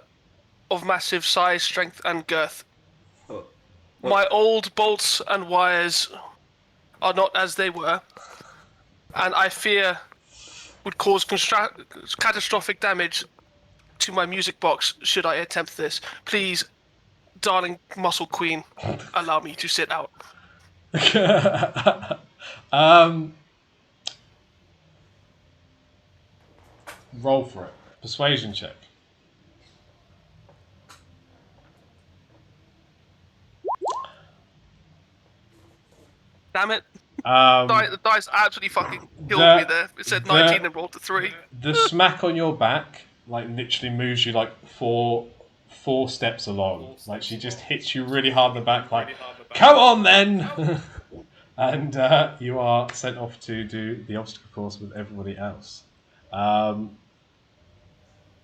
of massive size, strength, and girth. Oh, My old bolts and wires are not as they were, and I fear would cause catastrophic damage to my music box should I attempt this. Please, darling muscle queen, allow me to sit out. Roll for it. Persuasion check. Damn it. The dice absolutely fucking killed me there. It said 19 and rolled a 3. The smack on your back, like, literally moves you like four steps along. Like, she just hits you really hard in the back, like, come on then! And you are sent off to do the obstacle course with everybody else.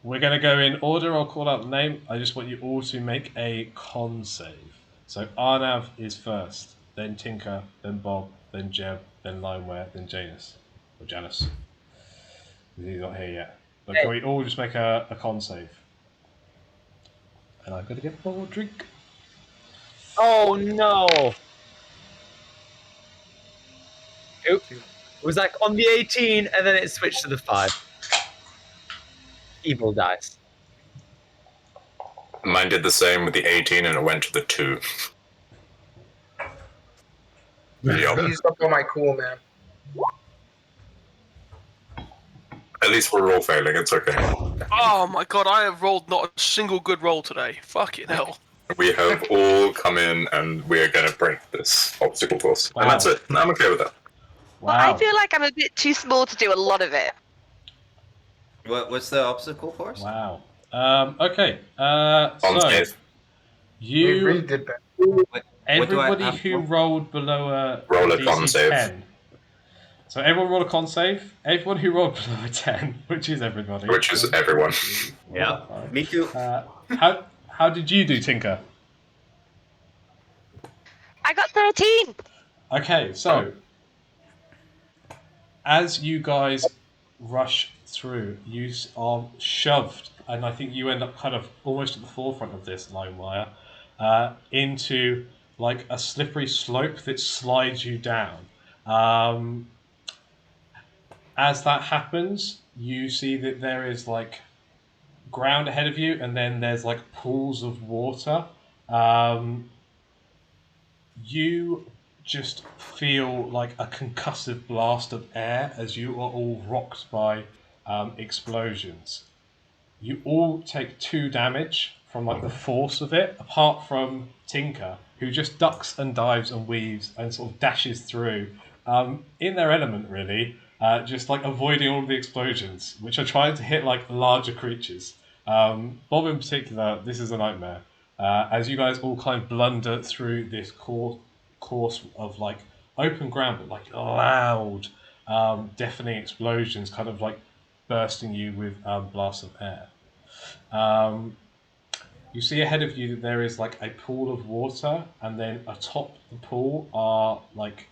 We're going to go in order. I'll call out the name. I just want you all to make a con save. So Arnav is first, then Tinker, then Bob, then Jeb, then Limeware, then Janus. Or Janus. He's not here yet. But can we all just make a con save? And I'm going to get more drink. Oh no! It was like on the 18, and then it switched to the 5. Evil dice. Mine did the same with the 18 and it went to the 2. I Yup. used up all my cool, man. At least we're all failing, it's okay. Oh my god, I have rolled not a single good roll today. Fucking hell. We have all come in and we are going to break this obstacle course. Wow. And that's it. I'm okay with that. Well, I Wow. feel like I'm a bit too small to do a lot of it. What's the obstacle course? Wow. Okay. On So save. We really you, did that. What do I everybody have who for? rolled below a Roll a con DC save. 10. So everyone roll a con save. Everyone who rolled below a 10, which is everybody. Which is everyone. Yeah, me too. How did you do, Tinker? I got 13. Okay, so as you guys rush through, you are shoved, and I think you end up kind of almost at the forefront of this line wire, into like a slippery slope that slides you down. As that happens, you see that there is like ground ahead of you, and then there's like pools of water. You just feel like a concussive blast of air as you are all rocked by explosions. You all take 2 damage from like the force of it, apart from Tinker, who just ducks and dives and weaves and sort of dashes through in their element, really, just like avoiding all of the explosions, which are trying to hit like larger creatures. Bob, in particular, this is a nightmare. As you guys all kind of blunder through this course of like open ground, but like loud, deafening explosions, kind of like bursting you with blasts of air. You see ahead of you that there is like a pool of water, and then atop the pool are like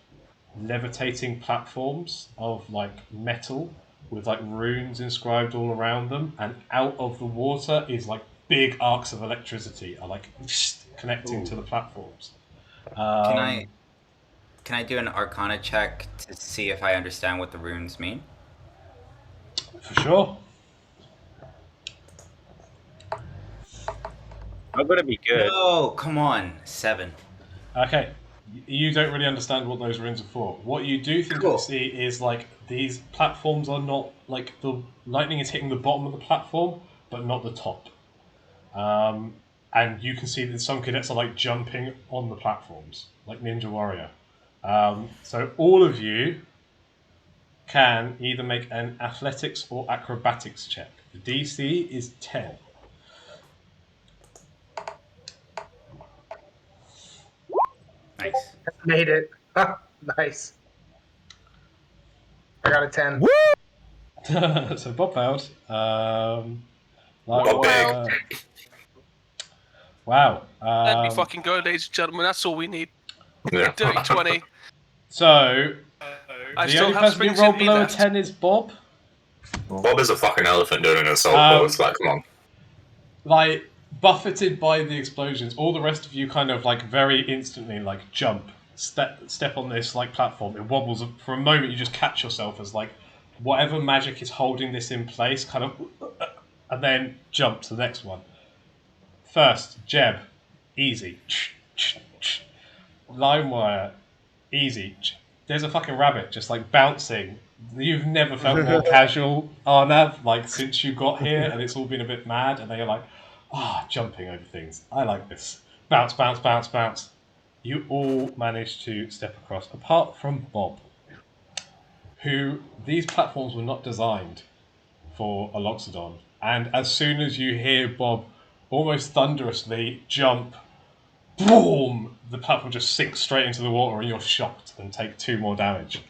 levitating platforms of like metal with like runes inscribed all around them, and out of the water is like big arcs of electricity are like connecting to the platforms. Can I do an Arcana check to see if I understand what the runes mean? For sure. I'm gonna be good. No, come on, 7. Okay. You don't really understand what those runes are for. What you do think Cool. you see is like these platforms are not like the lightning is hitting the bottom of the platform, but not the top. And you can see that some cadets are like jumping on the platforms, like Ninja Warrior. So all of you can either make an athletics or acrobatics check. The DC is 10. Nice. Made it. Nice. I got a 10. So Bob failed. Bob Wow. Let me fucking go, ladies and gentlemen. That's all we need. Yeah. Dirty 20. So I the still only have person who springs rolled in me below a left. 10 is Bob. Bob is a fucking elephant doing an assault course. Like, come on. Like buffeted by the explosions, all the rest of you kind of like very instantly like jump, step on this like platform. It wobbles for a moment. You just catch yourself as like whatever magic is holding this in place, kind of, and then jump to the next one. First, Jeb, easy. Limewire, easy. There's a fucking rabbit just like bouncing. You've never felt more casual, Arnav, like since you got here, and it's all been a bit mad, and they're like, jumping over things. I like this. Bounce, bounce, bounce, bounce. You all managed to step across, apart from Bob, who these platforms were not designed for a Loxodon. And as soon as you hear Bob almost thunderously jump, boom, the platform just sinks straight into the water, and you're shocked and take 2 more damage.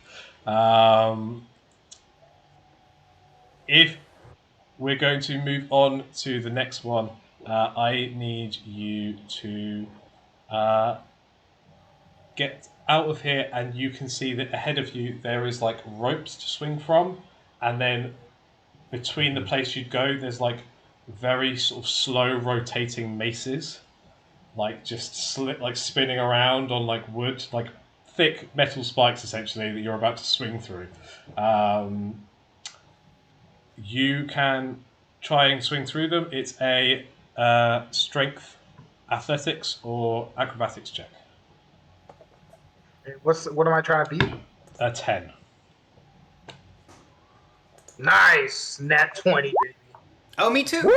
If we're going to move on to the next one, I need you to get out of here, and you can see that ahead of you there is like ropes to swing from, and then between the place you'd go, there's like very sort of slow rotating maces, like just like spinning around on like wood, like thick metal spikes essentially that you're about to swing through. You can try and swing through them. It's a strength, athletics, or acrobatics check. What am I trying to beat? A 10. Nice, nat 20, baby. Oh, me too.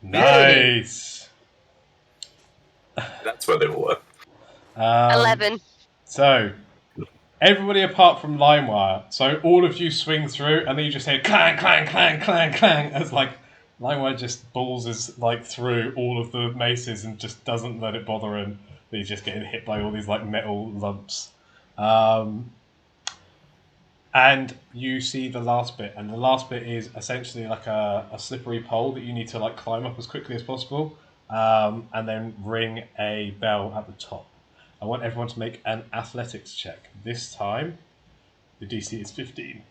Nice. That's where they were. 11. So, everybody apart from Limewire, so all of you swing through, and then you just hear clang, clang, clang, clang, clang, as like Limewire just balls like through all of the maces and just doesn't let it bother him. He's just getting hit by all these like metal lumps. And you see the last bit, and the last bit is essentially like a slippery pole that you need to like climb up as quickly as possible, and then ring a bell at the top. I want everyone to make an athletics check. This time, the DC is 15.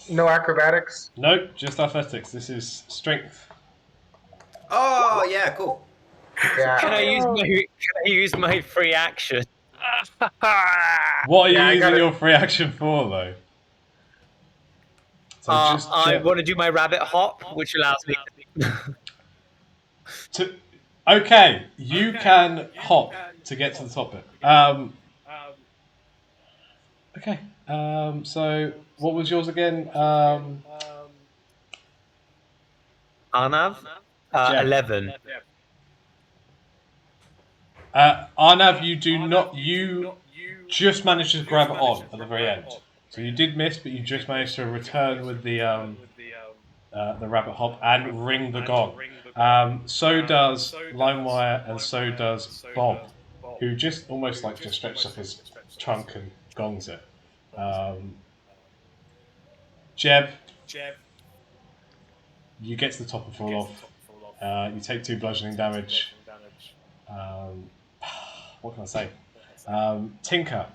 No acrobatics. Nope, just athletics. This is strength. Oh, yeah, cool. Yeah. Can I use my free action? What are you Yeah, I using gotta- your free action for, though? So I want to do my rabbit hop, which allows me. Okay, you can hop to get to the top bit. Okay. So what was yours again? Arnav, Jeff. 11. Arnav, you do not. You just managed to grab it on at the very end. So you did miss, but you just managed to return with the rabbit hop and ring the gong. So does Limewire, and so does Bob, who just almost like just stretches up his trunk and gongs it. Jeb, you get to the top and fall off. You take 2 bludgeoning damage. What can I say? Tinker,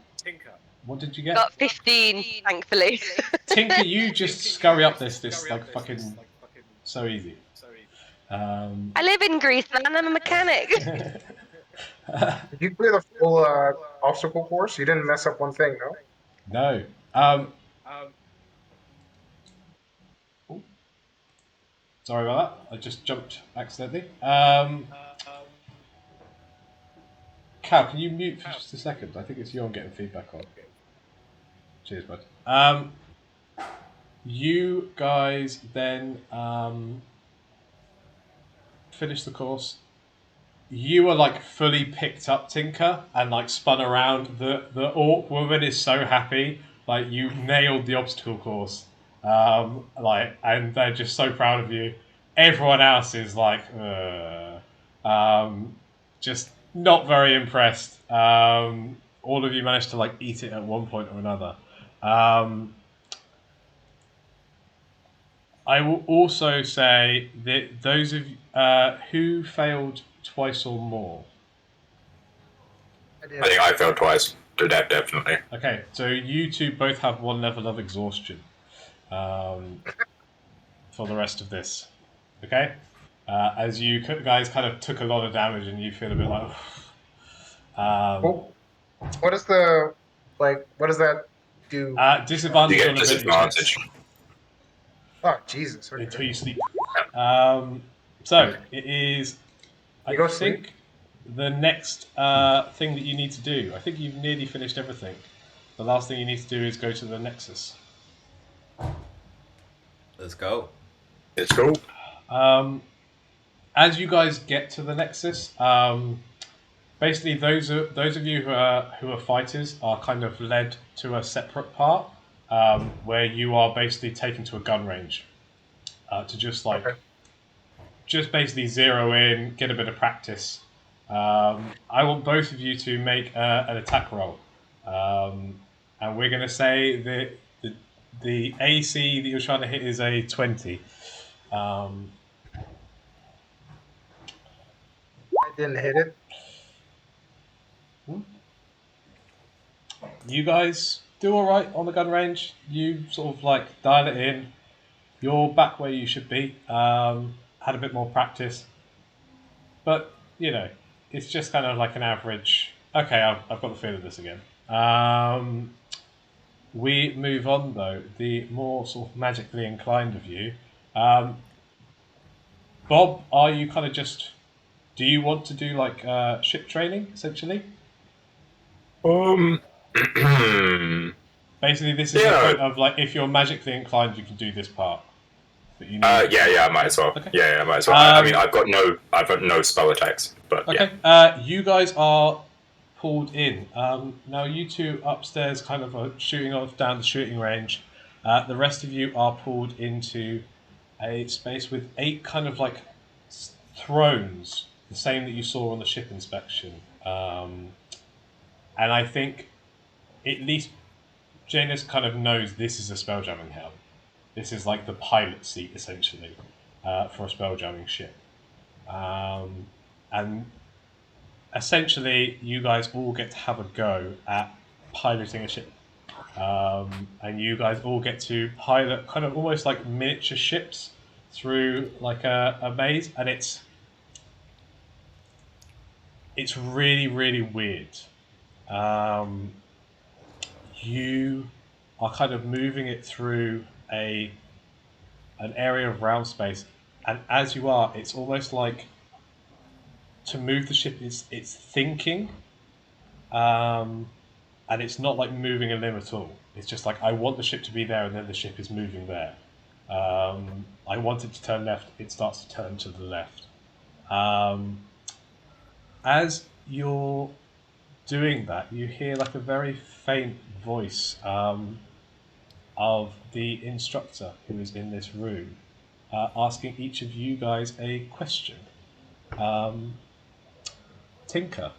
what did you get? Got 15, thankfully. Tinker, you just scurry up this like fucking so easy. I live in Greece, man. I'm a mechanic. Did you clear the full obstacle course? You didn't mess up one thing, no? No. Sorry about that. I just jumped accidentally. Cal, can you mute for just a second? I think it's you I'm getting feedback on. Cheers, bud. You guys then finish the course. You are like fully picked up, Tinker, and like spun around. The orc woman is so happy. Like you nailed the obstacle course. And they're just so proud of you. Everyone else is like, just not very impressed. All of you managed to like eat it at one point or another. I will also say that those of you who failed twice or more. I did. I think I failed twice. Definitely. Okay, so you two both have 1 level of exhaustion for the rest of this. Okay? As you guys kind of took a lot of damage and you feel a bit like. Cool. What is the what does that do? Disadvantage You get on ability disadvantage. checks Oh Jesus! Okay. until you sleep. So it is. I You go think the next thing that you need to do. I think you've nearly finished everything. The last thing you need to do is go to the Nexus. Let's go. Let's go. As you guys get to the Nexus, basically those of you who are fighters are kind of led to a separate part where you are basically taken to a gun range to just just basically zero in, get a bit of practice. I want both of you to make an attack roll, and we're going to say that the AC that you're trying to hit is a 20. I didn't hit it. You guys do all right on the gun range. You sort of like dial it in. You're back where you should be. Had a bit more practice, but you know, it's just kind of like an average. Okay, I've got the feel of this again. We move on though. The more sort of magically inclined of you, Bob, are you kind of just? Do you want to do like ship training essentially? Um. Basically, this is the Yeah. point of like if you're magically inclined, you can do this part. But you need. Yeah, might as well. Okay. Yeah, might as well. I mean, I've got no spell attacks, but Okay. yeah. You guys are pulled in. Now you two upstairs, kind of shooting off down the shooting range. The rest of you are pulled into a space with 8 kind of like thrones, the same that you saw on the ship inspection. And I think at least Janus kind of knows this is a spelljamming helm. This is like the pilot seat essentially for a spelljamming ship. And essentially, you guys all get to have a go at piloting a ship. And you guys all get to pilot kind of almost like miniature ships through like a maze, and it's really really weird. You are kind of moving it through an area of realm space, and as you are, it's almost like to move the ship is it's thinking, and it's not like moving a limb at all. It's just like I want the ship to be there, and then the ship is moving there. I want it to turn left, it starts to turn to the left. As you're doing that, you hear like a very faint voice of the instructor who is in this room, asking each of you guys a question. Tinker,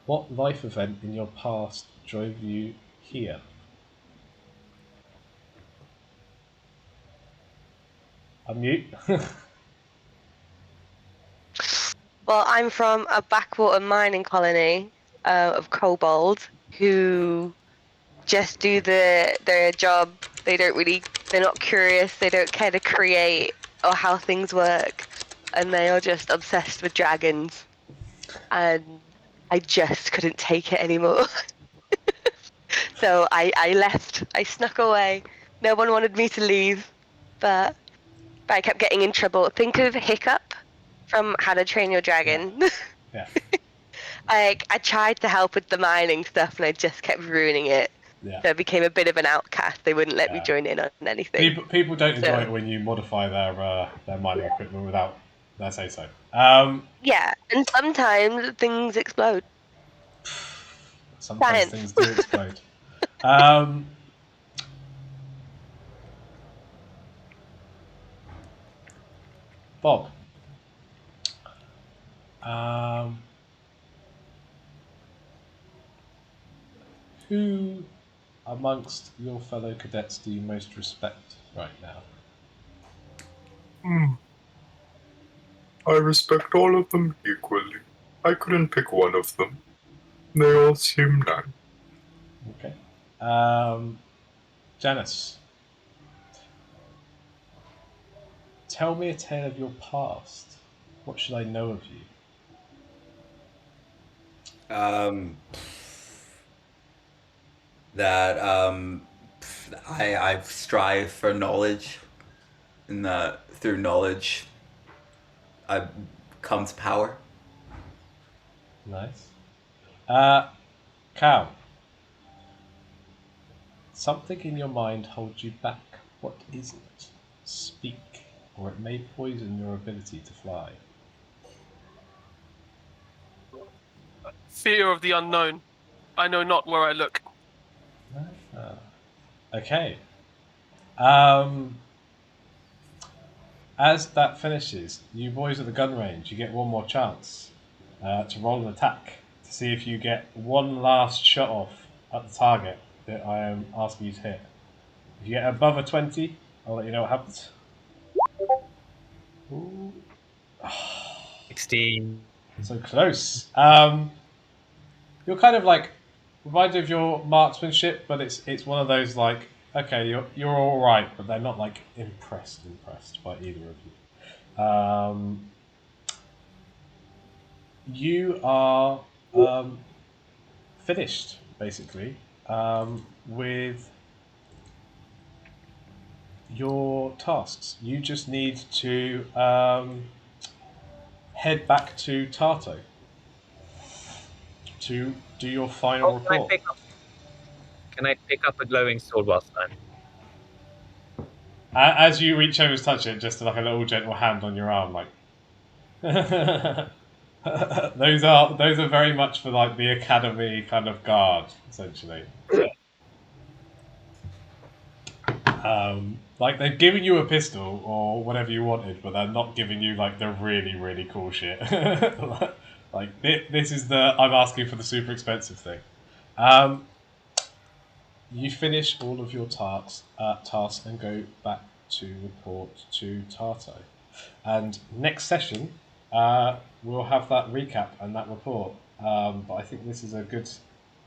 what life event in your past drove you here? Unmute. Well, I'm from a backwater mining colony of kobold who just do their job. They're not curious. They don't care to create or how things work, and they are just obsessed with dragons. And I just couldn't take it anymore. So I left. I snuck away. No one wanted me to leave, but I kept getting in trouble. Think of Hiccup from How to Train Your Dragon. Yeah. I tried to help with the mining stuff, and I just kept ruining it. Yeah. So I became a bit of an outcast. They wouldn't let me Yeah. join in on anything. People don't enjoy So- it when you modify their mining equipment without their say so. Yeah, and sometimes things explode. Sometimes Science. things do explode. Bob. Who amongst your fellow cadets do you most respect right now? I respect all of them equally. I couldn't pick one of them. They all seem nice. Okay. Janice. Tell me a tale of your past. What should I know of you? That I strive for knowledge, and that through knowledge, comes power. Nice. Cal. Something in your mind holds you back. What is it? Speak, or it may poison your ability to fly. Fear of the unknown. I know not where I look. Okay. As that finishes, you boys at the gun range, you get one more chance to roll an attack to see if you get one last shot off at the target that I am asking you to hit. If you get above a 20, I'll let you know what happens. Ooh. 16. So close. You're kind of like reminded of your marksmanship, but it's one of those like, okay, you're all right, but they're not like impressed by either of you. You are finished basically with your tasks. You just need to head back to Tarto to do your final report. Can I pick up a glowing sword whilst I'm? As you reach over to touch it, just like a little gentle hand on your arm, like those are very much for like the academy kind of guard, essentially. Like they've given you a pistol or whatever you wanted, but they're not giving you like the really really cool shit. Like this is the I'm asking for the super expensive thing. You finish all of your tasks and go back to report to Tarto. And next session, we'll have that recap and that report. But I think this is a good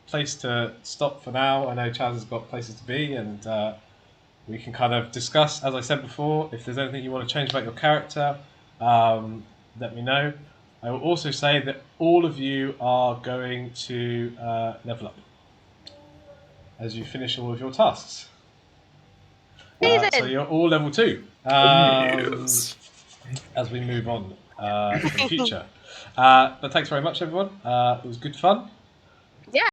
place to stop for now. I know Chaz has got places to be, and we can kind of discuss, as I said before, if there's anything you want to change about your character, let me know. I will also say that all of you are going to level up as you finish all of your tasks. So Amazing. you're all level 2 Yes. as we move on in the future. But thanks very much, everyone. It was good fun. Yeah.